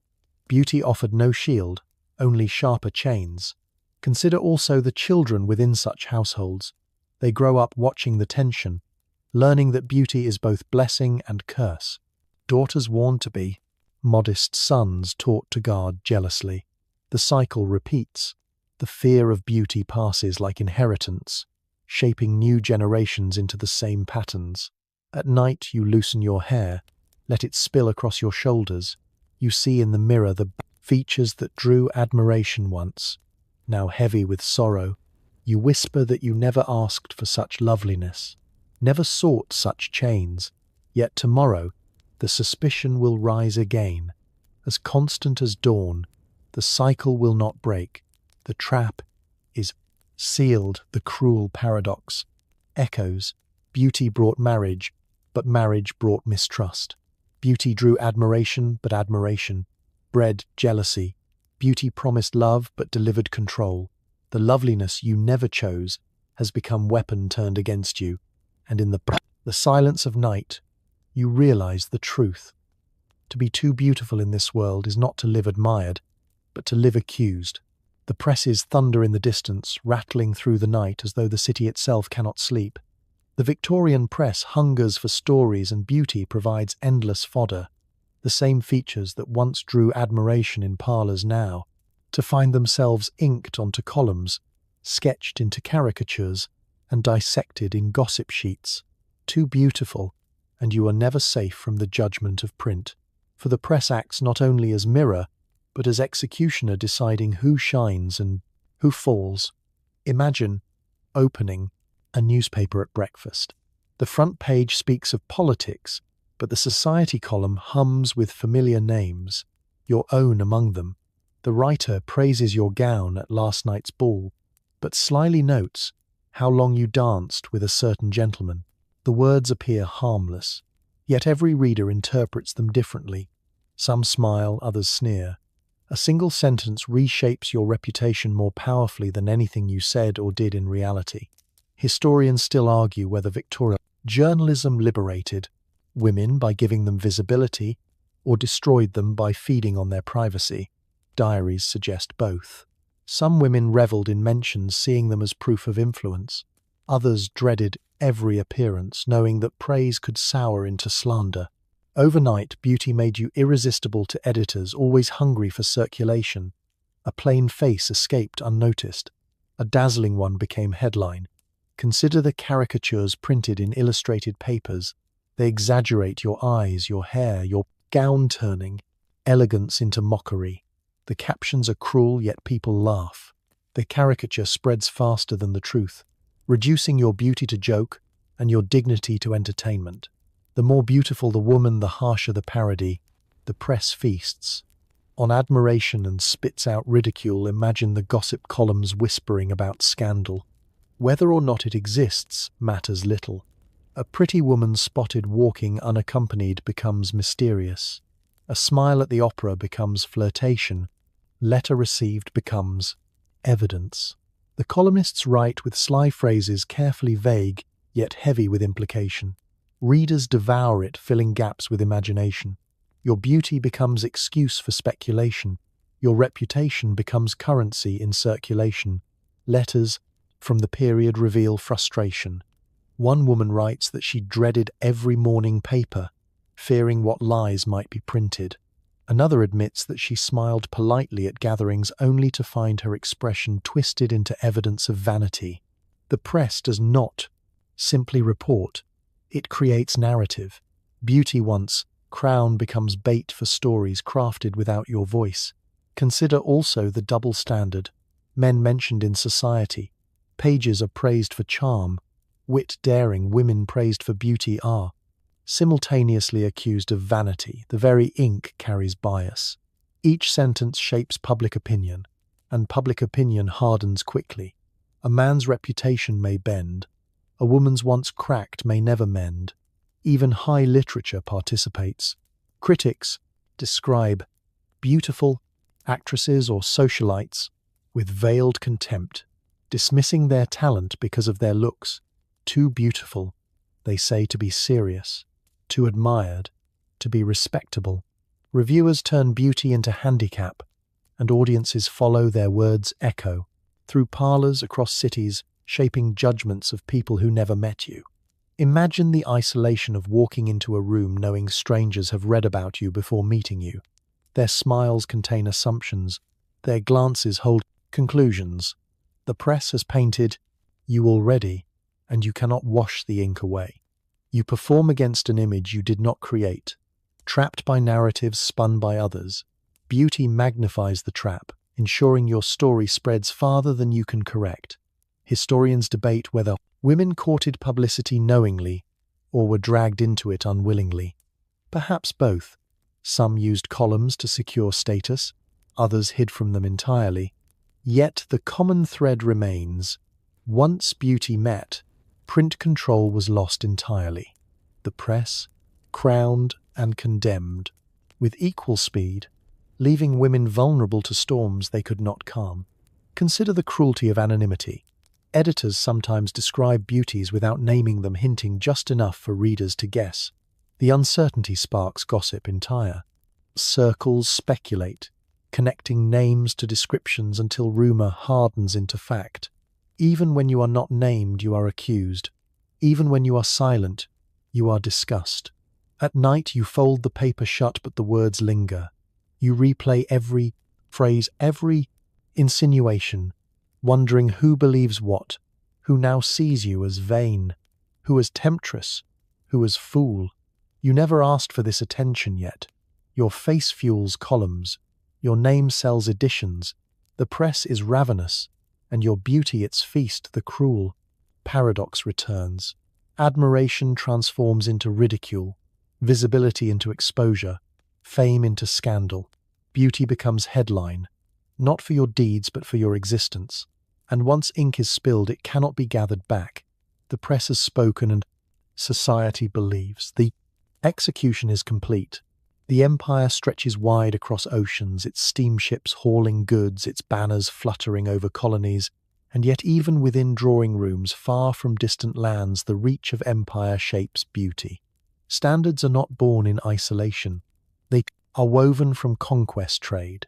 Beauty offered no shield, only sharper chains. Consider also the children within such households. They grow up watching the tension, learning that beauty is both blessing and curse. Daughters warned to be, modest sons taught to guard jealously. The cycle repeats. The fear of beauty passes like inheritance, shaping new generations into the same patterns. At night you loosen your hair, let it spill across your shoulders. You see in the mirror the features that drew admiration once, now heavy with sorrow. You whisper that you never asked for such loveliness, never sought such chains. Yet tomorrow the suspicion will rise again. As constant as dawn, the cycle will not break. The trap is sealed. The cruel paradox echoes. Beauty brought marriage, but marriage brought mistrust. Beauty drew admiration, but admiration bred jealousy. Beauty promised love, but delivered control. The loveliness you never chose has become weapon turned against you, and in the silence of night, you realize the truth. To be too beautiful in this world is not to live admired, but to live accused. The presses thunder in the distance, rattling through the night as though the city itself cannot sleep. The Victorian press hungers for stories, and beauty provides endless fodder. The same features that once drew admiration in parlours now, to find themselves inked onto columns, sketched into caricatures, and dissected in gossip sheets. Too beautiful, and you are never safe from the judgment of print. For the press acts not only as mirror, but as executioner, deciding who shines and who falls. Imagine opening a newspaper at breakfast. The front page speaks of politics, but the society column hums with familiar names, your own among them. The writer praises your gown at last night's ball, but slyly notes how long you danced with a certain gentleman. The words appear harmless, yet every reader interprets them differently. Some smile, others sneer. A single sentence reshapes your reputation more powerfully than anything you said or did in reality. Historians still argue whether Victorian journalism liberated women by giving them visibility or destroyed them by feeding on their privacy. Diaries suggest both. Some women revelled in mentions, seeing them as proof of influence. Others dreaded every appearance, knowing that praise could sour into slander. Overnight, beauty made you irresistible to editors, always hungry for circulation. A plain face escaped unnoticed. A dazzling one became headline. Consider the caricatures printed in illustrated papers. They exaggerate your eyes, your hair, your gown, turning elegance into mockery. The captions are cruel, yet people laugh. The caricature spreads faster than the truth, reducing your beauty to joke and your dignity to entertainment. The more beautiful the woman, the harsher the parody. The press feasts on admiration and spits out ridicule. Imagine the gossip columns whispering about scandal. Whether or not it exists matters little. A pretty woman spotted walking unaccompanied becomes mysterious. A smile at the opera becomes flirtation. Letter received becomes evidence. The columnists write with sly phrases, carefully vague, yet heavy with implication. Readers devour it, filling gaps with imagination. Your beauty becomes excuse for speculation. Your reputation becomes currency in circulation. Letters from the period reveal frustration. One woman writes that she dreaded every morning paper, fearing what lies might be printed. Another admits that she smiled politely at gatherings only to find her expression twisted into evidence of vanity. The press does not simply report. It creates narrative. Beauty once crown becomes bait for stories crafted without your voice. Consider also the double standard. Men mentioned in society. Pages are praised for charm. Wit, daring, women praised for beauty are simultaneously accused of vanity. The very ink carries bias. Each sentence shapes public opinion, and public opinion hardens quickly. A man's reputation may bend. A woman's once cracked may never mend. Even high literature participates. Critics describe beautiful actresses or socialites with veiled contempt, dismissing their talent because of their looks. Too beautiful, they say, to be serious. Too admired, to be respectable. Reviewers turn beauty into handicap, and audiences follow their words echo through parlours across cities, shaping judgments of people who never met you. Imagine the isolation of walking into a room knowing strangers have read about you before meeting you. Their smiles contain assumptions, their glances hold conclusions. The press has painted you already, and you cannot wash the ink away. You perform against an image you did not create, trapped by narratives spun by others. Beauty magnifies the trap, ensuring your story spreads farther than you can correct. Historians debate whether women courted publicity knowingly or were dragged into it unwillingly. Perhaps both. Some used columns to secure status, others hid from them entirely. Yet the common thread remains. Once beauty met, print control was lost entirely. The press crowned and condemned with equal speed, leaving women vulnerable to storms they could not calm. Consider the cruelty of anonymity. Editors sometimes describe beauties without naming them, hinting just enough for readers to guess. The uncertainty sparks gossip entire. Circles speculate, connecting names to descriptions until rumor hardens into fact. Even when you are not named, you are accused. Even when you are silent, you are discussed. At night, you fold the paper shut, but the words linger. You replay every phrase, every insinuation, wondering who believes what, who now sees you as vain, who as temptress, who as fool. You never asked for this attention yet. Your face fuels columns. Your name sells editions. The press is ravenous, and your beauty its feast. The cruel paradox returns. Admiration transforms into ridicule, visibility into exposure, fame into scandal. Beauty becomes headline, not for your deeds but for your existence. And once ink is spilled, it cannot be gathered back. The press has spoken and society believes. The execution is complete. The empire stretches wide across oceans, its steamships hauling goods, its banners fluttering over colonies, and yet even within drawing rooms far from distant lands, the reach of empire shapes beauty. Standards are not born in isolation. They are woven from conquest trade,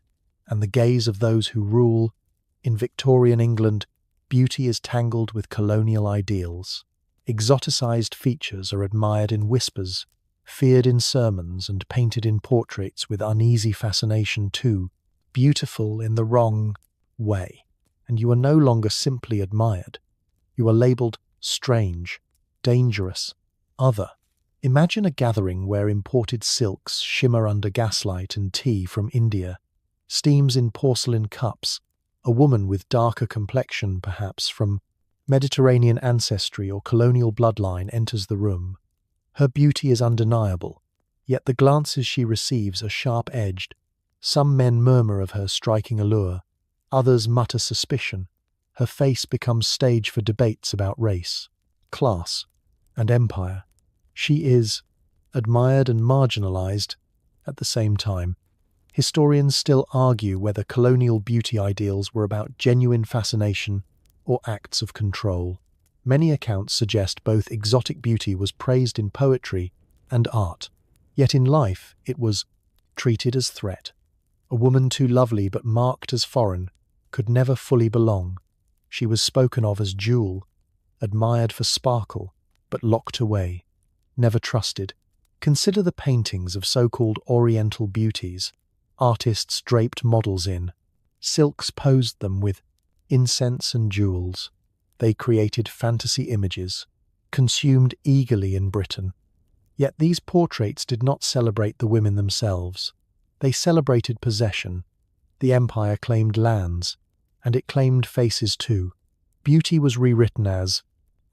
and the gaze of those who rule. In Victorian England, beauty is tangled with colonial ideals. Exoticized features are admired in whispers, feared in sermons, and painted in portraits with uneasy fascination too, beautiful in the wrong way. And you are no longer simply admired. You are labelled strange, dangerous, other. Imagine a gathering where imported silks shimmer under gaslight and tea from India steams in porcelain cups. A woman with darker complexion, perhaps from Mediterranean ancestry or colonial bloodline, enters the room. Her beauty is undeniable, yet the glances she receives are sharp-edged. Some men murmur of her striking allure, others mutter suspicion. Her face becomes stage for debates about race, class, and empire. She is admired and marginalized at the same time. Historians still argue whether colonial beauty ideals were about genuine fascination or acts of control. Many accounts suggest both exotic beauty was praised in poetry and art, yet in life it was treated as threat. A woman too lovely but marked as foreign could never fully belong. She was spoken of as jewel, admired for sparkle, but locked away, never trusted. Consider the paintings of so-called Oriental beauties. Artists draped models in. Silks posed them with incense and jewels. They created fantasy images, consumed eagerly in Britain. Yet these portraits did not celebrate the women themselves. They celebrated possession. The empire claimed lands, and it claimed faces too. Beauty was rewritten as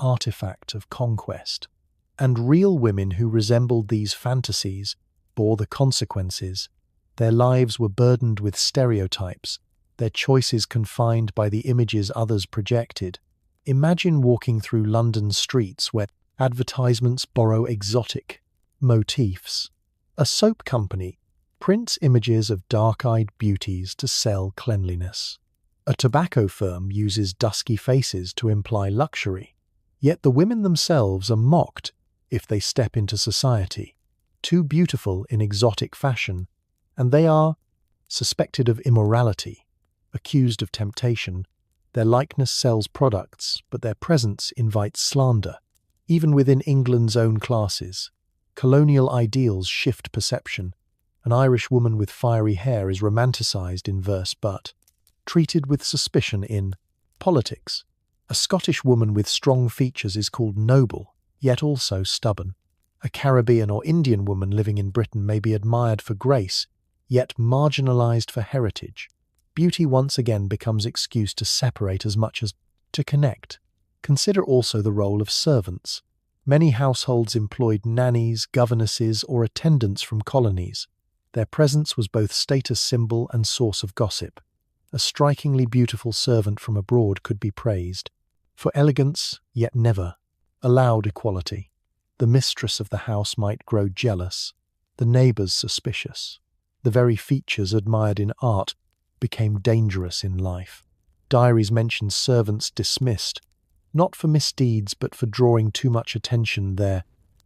artifact of conquest. And real women who resembled these fantasies bore the consequences. Their lives were burdened with stereotypes, their choices confined by the images others projected. Imagine walking through London's streets where advertisements borrow exotic motifs. A soap company prints images of dark-eyed beauties to sell cleanliness. A tobacco firm uses dusky faces to imply luxury. Yet the women themselves are mocked if they step into society, too beautiful in exotic fashion, and they are suspected of immorality, accused of temptation. Their likeness sells products, but their presence invites slander. Even within England's own classes, colonial ideals shift perception. An Irish woman with fiery hair is romanticised in verse but treated with suspicion in politics. A Scottish woman with strong features is called noble, yet also stubborn. A Caribbean or Indian woman living in Britain may be admired for grace, yet marginalised for heritage. Beauty once again becomes excuse to separate as much as to connect. Consider also the role of servants. Many households employed nannies, governesses, or attendants from colonies. Their presence was both status symbol and source of gossip. A strikingly beautiful servant from abroad could be praised for elegance, yet never allowed equality. The mistress of the house might grow jealous, the neighbours suspicious. The very features admired in art became dangerous in life. Diaries mention servants dismissed, not for misdeeds but for drawing too much attention. Their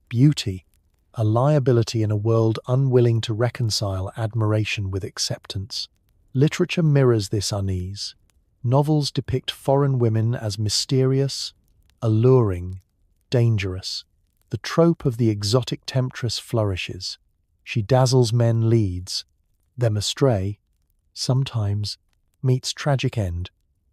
beauty, a liability in a world unwilling to reconcile admiration with acceptance. Literature mirrors this unease. Novels depict foreign women as mysterious, alluring, dangerous. The trope of the exotic temptress flourishes. She dazzles men, leads them astray, sometimes meets tragic end.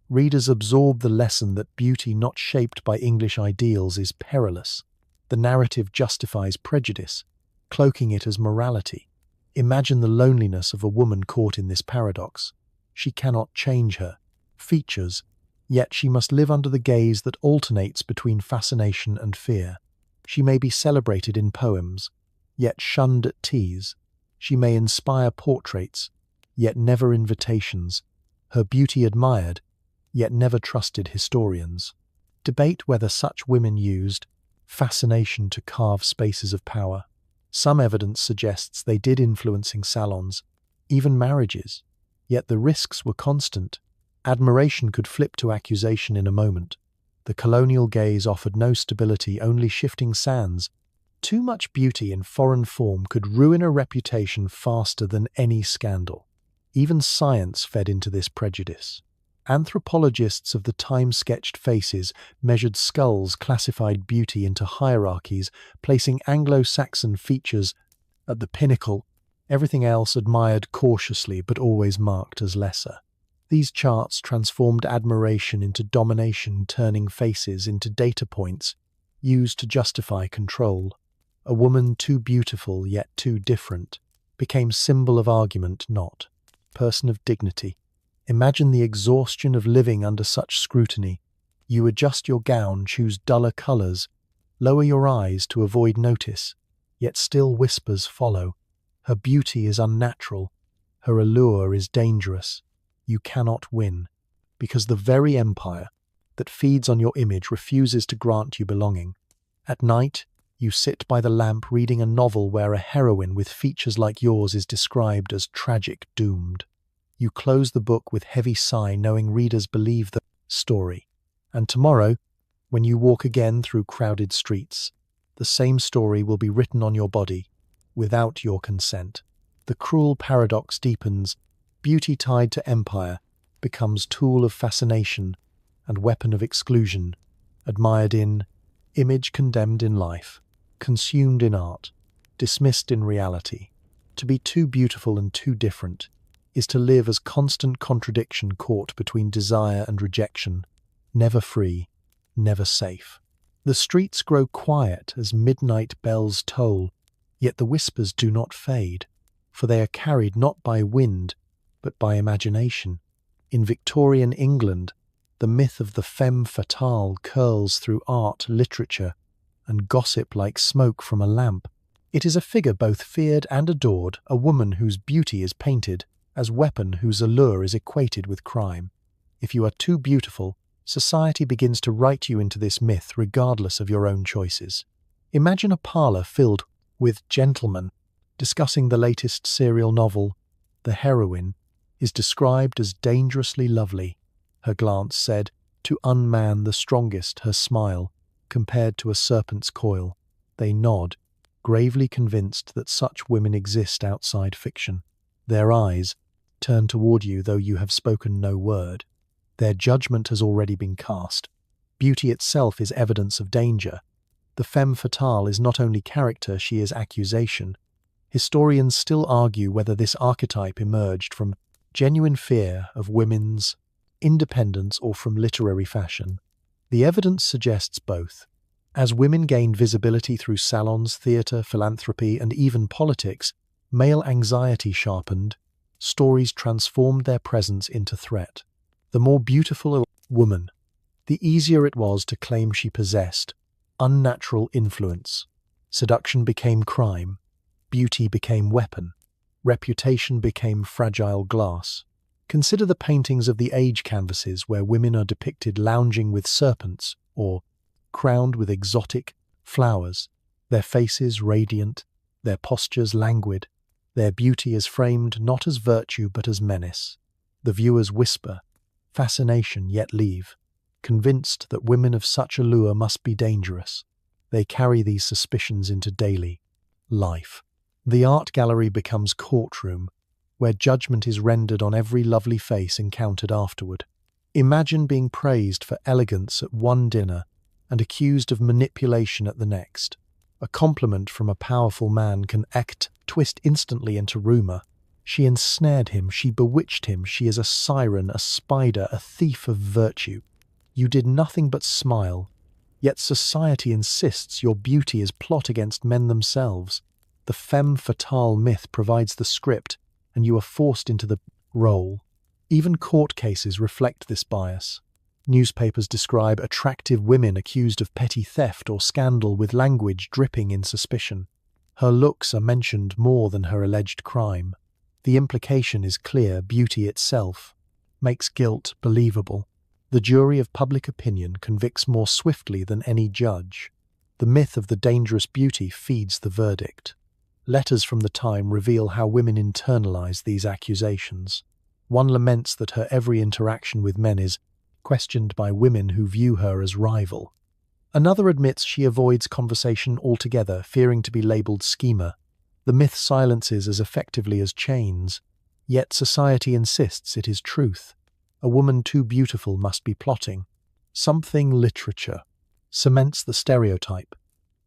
Readers absorb the lesson that beauty not shaped by English ideals is perilous. The narrative justifies prejudice, cloaking it as morality. Imagine the loneliness of a woman caught in this paradox. She cannot change her features, yet she must live under the gaze that alternates between fascination and fear. She may be celebrated in poems, yet shunned at teas. She may inspire portraits, yet never invitations. Her beauty admired, yet never trusted historians. Debate whether such women used fascination to carve spaces of power. Some evidence suggests they did, influencing salons, even marriages. Yet the risks were constant. Admiration could flip to accusation in a moment. The colonial gaze offered no stability, only shifting sands. Too much beauty in foreign form could ruin a reputation faster than any scandal. Even science fed into this prejudice. Anthropologists of the time sketched faces, measured skulls, classified beauty into hierarchies, placing Anglo-Saxon features at the pinnacle, everything else admired cautiously but always marked as lesser. These charts transformed admiration into domination, turning faces into data points used to justify control. A woman too beautiful yet too different became symbol of argument, not person of dignity. Imagine the exhaustion of living under such scrutiny. You adjust your gown, choose duller colours, lower your eyes to avoid notice, yet still whispers follow. Her beauty is unnatural. Her allure is dangerous. You cannot win, because the very empire that feeds on your image refuses to grant you belonging. At night, you sit by the lamp reading a novel where a heroine with features like yours is described as tragic, doomed. You close the book with heavy sigh, knowing readers believe the story. And tomorrow, when you walk again through crowded streets, the same story will be written on your body, without your consent. The cruel paradox deepens. Beauty tied to empire becomes tool of fascination and weapon of exclusion, admired in image, condemned in life, consumed in art, dismissed in reality. To be too beautiful and too different is to live as constant contradiction caught between desire and rejection, never free, never safe. The streets grow quiet as midnight bells toll, yet the whispers do not fade, for they are carried not by wind, but by imagination. In Victorian England, the myth of the femme fatale curls through art, literature, and gossip like smoke from a lamp. It is a figure both feared and adored, a woman whose beauty is painted as weapon whose allure is equated with crime. If you are too beautiful, society begins to write you into this myth regardless of your own choices. Imagine a parlour filled with gentlemen discussing the latest serial novel. The heroine is described as dangerously lovely. Her glance said to unman the strongest, her smile compared to a serpent's coil. They nod, gravely convinced that such women exist outside fiction. Their eyes turn toward you though you have spoken no word. Their judgment has already been cast. Beauty itself is evidence of danger. The femme fatale is not only character, she is accusation. Historians still argue whether this archetype emerged from genuine fear of women's independence or from literary fashion. The evidence suggests both. As women gained visibility through salons, theatre, philanthropy, and even politics, male anxiety sharpened, stories transformed their presence into threat. The more beautiful a woman, the easier it was to claim she possessed unnatural influence. Seduction became crime, beauty became weapon, reputation became fragile glass. Consider the paintings of the age canvases where women are depicted lounging with serpents or crowned with exotic flowers, their faces radiant, their postures languid. Their beauty is framed not as virtue but as menace. The viewers whisper, fascination yet leave, convinced that women of such allure must be dangerous. They carry these suspicions into daily life. The art gallery becomes courtroom, where judgment is rendered on every lovely face encountered afterward. Imagine being praised for elegance at one dinner and accused of manipulation at the next. A compliment from a powerful man can twist instantly into rumor. She ensnared him, she bewitched him, she is a siren, a spider, a thief of virtue. You did nothing but smile, yet society insists your beauty is plot against men themselves. The femme fatale myth provides the script, and you are forced into the role. Even court cases reflect this bias. Newspapers describe attractive women accused of petty theft or scandal with language dripping in suspicion. Her looks are mentioned more than her alleged crime. The implication is clear: beauty itself makes guilt believable. The jury of public opinion convicts more swiftly than any judge. The myth of the dangerous beauty feeds the verdict. Letters from the time reveal how women internalize these accusations. One laments that her every interaction with men is questioned by women who view her as rival. Another admits she avoids conversation altogether, fearing to be labeled schemer. The myth silences as effectively as chains, yet society insists it is truth. A woman too beautiful must be plotting. Something literature cements the stereotype.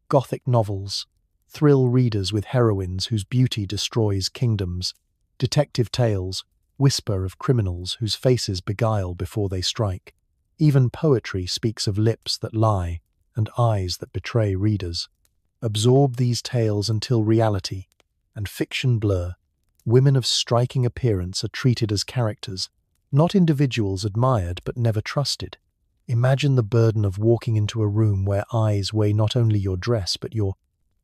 Gothic novels thrill readers with heroines whose beauty destroys kingdoms. Detective tales whisper of criminals whose faces beguile before they strike. Even poetry speaks of lips that lie and eyes that betray readers. Absorb these tales until reality and fiction blur. Women of striking appearance are treated as characters, not individuals admired but never trusted. Imagine the burden of walking into a room where eyes weigh not only your dress but your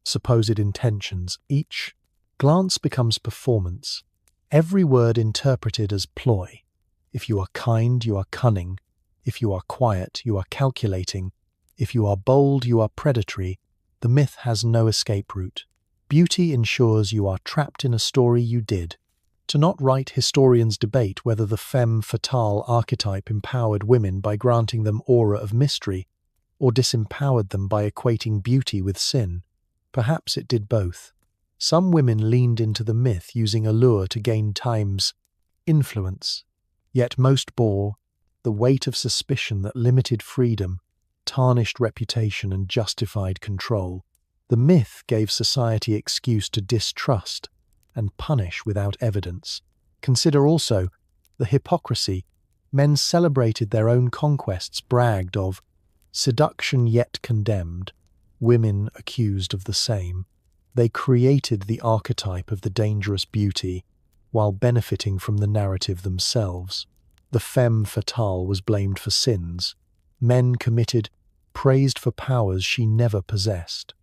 supposed intentions. Each glance becomes performance, every word interpreted as ploy. If you are kind, you are cunning. If you are quiet, you are calculating. If you are bold, you are predatory. The myth has no escape route. Beauty ensures you are trapped in a story you did. To not write, historians debate whether the femme fatale archetype empowered women by granting them aura of mystery, or disempowered them by equating beauty with sin. Perhaps it did both. Some women leaned into the myth using allure to gain time's influence, yet most bore the weight of suspicion that limited freedom, tarnished reputation, and justified control. The myth gave society excuse to distrust and punish without evidence. Consider also the hypocrisy. Men celebrated their own conquests, bragged of seduction yet condemned, women accused of the same. They created the archetype of the dangerous beauty while benefiting from the narrative themselves. The femme fatale was blamed for sins men committed, praised for powers she never possessed.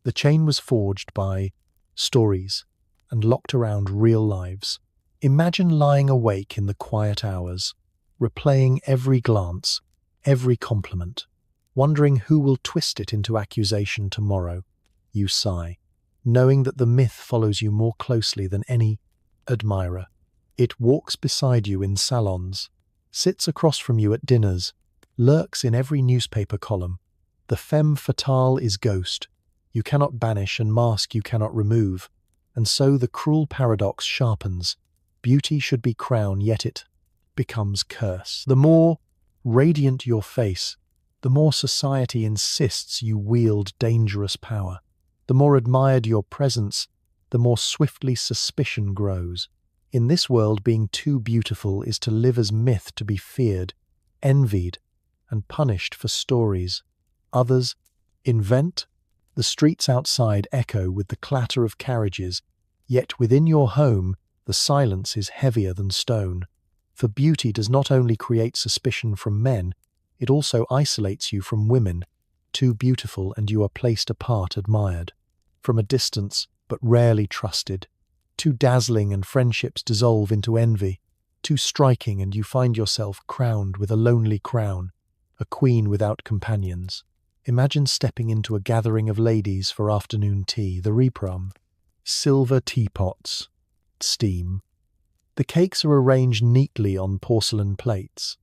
The chain was forged by stories and locked around real lives. Imagine lying awake in the quiet hours, replaying every glance, every compliment, wondering who will twist it into accusation tomorrow. You sigh, knowing that the myth follows you more closely than any admirer. It walks beside you in salons, sits across from you at dinners, lurks in every newspaper column. The femme fatale is ghost. You cannot banish, and mask you cannot remove. And so the cruel paradox sharpens. Beauty should be crown, yet it becomes curse. The more radiant your face, the more society insists you wield dangerous power. The more admired your presence, the more swiftly suspicion grows. In this world, being too beautiful is to live as myth, to be feared, envied, and punished for stories others invent. The streets outside echo with the clatter of carriages, yet within your home the silence is heavier than stone. For beauty does not only create suspicion from men, it also isolates you from women, too beautiful and you are placed apart, admired. From a distance, but rarely trusted. Too dazzling and friendships dissolve into envy. Too striking and you find yourself crowned with a lonely crown, a queen without companions. Imagine stepping into a gathering of ladies for afternoon tea, the reprom. Silver teapots. Steam. The cakes are arranged neatly on porcelain plates.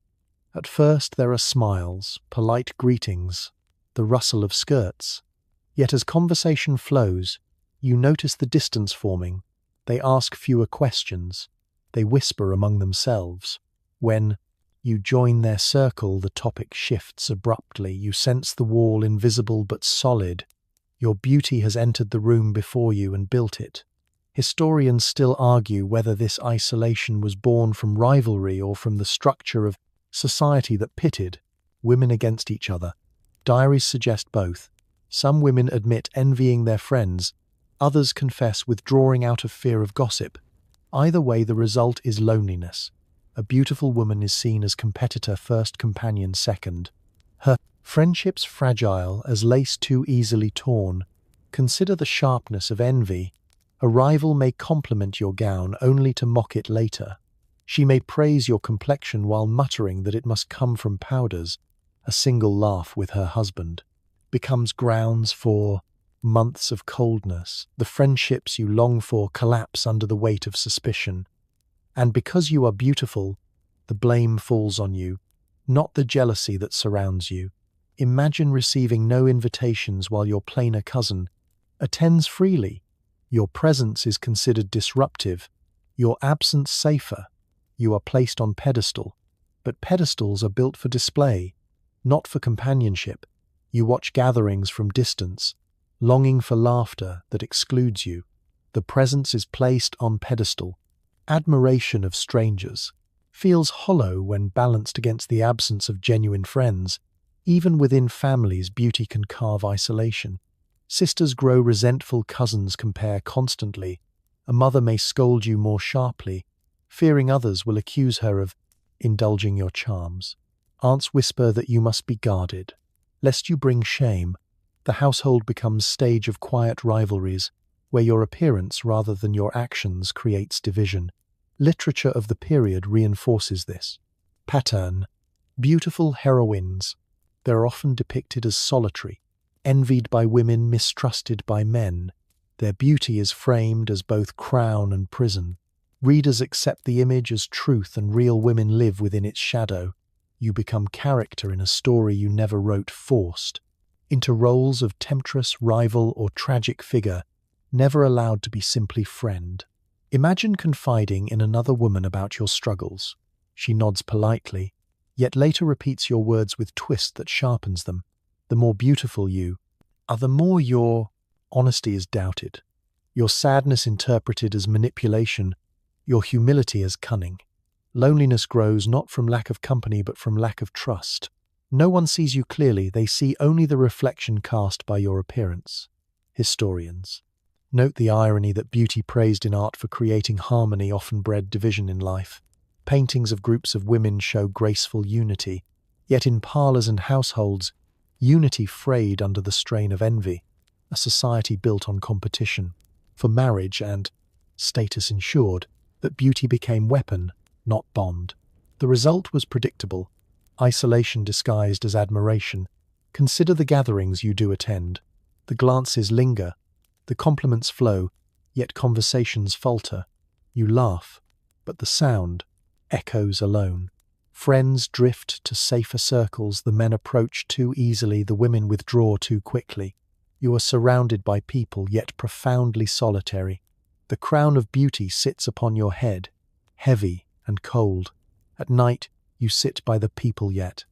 At first there are smiles, polite greetings, the rustle of skirts. Yet as conversation flows, you notice the distance forming. They ask fewer questions. They whisper among themselves. When you join their circle, the topic shifts abruptly. You sense the wall, invisible but solid. Your beauty has entered the room before you and built it. Historians still argue whether this isolation was born from rivalry or from the structure of society that pitted women against each other. Diaries suggest both. Some women admit envying their friends, others confess withdrawing out of fear of gossip. Either way, the result is loneliness. A beautiful woman is seen as competitor first, companion second. Her friendships fragile as lace too easily torn. Consider the sharpness of envy. A rival may compliment your gown only to mock it later. She may praise your complexion while muttering that it must come from powders. A single laugh with her husband becomes grounds for months of coldness. The friendships you long for collapse under the weight of suspicion. And because you are beautiful, the blame falls on you, not the jealousy that surrounds you. Imagine receiving no invitations while your plainer cousin attends freely. Your presence is considered disruptive, your absence safer. You are placed on pedestal, but pedestals are built for display, not for companionship. You watch gatherings from distance, longing for laughter that excludes you. The presence is placed on pedestal. Admiration of strangers feels hollow when balanced against the absence of genuine friends. Even within families, beauty can carve isolation. Sisters grow resentful, cousins compare constantly. A mother may scold you more sharply, fearing others will accuse her of indulging your charms. Aunts whisper that you must be guarded, lest you bring shame. The household becomes stage of quiet rivalries, where your appearance rather than your actions creates division. Literature of the period reinforces this. Pattern. Beautiful heroines. They're often depicted as solitary, envied by women, mistrusted by men. Their beauty is framed as both crown and prison. Readers accept the image as truth and real women live within its shadow. You become character in a story you never wrote, forced into roles of temptress, rival, or tragic figure, never allowed to be simply friend. Imagine confiding in another woman about your struggles. She nods politely, yet later repeats your words with twist that sharpens them. The more beautiful you are, the more your honesty is doubted, your sadness interpreted as manipulation, your humility as cunning. Loneliness grows not from lack of company but from lack of trust. No one sees you clearly, they see only the reflection cast by your appearance. Historians note the irony that beauty praised in art for creating harmony often bred division in life. Paintings of groups of women show graceful unity, yet in parlours and households, unity frayed under the strain of envy, a society built on competition. For marriage and status ensured that beauty became weapon, not bond. The result was predictable. Isolation disguised as admiration. Consider the gatherings you do attend. The glances linger, the compliments flow, yet conversations falter. You laugh, but the sound echoes alone. Friends drift to safer circles, the men approach too easily, the women withdraw too quickly. You are surrounded by people, yet profoundly solitary. The crown of beauty sits upon your head, heavy and cold. At night, you sit by the people yet.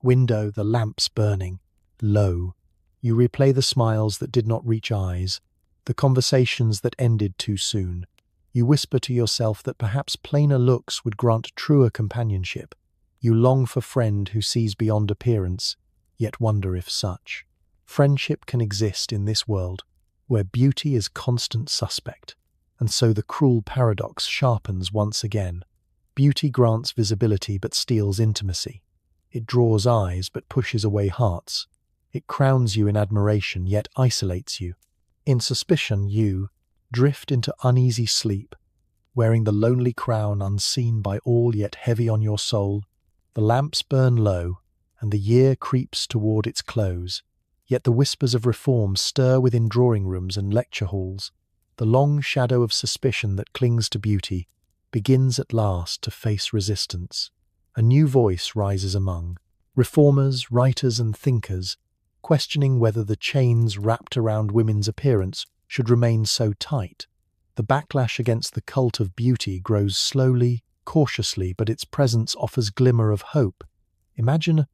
Window, the lamps burning. Low. You replay the smiles that did not reach eyes, the conversations that ended too soon. You whisper to yourself that perhaps plainer looks would grant truer companionship. You long for friend who sees beyond appearance, yet wonder if such friendship can exist in this world, where beauty is constant suspect. And so the cruel paradox sharpens once again. Beauty grants visibility but steals intimacy. It draws eyes but pushes away hearts. It crowns you in admiration yet isolates you. In suspicion you drift into uneasy sleep, wearing the lonely crown unseen by all yet heavy on your soul. The lamps burn low, and the year creeps toward its close. Yet the whispers of reform stir within drawing rooms and lecture halls. The long shadow of suspicion that clings to beauty begins at last to face resistance. A new voice rises among reformers, writers and thinkers, questioning whether the chains wrapped around women's appearance should remain so tight. The backlash against the cult of beauty grows slowly, cautiously, but its presence offers glimmer of hope. Imagine a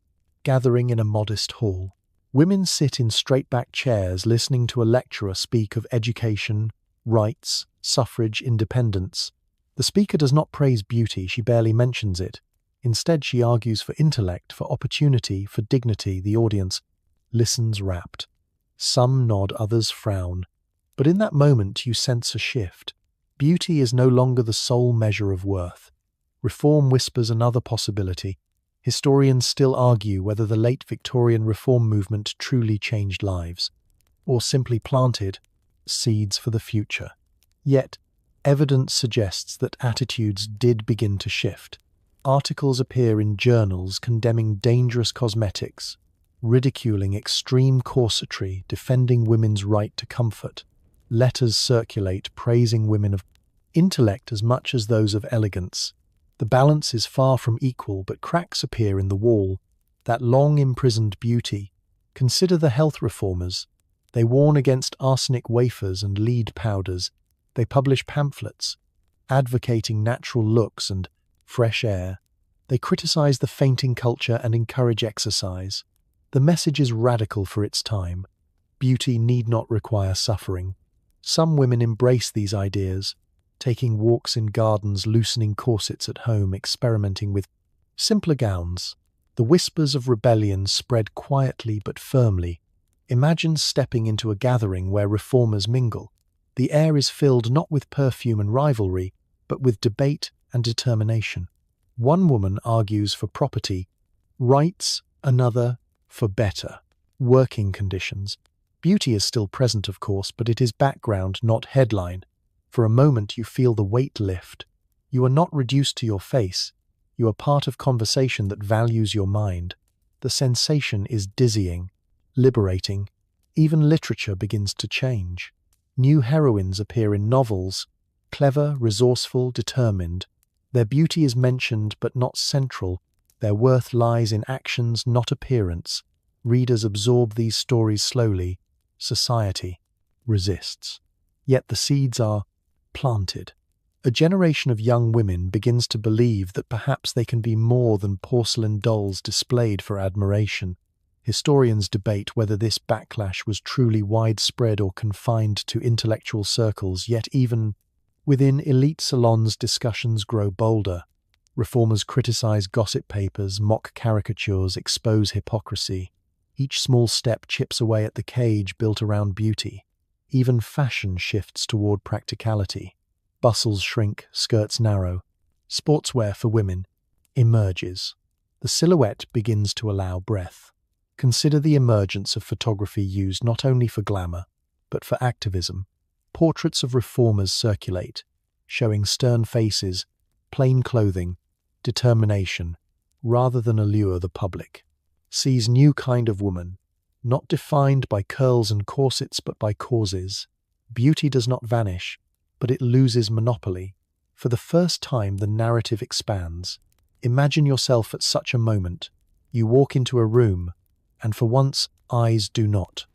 gathering in a modest hall. Women sit in straight-back chairs listening to a lecturer speak of education, rights, suffrage, independence. The speaker does not praise beauty, she barely mentions it. Instead, she argues for intellect, for opportunity, for dignity. The audience listens rapt. Some nod, others frown. But in that moment you sense a shift. Beauty is no longer the sole measure of worth. Reform whispers another possibility. Historians still argue whether the late Victorian reform movement truly changed lives, or simply planted seeds for the future. Yet, evidence suggests that attitudes did begin to shift. Articles appear in journals condemning dangerous cosmetics, ridiculing extreme corsetry, defending women's right to comfort. Letters circulate praising women of intellect as much as those of elegance. The balance is far from equal, but cracks appear in the wall. That long imprisoned beauty. Consider the health reformers. They warn against arsenic wafers and lead powders. They publish pamphlets, advocating natural looks and fresh air. They criticize the fainting culture and encourage exercise. The message is radical for its time. Beauty need not require suffering. Some women embrace these ideas, taking walks in gardens, loosening corsets at home, experimenting with simpler gowns. The whispers of rebellion spread quietly but firmly. Imagine stepping into a gathering where reformers mingle. The air is filled not with perfume and rivalry, but with debate and determination. One woman argues for property rights, another for better working conditions. Beauty is still present, of course, but it is background, not headline. For a moment you feel the weight lift. You are not reduced to your face. You are part of conversation that values your mind. The sensation is dizzying, liberating. Even literature begins to change. New heroines appear in novels, clever, resourceful, determined. Their beauty is mentioned but not central. Their worth lies in actions, not appearance. Readers absorb these stories slowly. Society resists. Yet the seeds are planted. A generation of young women begins to believe that perhaps they can be more than porcelain dolls displayed for admiration. Historians debate whether this backlash was truly widespread or confined to intellectual circles, yet even within elite salons discussions grow bolder. Reformers criticize gossip papers, mock caricatures, expose hypocrisy. Each small step chips away at the cage built around beauty. Even fashion shifts toward practicality. Bustles shrink, skirts narrow. Sportswear for women emerges. The silhouette begins to allow breath. Consider the emergence of photography used not only for glamour, but for activism. Portraits of reformers circulate, showing stern faces, plain clothing, determination, rather than allure the public. Sees new kind of woman, not defined by curls and corsets but by causes. Beauty does not vanish, but it loses monopoly. For the first time the narrative expands. Imagine yourself at such a moment. You walk into a room, and for once eyes do not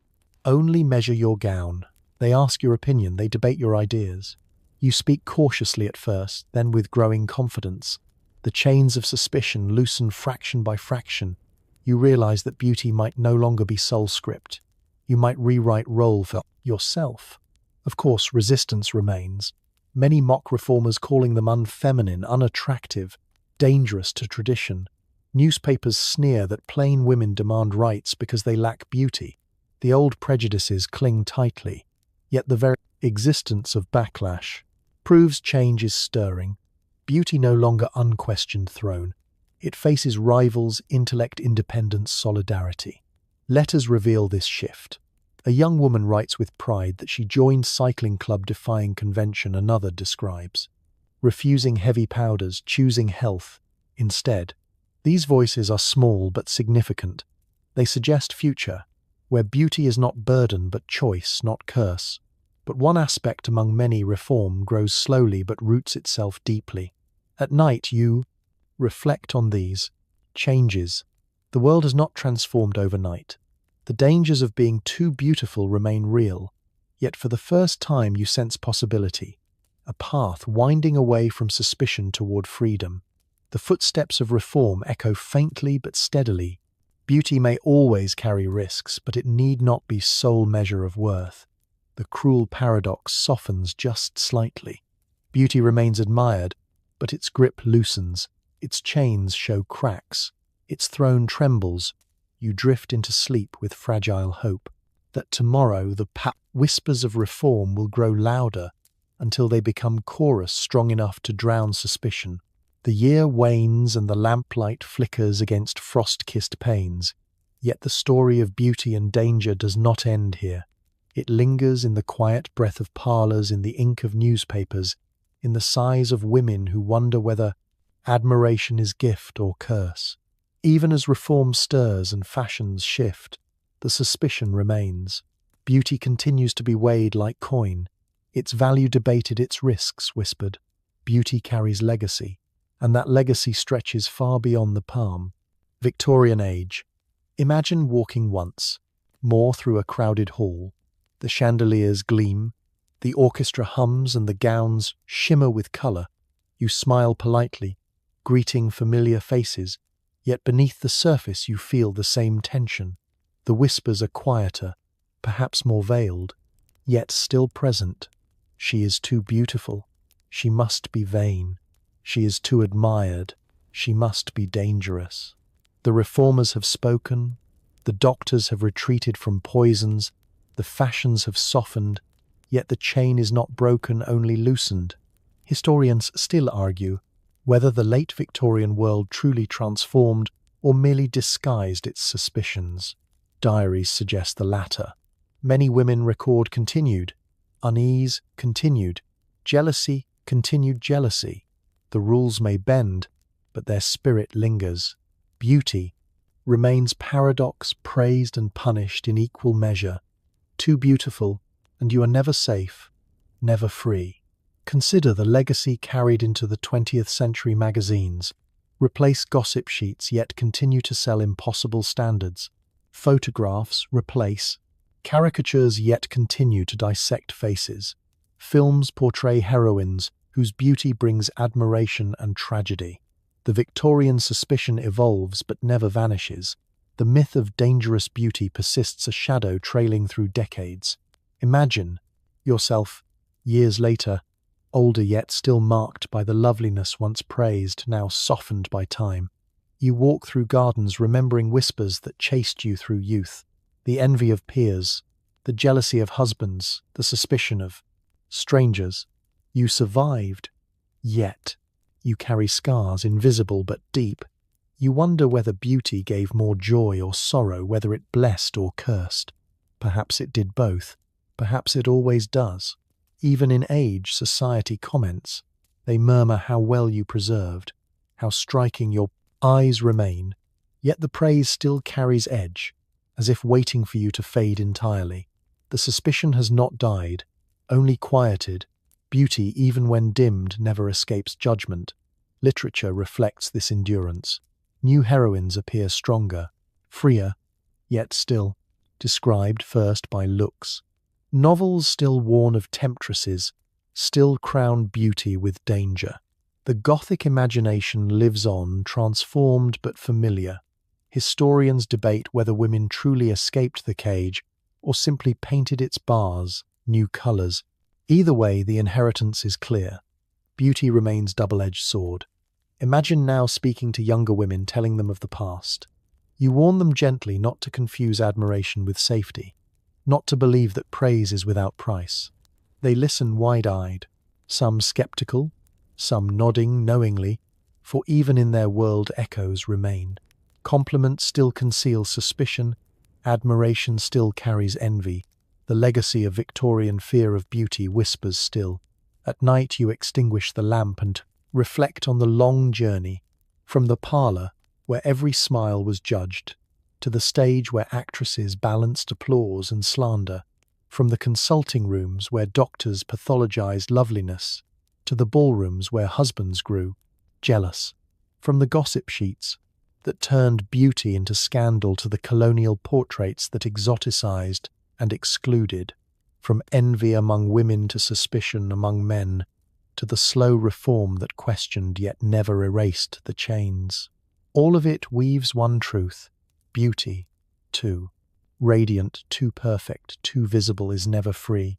only measure your gown. They ask your opinion, they debate your ideas. You speak cautiously at first, then with growing confidence. The chains of suspicion loosen fraction by fraction. You realize that beauty might no longer be sole script. You might rewrite role for yourself. Of course, resistance remains. Many mock reformers calling them unfeminine, unattractive, dangerous to tradition. Newspapers sneer that plain women demand rights because they lack beauty. The old prejudices cling tightly. Yet the very existence of backlash proves change is stirring. Beauty no longer unquestioned throne. It faces rivals, intellect, independence, solidarity. Letters reveal this shift. A young woman writes with pride that she joined cycling club defying convention, another describes. Refusing heavy powders, choosing health instead. These voices are small but significant. They suggest future, where beauty is not burden but choice, not curse. But one aspect among many reform grows slowly but roots itself deeply. At night you reflect on these changes. The world has not transformed overnight. The dangers of being too beautiful remain real, yet for the first time you sense possibility, a path winding away from suspicion toward freedom. The footsteps of reform echo faintly but steadily. Beauty may always carry risks, but it need not be sole measure of worth. The cruel paradox softens just slightly. Beauty remains admired, but its grip loosens, its chains show cracks, its throne trembles. You drift into sleep with fragile hope that tomorrow the whispers of reform will grow louder until they become chorus strong enough to drown suspicion. The year wanes and the lamplight flickers against frost-kissed panes, yet the story of beauty and danger does not end here. It lingers in the quiet breath of parlours, in the ink of newspapers, in the sighs of women who wonder whether admiration is gift or curse. Even as reform stirs and fashions shift, the suspicion remains. Beauty continues to be weighed like coin, its value debated, its risks whispered. Beauty carries legacy, and that legacy stretches far beyond the palm. Victorian age. Imagine walking once more through a crowded hall. The chandeliers gleam, the orchestra hums, and the gowns shimmer with colour. You smile politely, greeting familiar faces, yet beneath the surface you feel the same tension. The whispers are quieter, perhaps more veiled, yet still present. She is too beautiful. She must be vain. She is too admired. She must be dangerous. The reformers have spoken. The doctors have retreated from poisons. The fashions have softened, yet the chain is not broken, only loosened. Historians still argue whether the late Victorian world truly transformed or merely disguised its suspicions. Diaries suggest the latter. Many women record continued unease, continued jealousy, continued jealousy. The rules may bend, but their spirit lingers. Beauty remains paradox, praised and punished in equal measure. Too beautiful, and you are never safe, never free. Consider the legacy carried into the 20th century magazines. Replace gossip sheets, yet continue to sell impossible standards. Photographs replace caricatures, yet continue to dissect faces. Films portray heroines whose beauty brings admiration and tragedy. The Victorian suspicion evolves but never vanishes. The myth of dangerous beauty persists, a shadow trailing through decades. Imagine yourself, years later, older yet still marked by the loveliness once praised, now softened by time. You walk through gardens remembering whispers that chased you through youth, the envy of peers, the jealousy of husbands, the suspicion of strangers. You survived, yet you carry scars, invisible but deep. You wonder whether beauty gave more joy or sorrow, whether it blessed or cursed. Perhaps it did both. Perhaps it always does. Even in age, society comments. They murmur how well you preserved, how striking your eyes remain. Yet the praise still carries edge, as if waiting for you to fade entirely. The suspicion has not died, only quieted. Beauty, even when dimmed, never escapes judgment. Literature reflects this endurance. New heroines appear stronger, freer, yet still described first by looks. Novels still warn of temptresses, still crown beauty with danger. The Gothic imagination lives on, transformed but familiar. Historians debate whether women truly escaped the cage or simply painted its bars new colors. Either way, the inheritance is clear. Beauty remains double-edged sword. Imagine now speaking to younger women, telling them of the past. You warn them gently not to confuse admiration with safety, not to believe that praise is without price. They listen wide-eyed, some skeptical, some nodding knowingly, for even in their world echoes remain. Compliments still conceal suspicion, admiration still carries envy. The legacy of Victorian fear of beauty whispers still. At night you extinguish the lamp and reflect on the long journey, from the parlour, where every smile was judged, to the stage where actresses balanced applause and slander, from the consulting rooms where doctors pathologized loveliness, to the ballrooms where husbands grew jealous, from the gossip sheets that turned beauty into scandal to the colonial portraits that exoticized and excluded, from envy among women to suspicion among men, to the slow reform that questioned yet never erased the chains. All of it weaves one truth: beauty, too radiant, too perfect, too visible, is never free.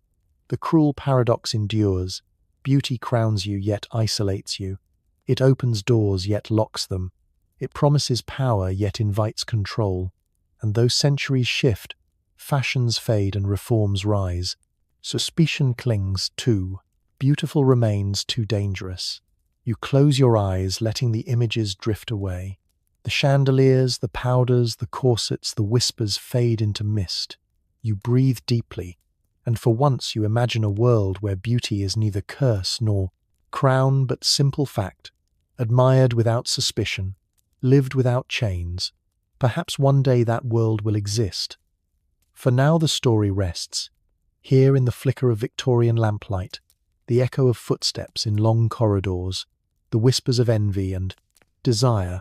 The cruel paradox endures. Beauty crowns you yet isolates you. It opens doors yet locks them. It promises power yet invites control. And though centuries shift, fashions fade and reforms rise, suspicion clings too. Beautiful remains too dangerous. You close your eyes, letting the images drift away. The chandeliers, the powders, the corsets, the whispers fade into mist. You breathe deeply, and for once you imagine a world where beauty is neither curse nor crown but simple fact, admired without suspicion, lived without chains. Perhaps one day that world will exist. For now the story rests, here in the flicker of Victorian lamplight, the echo of footsteps in long corridors, the whispers of envy and desire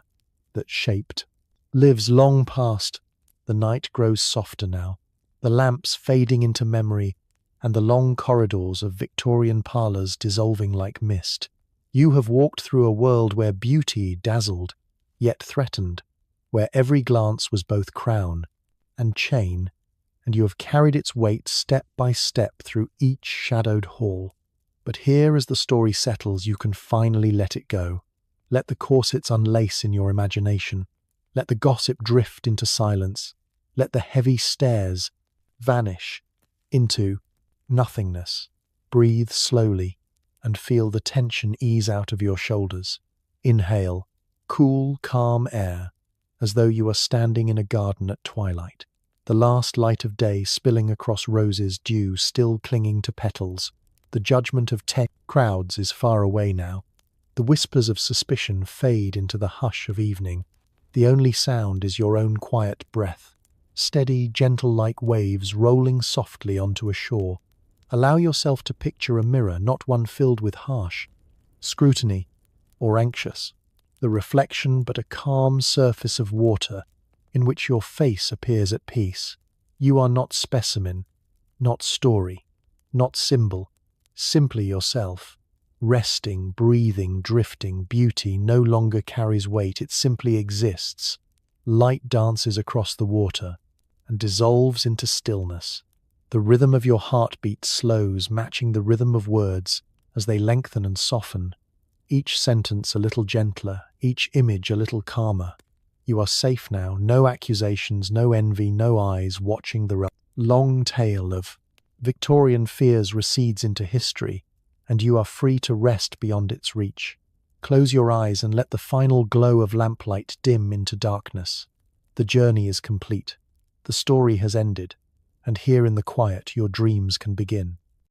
that shaped, lives long past. The night grows softer now, the lamps fading into memory, and the long corridors of Victorian parlours dissolving like mist. You have walked through a world where beauty dazzled, yet threatened, where every glance was both crown and chain, and you have carried its weight step by step through each shadowed hall. But here, as the story settles, you can finally let it go. Let the corsets unlace in your imagination. Let the gossip drift into silence. Let the heavy stares vanish into nothingness. Breathe slowly and feel the tension ease out of your shoulders. Inhale cool, calm air, as though you are standing in a garden at twilight. The last light of day spilling across roses, dew still clinging to petals. The judgment of crowds is far away now. The whispers of suspicion fade into the hush of evening. The only sound is your own quiet breath, steady, gentle like waves rolling softly onto a shore. Allow yourself to picture a mirror, not one filled with harsh scrutiny or anxious. The reflection but a calm surface of water in which your face appears at peace. You are not specimen, not story, not symbol, simply yourself. Resting, breathing, drifting, beauty no longer carries weight, it simply exists. Light dances across the water and dissolves into stillness. The rhythm of your heartbeat slows, matching the rhythm of words as they lengthen and soften. Each sentence a little gentler, each image a little calmer. You are safe now, no accusations, no envy, no eyes watching the long tale of Victorian fears recedes into history, and you are free to rest beyond its reach. Close your eyes and let the final glow of lamplight dim into darkness. The journey is complete. The story has ended, and here in the quiet your dreams can begin.